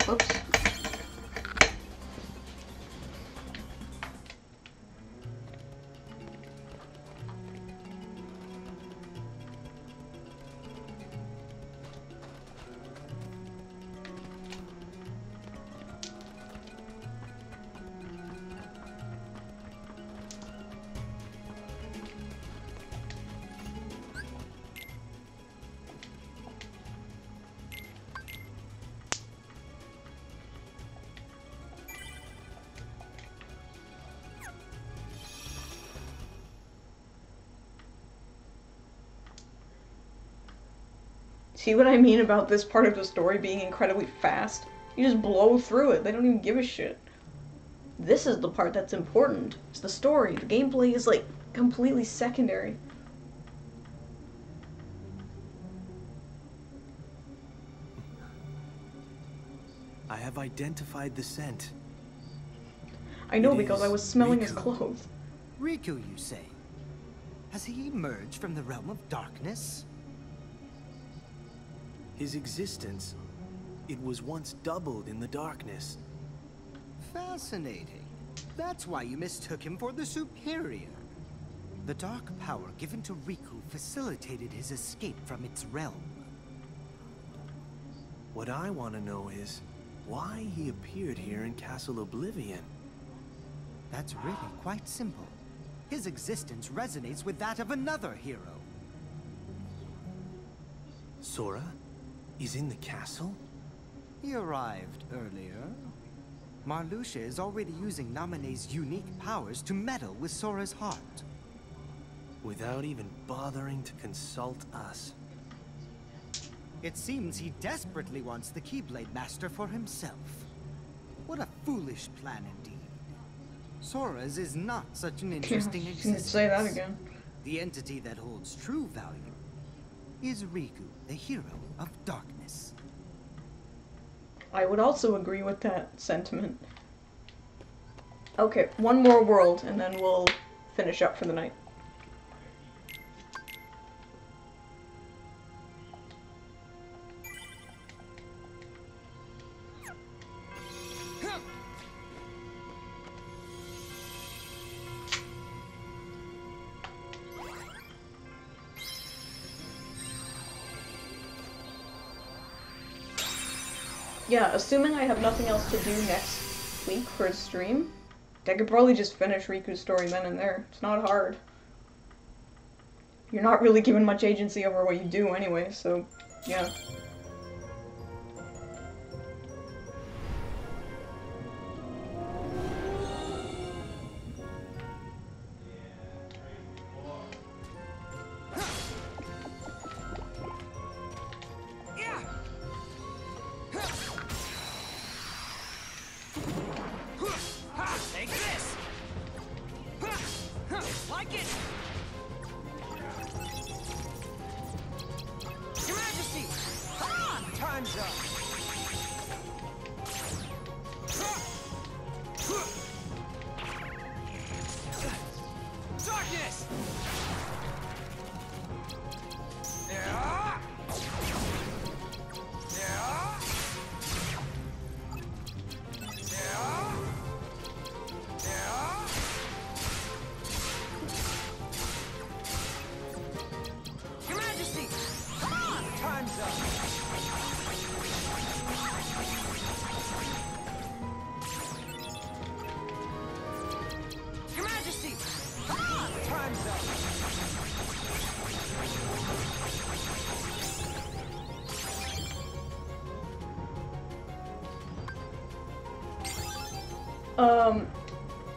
Oops. See what I mean about this part of the story being incredibly fast? You just blow through it. They don't even give a shit. This is the part that's important. It's the story. The gameplay is, like, completely secondary. I have identified the scent. I know because I was smelling his clothes. Riku, you say? Has he emerged from the realm of darkness? His existence, it was once doubled in the darkness. Fascinating. That's why you mistook him for the superior. The dark power given to Riku facilitated his escape from its realm. What I want to know is why he appeared here in Castle Oblivion. That's really quite simple. his existence resonates with that of another hero. Sora? He's in the castle? He arrived earlier. Marluxia is already using Naminé's unique powers to meddle with Sora's heart. Without even bothering to consult us. It seems he desperately wants the Keyblade Master for himself. What a foolish plan indeed. Sora's is not such an interesting existence. Say that again. The entity that holds true value is Riku, the hero of darkness. I would also agree with that sentiment. Okay, one more world, and then we'll finish up for the night. Yeah, assuming I have nothing else to do next week for a stream, I could probably just finish Riku's story then and there. It's not hard. You're not really given much agency over what you do anyway, so yeah.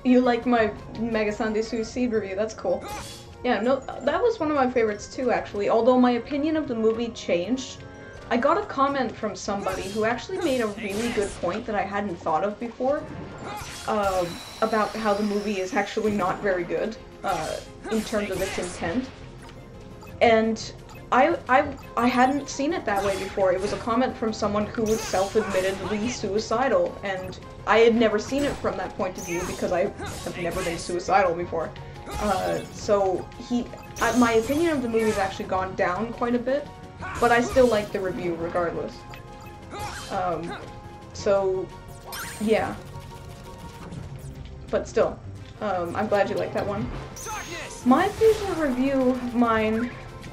You like my Mega Sunday Suicide review, that's cool. Yeah, no, that was one of my favorites too, actually, although my opinion of the movie changed. I got a comment from somebody who actually made a really good point that I hadn't thought of before, about how the movie is actually not very good, in terms of its intent. And I hadn't seen it that way before. It was a comment from someone who was self-admittedly suicidal, and I had never seen it from that point of view because I have never been suicidal before. So my opinion of the movie has actually gone down quite a bit, but I still like the review regardless. So, yeah. But still, I'm glad you like that one. My favorite review of mine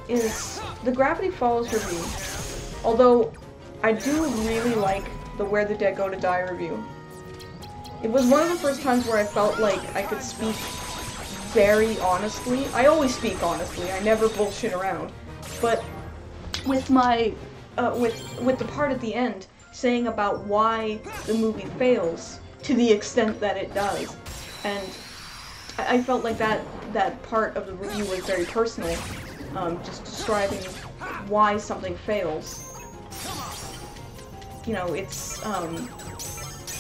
is the Gravity Falls review. Although, I do really like the Where the Dead Go to Die review. It was one of the first times where I felt like I could speak very honestly. I always speak honestly, I never bullshit around. But with my, with the part at the end, saying about why the movie fails to the extent that it does. And I felt like that part of the review was very personal, just describing why something fails. You know, it's,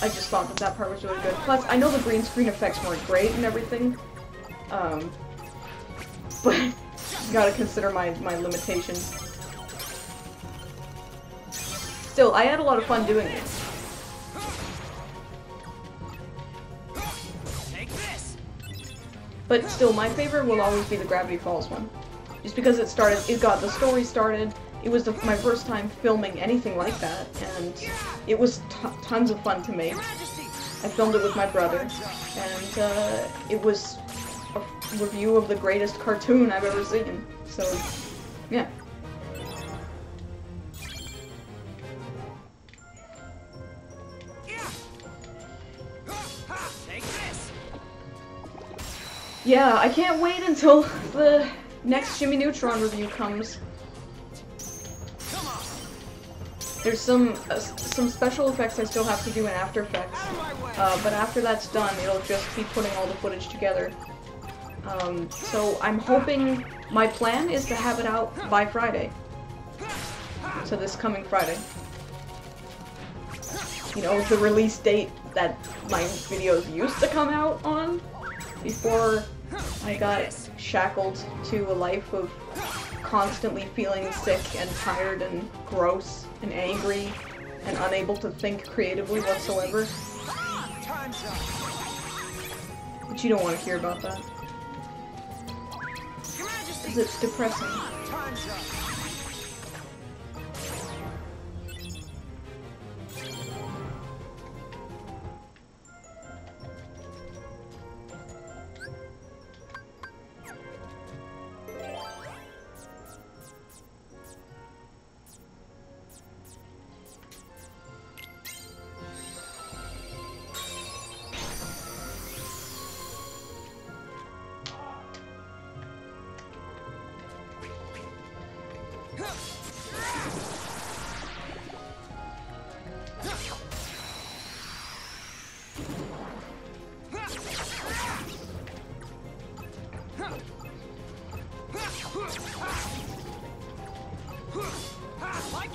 I just thought that part was really good. Plus, I know the green screen effects weren't great and everything, but you gotta consider my limitations. Still, I had a lot of fun doing it. But still, my favorite will always be the Gravity Falls one. Just because it got the story started, it was my first time filming anything like that, and it was tons of fun to make. I filmed it with my brother, and it was a review of the greatest cartoon I've ever seen, so yeah. Yeah, I can't wait until the next Jimmy Neutron review comes. There's some special effects I still have to do in After Effects, but after that's done, it'll just be putting all the footage together. So I'm hoping, my plan is to have it out by Friday. So this coming Friday. You know, the release date that my videos used to come out on, before I got shackled to a life of constantly feeling sick and tired and gross and angry and unable to think creatively whatsoever. But you don't want to hear about that. Because it's depressing.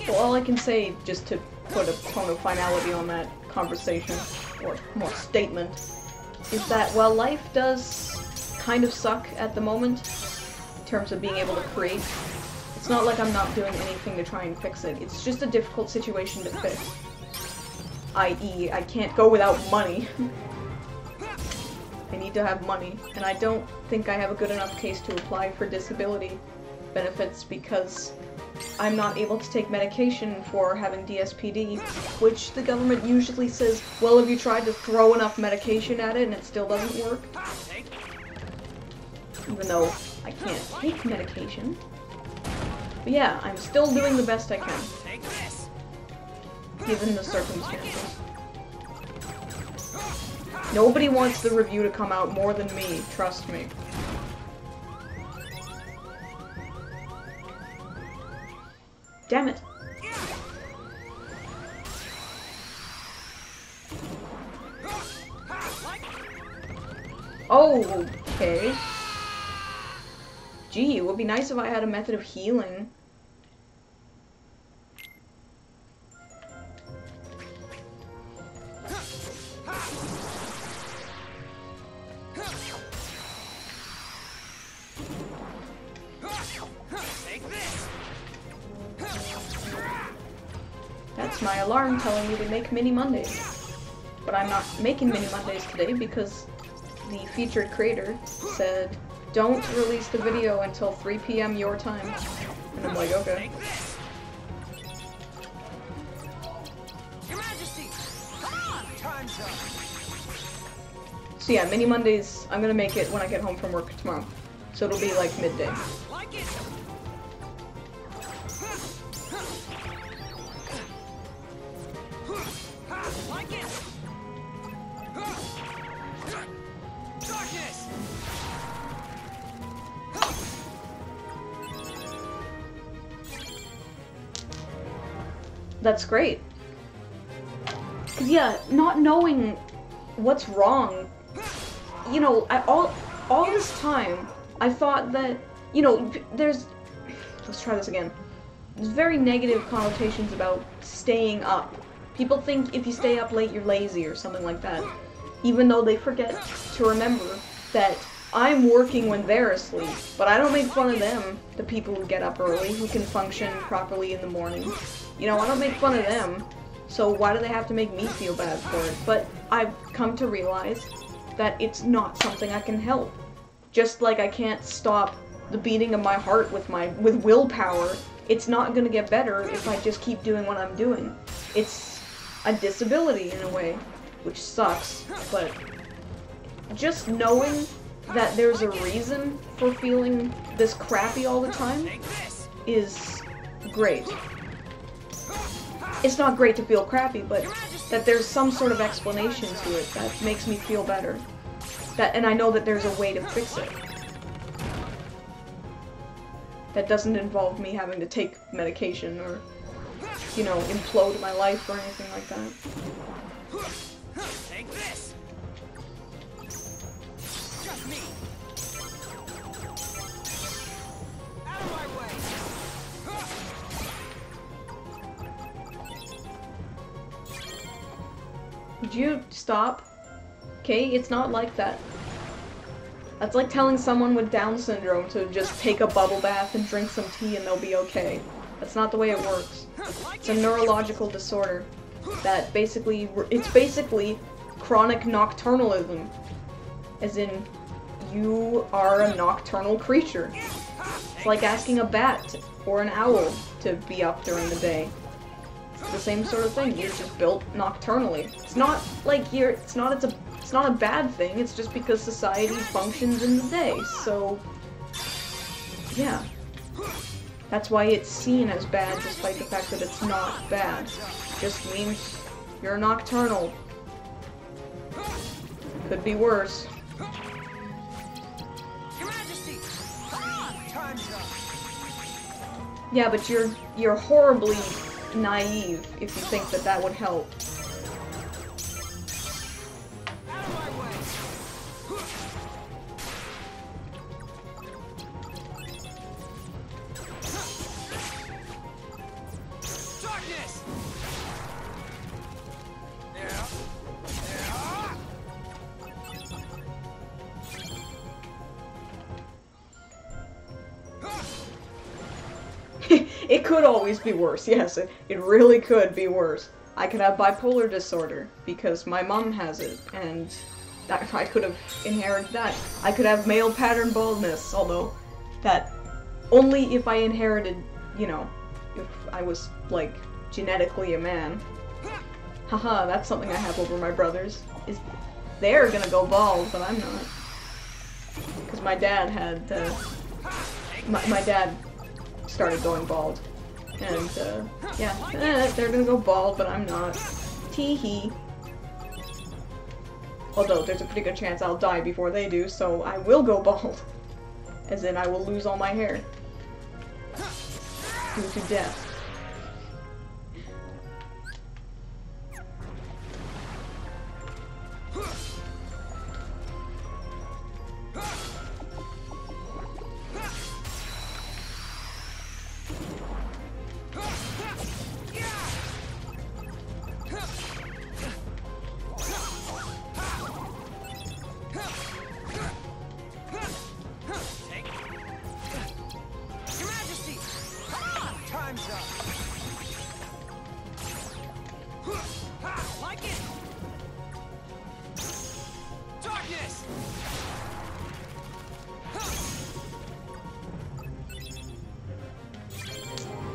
Well, all I can say, just to put a tone of finality on that conversation, or more statement, is that while life does kind of suck at the moment, in terms of being able to create, it's not like I'm not doing anything to try and fix it. It's just a difficult situation to fix. I.e., I can't go without money. I need to have money, and I don't think I have a good enough case to apply for disability benefits because I'm not able to take medication for having DSPD, which the government usually says, well, have you tried to throw enough medication at it and it still doesn't work? Even though I can't take medication. But yeah, I'm still doing the best I can, given the circumstances. Nobody wants the review to come out more than me, trust me. Damn it. Oh, okay. Gee, it would be nice if I had a method of healing. That's my alarm telling me to make Mini Mondays. But I'm not making Mini Mondays today because the featured creator said, don't release the video until 3 PM your time. And I'm like, okay. Your Majesty, come on, time's up. So yeah, Mini Mondays, I'm gonna make it when I get home from work tomorrow. So it'll be like midday. Like it. Like it. Darkness. That's great. 'Cause yeah, not knowing what's wrong, you know, all this time, I thought that, you know, let's try this again. There's very negative connotations about staying up. People think if you stay up late, you're lazy or something like that. Even though they forget to remember that I'm working when they're asleep, but I don't make fun of them, the people who get up early, who can function properly in the morning. You know, I don't make fun of them, so why do they have to make me feel bad for it? But I've come to realize that it's not something I can help. Just like I can't stop the beating of my heart with willpower, it's not gonna get better if I just keep doing what I'm doing. It's a disability in a way, which sucks, but just knowing that there's a reason for feeling this crappy all the time is great. It's not great to feel crappy, but that there's some sort of explanation to it that makes me feel better. and I know that there's a way to fix it. That doesn't involve me having to take medication or, you know, implode my life or anything like that. Take this. Just me. Out of my way. Would you stop? Okay, it's not like that. That's like telling someone with Down syndrome to just take a bubble bath and drink some tea and they'll be okay. That's not the way it works. It's a neurological disorder that basically, it's basically chronic nocturnalism. As in, you are a nocturnal creature. It's like asking a bat or an owl to be up during the day. It's the same sort of thing. You're just built nocturnally. It's not like it's not a bad thing. It's just because society functions in the day. So, yeah. That's why it's seen as bad, despite the fact that it's not bad. It just means you're nocturnal. Could be worse. Your Majesty. Time's up. Yeah, but you're horribly naive if you think that that would help. Out of my way. Darkness. It could always be worse, yes, it really could be worse. I could have bipolar disorder, because my mom has it, and I could have inherited that. I could have male pattern baldness, although that only if I inherited, you know, if I was, like, genetically a man. Haha, that's something I have over my brothers, is they're gonna go bald, but I'm not. Because my dad had, my dad started going bald. And, yeah, they're gonna go bald, but I'm not. Tee-hee. Although, there's a pretty good chance I'll die before they do, so I will go bald. As in, I will lose all my hair. Due to death.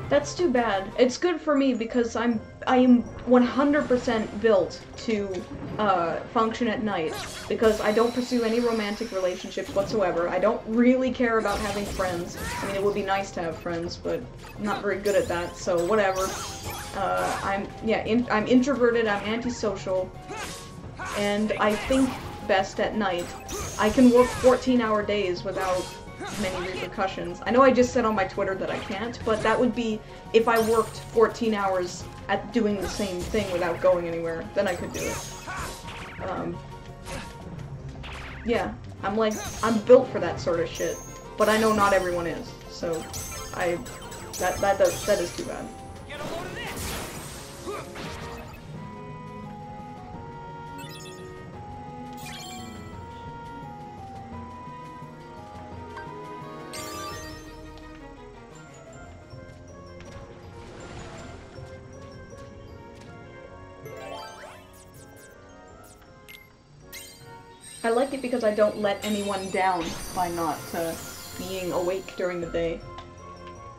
That's too bad. It's good for me because I am 100% built to function at night because I don't pursue any romantic relationships whatsoever. I don't really care about having friends. I mean, it would be nice to have friends, but I'm not very good at that, so whatever. I'm introverted, I'm antisocial, and I think best at night. I can work 14-hour days without many repercussions. I know I just said on my Twitter that I can't, but that would be if I worked 14 hours at doing the same thing without going anywhere, then I could do it. Yeah, I'm built for that sort of shit, but I know not everyone is, so that is too bad. I like it because I don't let anyone down by not being awake during the day.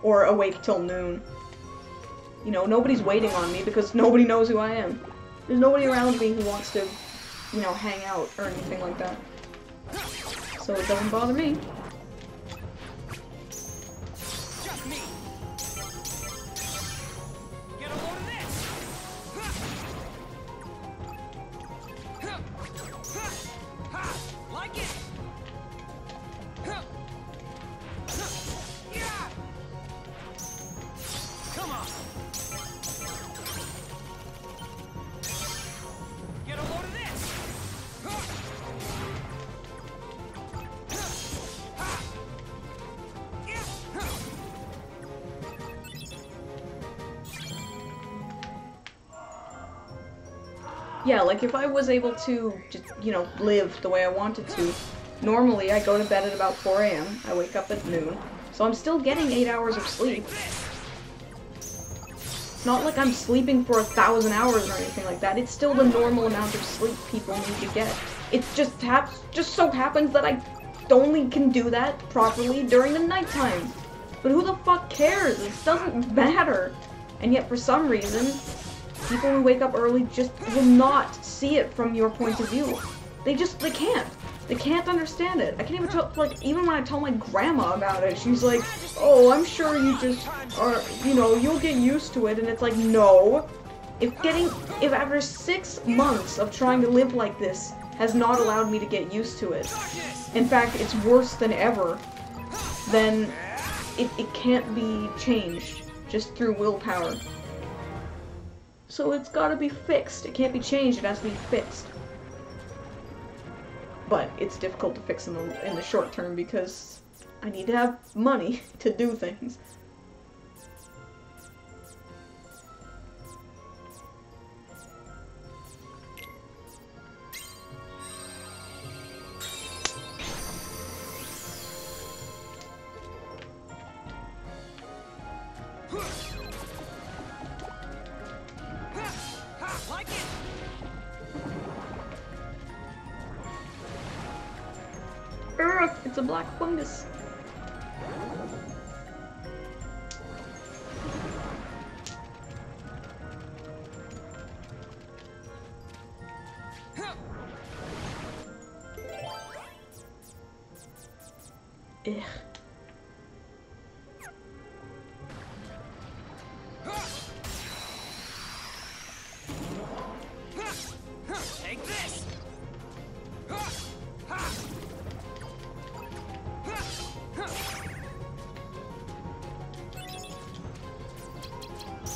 Or awake till noon. You know, nobody's waiting on me because nobody knows who I am. There's nobody around me who wants to, you know, hang out or anything like that. So it doesn't bother me. Just me. Get a load of this. Like it. Yeah, like if I was able to just, you know, live the way I wanted to, normally I go to bed at about 4 AM, I wake up at noon, so I'm still getting 8 hours of sleep. It's not like I'm sleeping for 1,000 hours or anything like that, it's still the normal amount of sleep people need to get. It just so happens that I only can do that properly during the nighttime. But who the fuck cares? It doesn't matter. And yet for some reason, people who wake up early just will not see it from your point of view. They can't. They can't understand it. I can't even tell, like, even when I tell my grandma about it, she's like, oh, I'm sure you just are, you know, you'll get used to it. And it's like, no. If after 6 months of trying to live like this has not allowed me to get used to it, in fact, it's worse than ever, then it can't be changed just through willpower. So it's gotta be fixed. It can't be changed, it has to be fixed. But it's difficult to fix in the short term because I need to have money to do things. It's a black fungus. Ugh. Take this!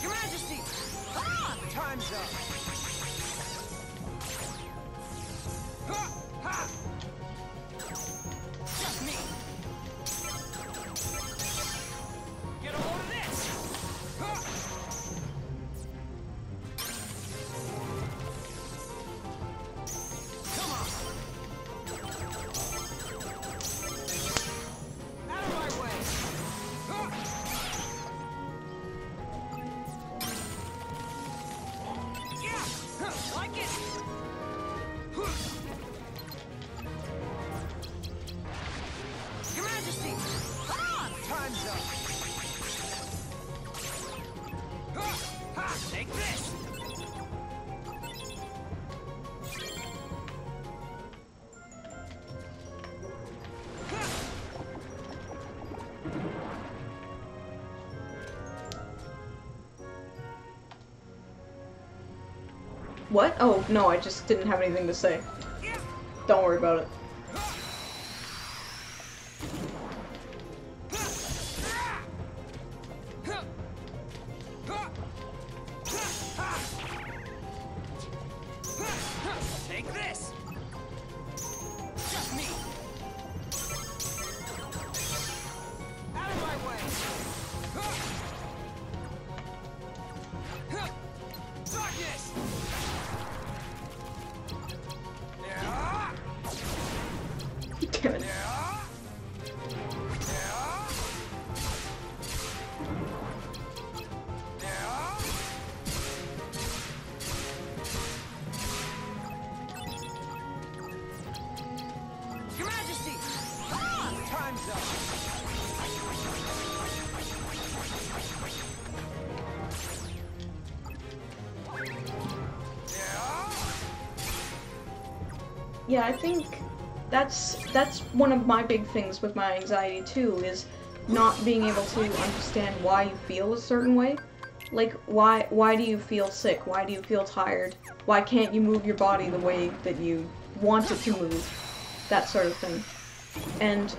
Your Majesty! Ah, time's up! Just me! Get a load of this! Come on! Out of my way! Yeah! Like it! Your Majesty! Ah! Time's up! Ha! Take this! What? Oh, no, I just didn't have anything to say. Don't worry about it. Take this! Just me! Out of my way! Darkness! Damn it. Your Majesty! Ah! Time's up! Yeah, I think that's one of my big things with my anxiety too, is not being able to understand why you feel a certain way. Like, why do you feel sick? Why do you feel tired? Why can't you move your body the way that you want it to move? That sort of thing. And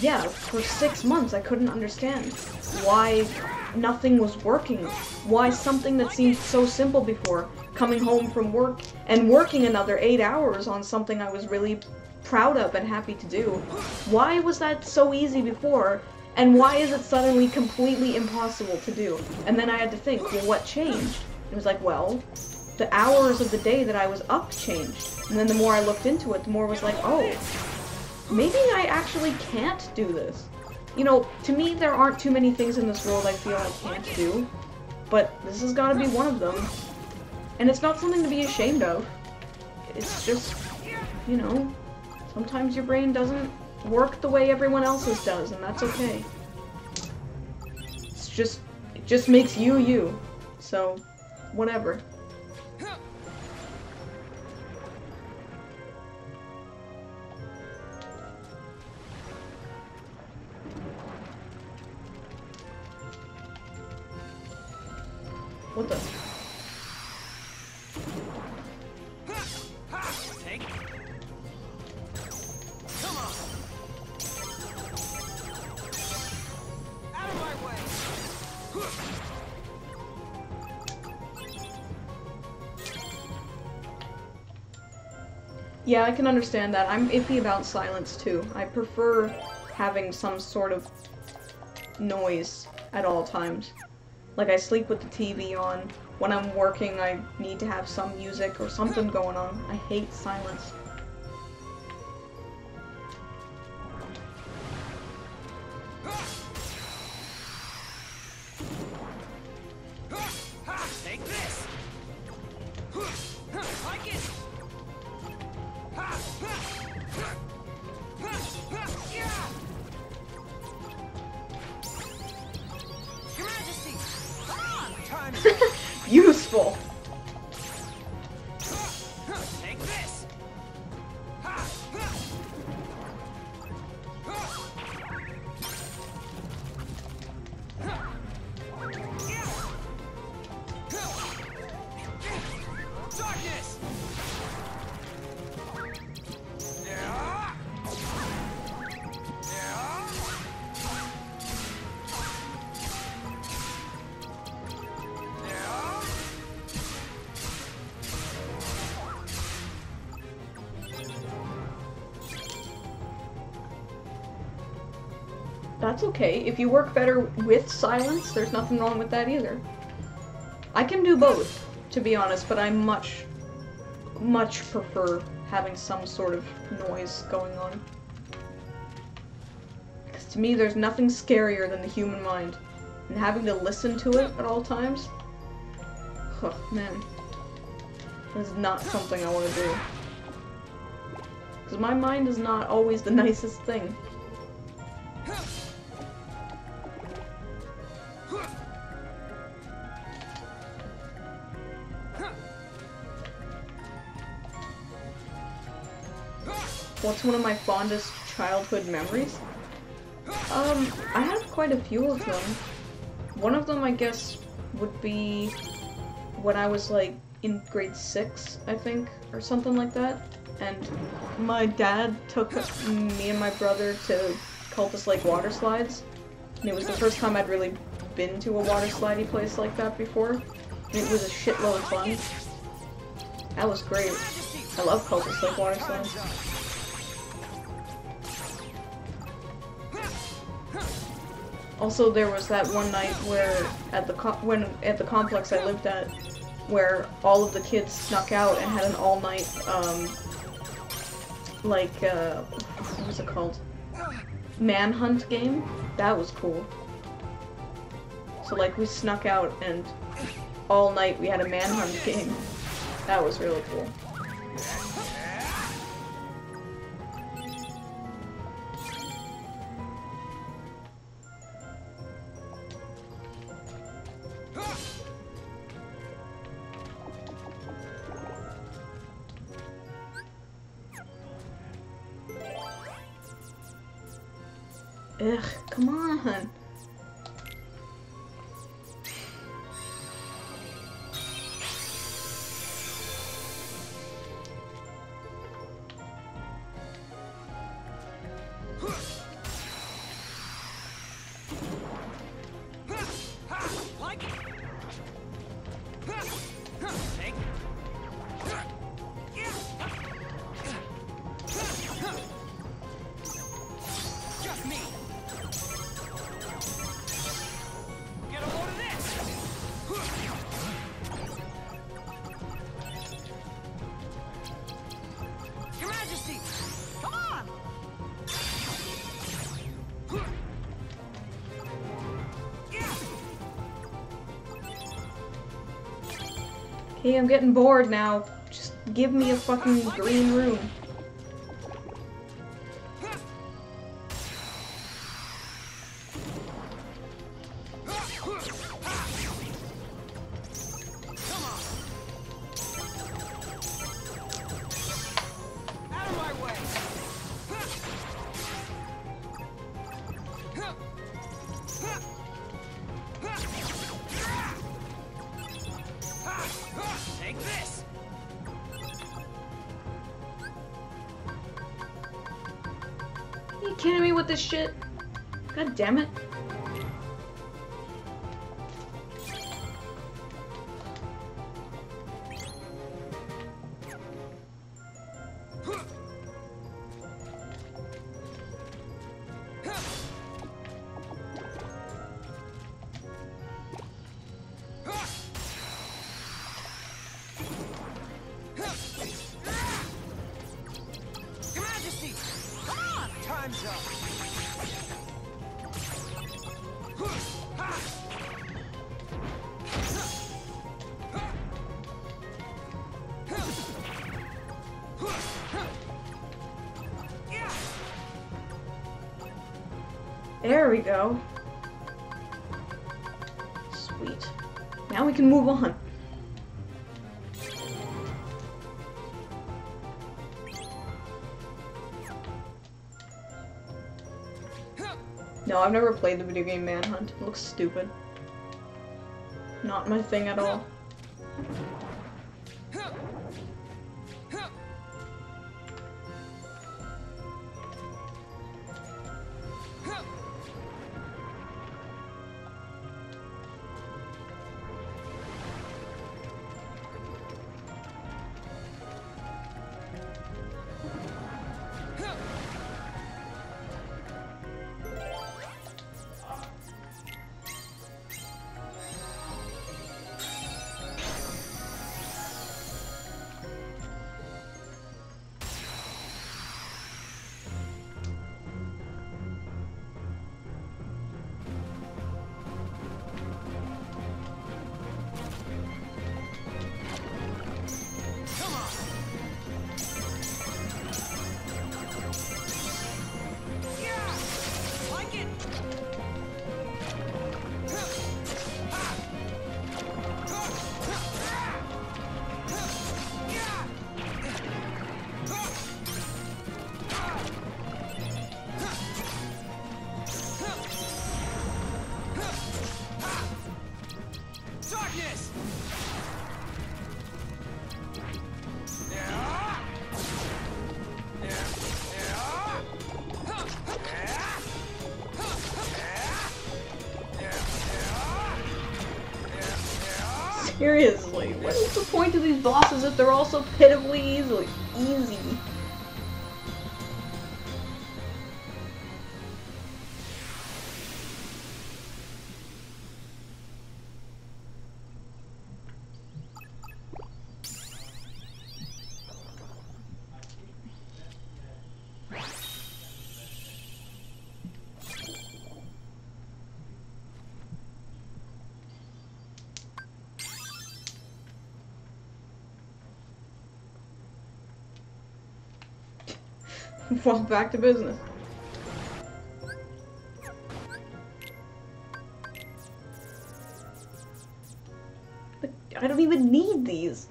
yeah, for 6 months I couldn't understand why nothing was working. Why something that seemed so simple before, coming home from work and working another 8 hours on something I was really proud of and happy to do. Why was that so easy before, and why is it suddenly completely impossible to do? And then I had to think, well, what changed? It was like, well, the hours of the day that I was up changed. And then the more I looked into it, the more I was like, oh, maybe I actually can't do this. You know, to me, there aren't too many things in this world I feel I can't do, but this has got to be one of them. And it's not something to be ashamed of. It's just, you know, sometimes your brain doesn't work the way everyone else's does, and that's okay. It just makes you you. So, whatever. What the? Take. Come on. Out of my way. Yeah, I can understand that. I'm iffy about silence too. I prefer having some sort of noise at all times. Like, I sleep with the TV on. When I'm working, I need to have some music or something going on. I hate silence. Take this. Like it. Your Majesty. Time. Useful. Take this. Darkness. That's okay. If you work better with silence, there's nothing wrong with that either. I can do both, to be honest, but I much prefer having some sort of noise going on. Because to me, there's nothing scarier than the human mind. And having to listen to it at all times, oh man, that is not something I want to do. Because my mind is not always the nicest thing. What's one of my fondest childhood memories? I have quite a few of them. One of them, I guess, would be when I was like in grade 6, I think, or something like that. And my dad took me and my brother to Cultist Lake water slides. And it was the first time I'd really been to a water slidey place like that before. And it was a shitload of fun. That was great. I love Cultist Lake water slides. Also, there was that one night where at the complex I lived at, where all of the kids snuck out and had an all-night what was it called? Manhunt game. That was cool. So like we snuck out and all night we had a manhunt game. That was really cool. Ugh, come on. Hey, I'm getting bored now. Just give me a fucking green room. Are you kidding me with this shit? God damn it. There we go. Sweet. Now we can move on. No, I've never played the video game Manhunt. It looks stupid. Not my thing at all. Seriously, what is the point of these bosses if they're all so pitifully easy? Well, back to business. But I don't even need these.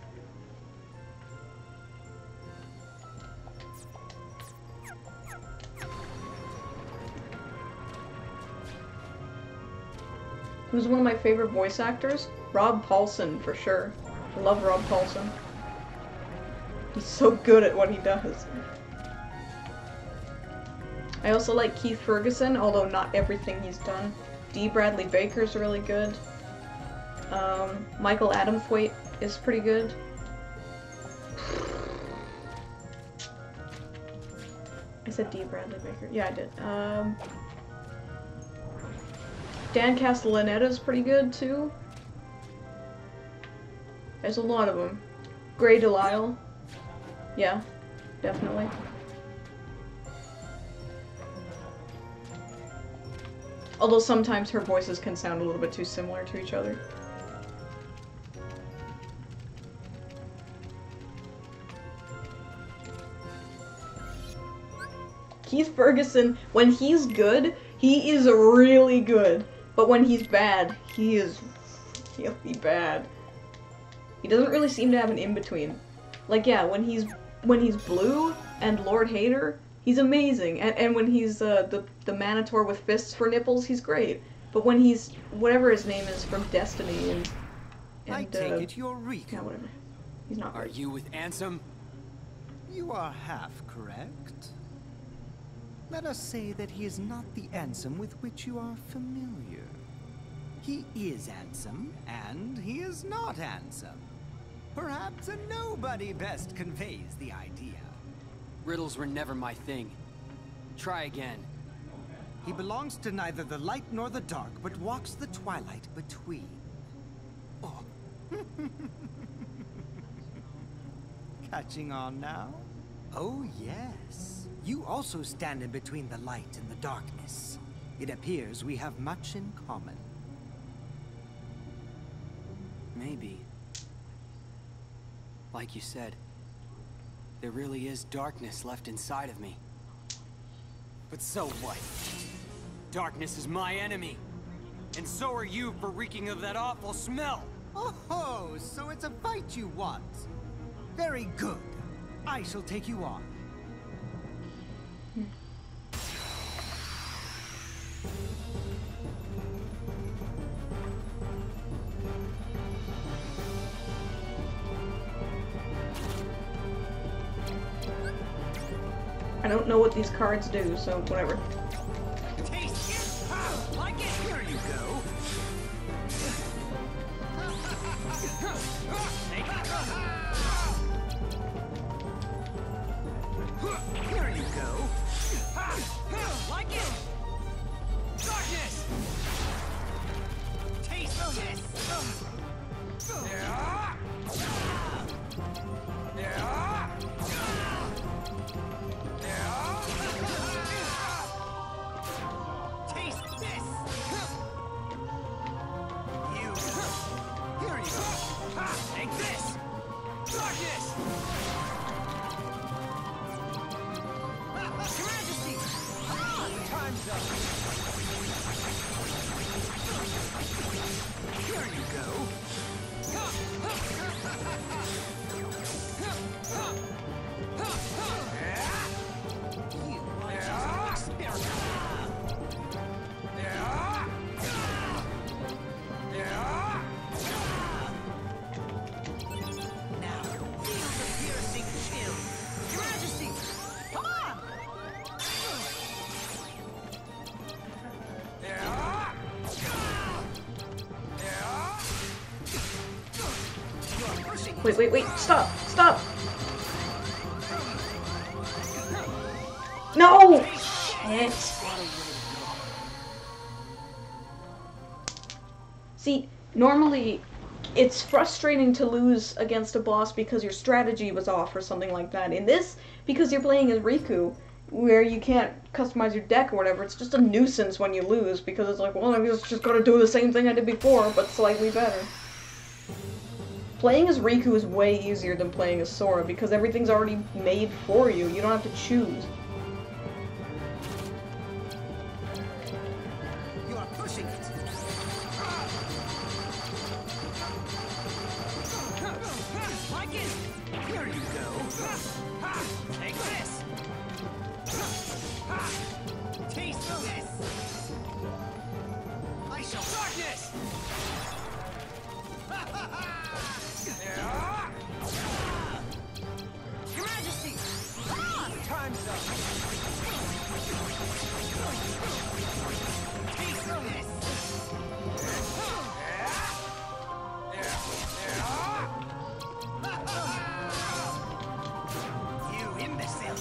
Who's one of my favorite voice actors? Rob Paulson, for sure. I love Rob Paulson. He's so good at what he does. I also like Keith Ferguson, although not everything he's done. D. Bradley Baker's really good. Michael Adamthwaite is pretty good. I said D. Bradley Baker. Yeah, I did. Dan Castellaneta's pretty good, too. There's a lot of them. Grey Delisle. Yeah, definitely. Although sometimes her voices can sound a little bit too similar to each other. Keith Ferguson, when he's good, he is really good. But when he's bad, he is really bad. He doesn't really seem to have an in-between. Like, yeah, when he's Blue and Lord Hater, he's amazing. And when he's the Manator with fists for nipples, he's great. But when he's whatever his name is from Destiny and I take it you're Riku. Yeah, whatever. He's not. Are you with Ansem? You are half correct. Let us say that he is not the Ansem with which you are familiar. He is Ansem, and he is not Ansem. Perhaps a nobody best conveys the idea. Riddles were never my thing. Try again. He belongs to neither the light nor the dark, but walks the twilight between. Oh. Catching on now? Oh, yes. You also stand in between the light and the darkness. It appears we have much in common. Maybe. Like you said, there really is darkness left inside of me. But so what? Darkness is my enemy. And so are you for reeking of that awful smell. Oh, so it's a fight you want. Very good. I shall take you on. I don't know what these cards do, so whatever. Taste it! Like it! Here you go! Here you go! Like it! Darkness! Taste this! Taste this! You! Here you go! Take this! Darkness! Your Majesty! Time's up! Here you go! You are just an experiment! Now, feel the piercing chill! Your Majesty! Come on! You are pushing. Wait, stop! Stop! No! Shit. See, normally it's frustrating to lose against a boss because your strategy was off or something like that. In this, because you're playing as Riku, where you can't customize your deck or whatever, it's just a nuisance when you lose because it's like, well, I'm just gonna do the same thing I did before, but slightly better. Playing as Riku is way easier than playing as Sora because everything's already made for you. You don't have to choose. You are pushing it. Like it! Here you go! Take this! Taste this! I shall darkness! Your Majesty! Time's up! Taste this! You imbecile!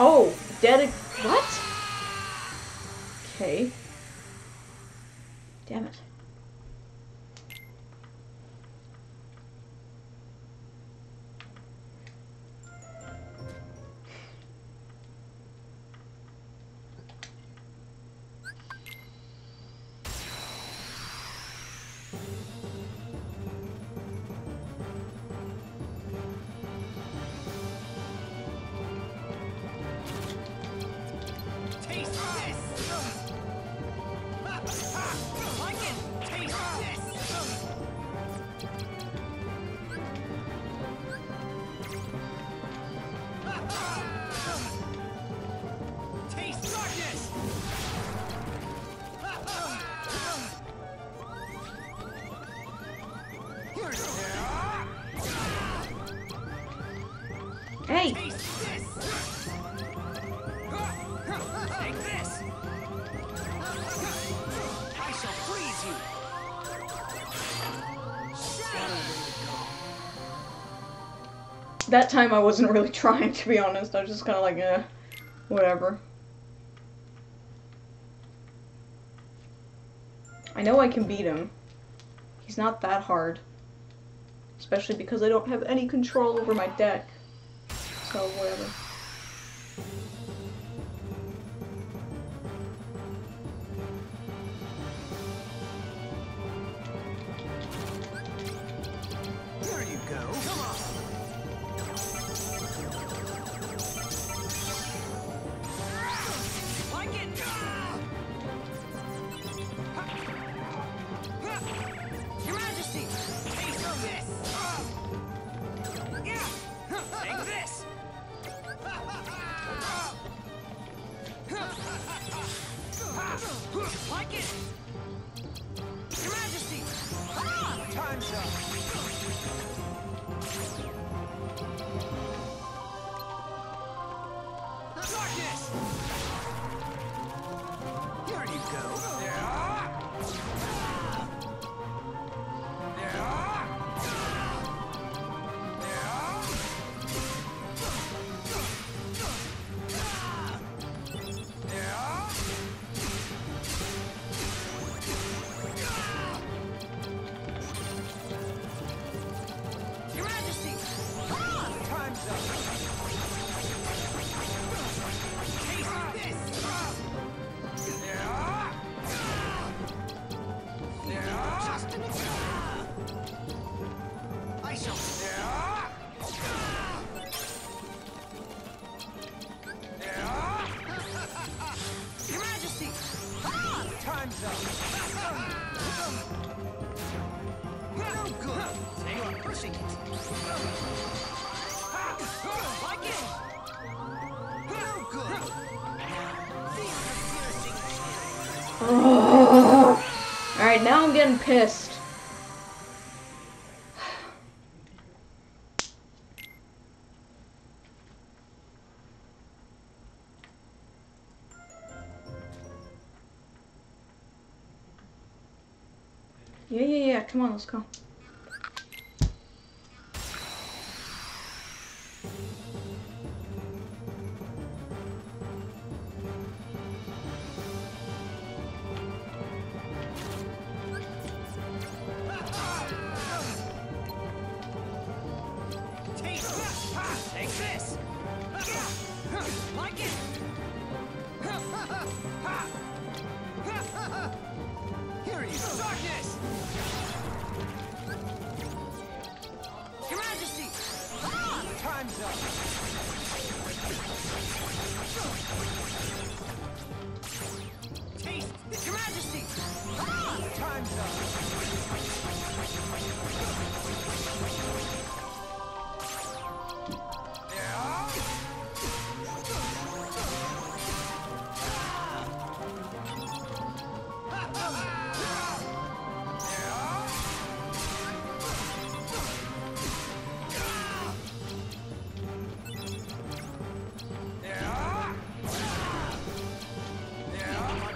Oh, what? Okay. Damn it. Hey! Take this! I shall freeze you! That time I wasn't really trying, to be honest. I was just kind of like, whatever. I know I can beat him. He's not that hard. Especially because I don't have any control over my deck. So, whatever. There you go. Come on. Like it. Your Majesty, taste of this. Yeah. Take this. Like it. Your Majesty. Time's up. Darkness! Here you go. Your Majesty! Time's up. I shall. Your Majesty! Time's up. No good. You are pushing it. Like it. No good. Alright, now I'm getting pissed. Yeah, come on, let's go. Take this! Like it! Here you go! Darkness! Your Majesty! Time's up! Taste! Your Majesty! Time's up!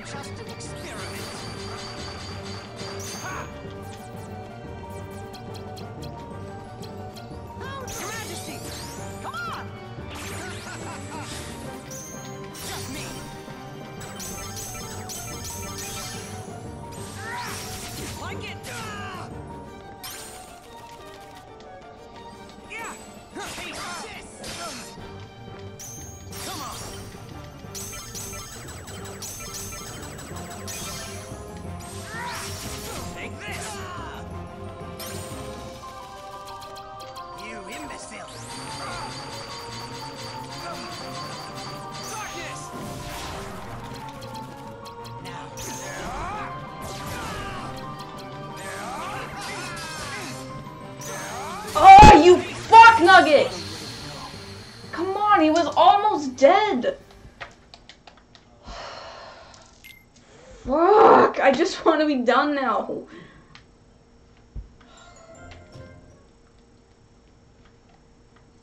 Just an experiment. nugget! Come on, he was almost dead! Fuck! I just want to be done now.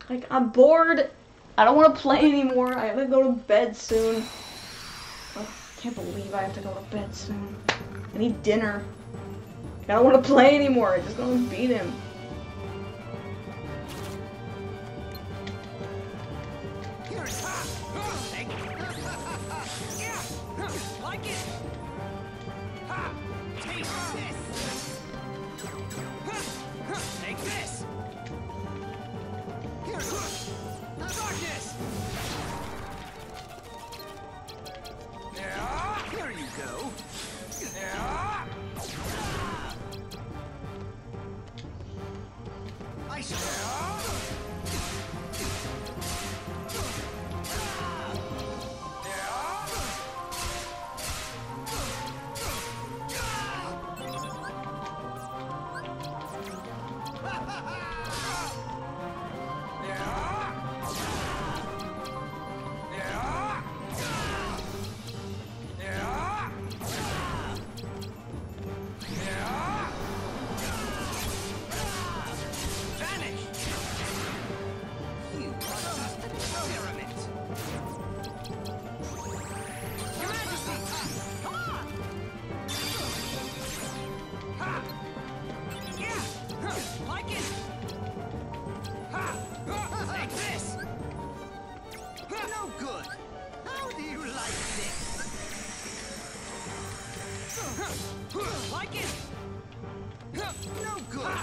Like, I'm bored. I don't want to play anymore. I have to go to bed soon. Oh, I can't believe I have to go to bed soon. I need dinner. I don't want to play anymore. I just want to beat him. Like it. Ha! Taste this. Take this. Here. Darkness. Here you go. Like it? No good.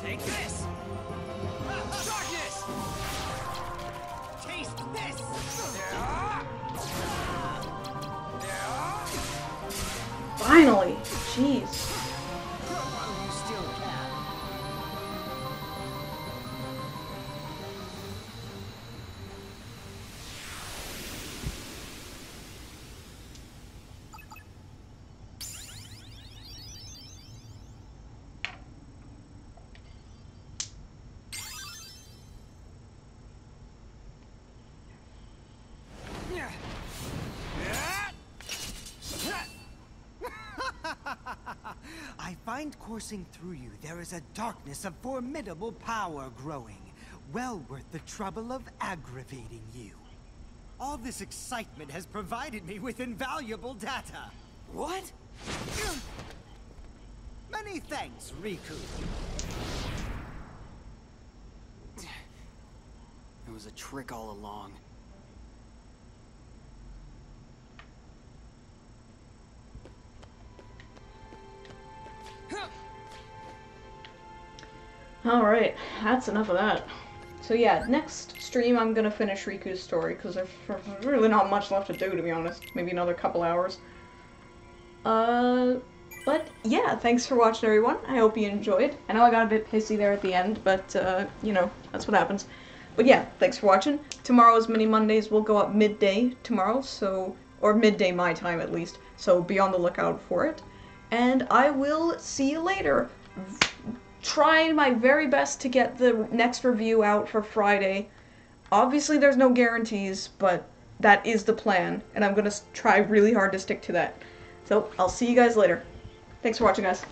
Take this. Darkness. Taste this. Finally. Jeez. You still can. I find coursing through you there is a darkness of formidable power growing, well worth the trouble of aggravating you. All this excitement has provided me with invaluable data. What? Many thanks, Riku. It was a trick all along. Alright, that's enough of that. So yeah, next stream I'm gonna finish Riku's story, because there's really not much left to do, to be honest. Maybe another couple hours. But yeah, thanks for watching, everyone. I hope you enjoyed. I know I got a bit pissy there at the end, but, you know, that's what happens. But yeah, thanks for watching. Tomorrow's Mini Mondays will go up midday tomorrow, so, or midday my time at least, so be on the lookout for it. And I will see you later. Trying my very best to get the next review out for Friday. Obviously there's no guarantees, but that is the plan, and I'm gonna try really hard to stick to that. So, I'll see you guys later. Thanks for watching, guys.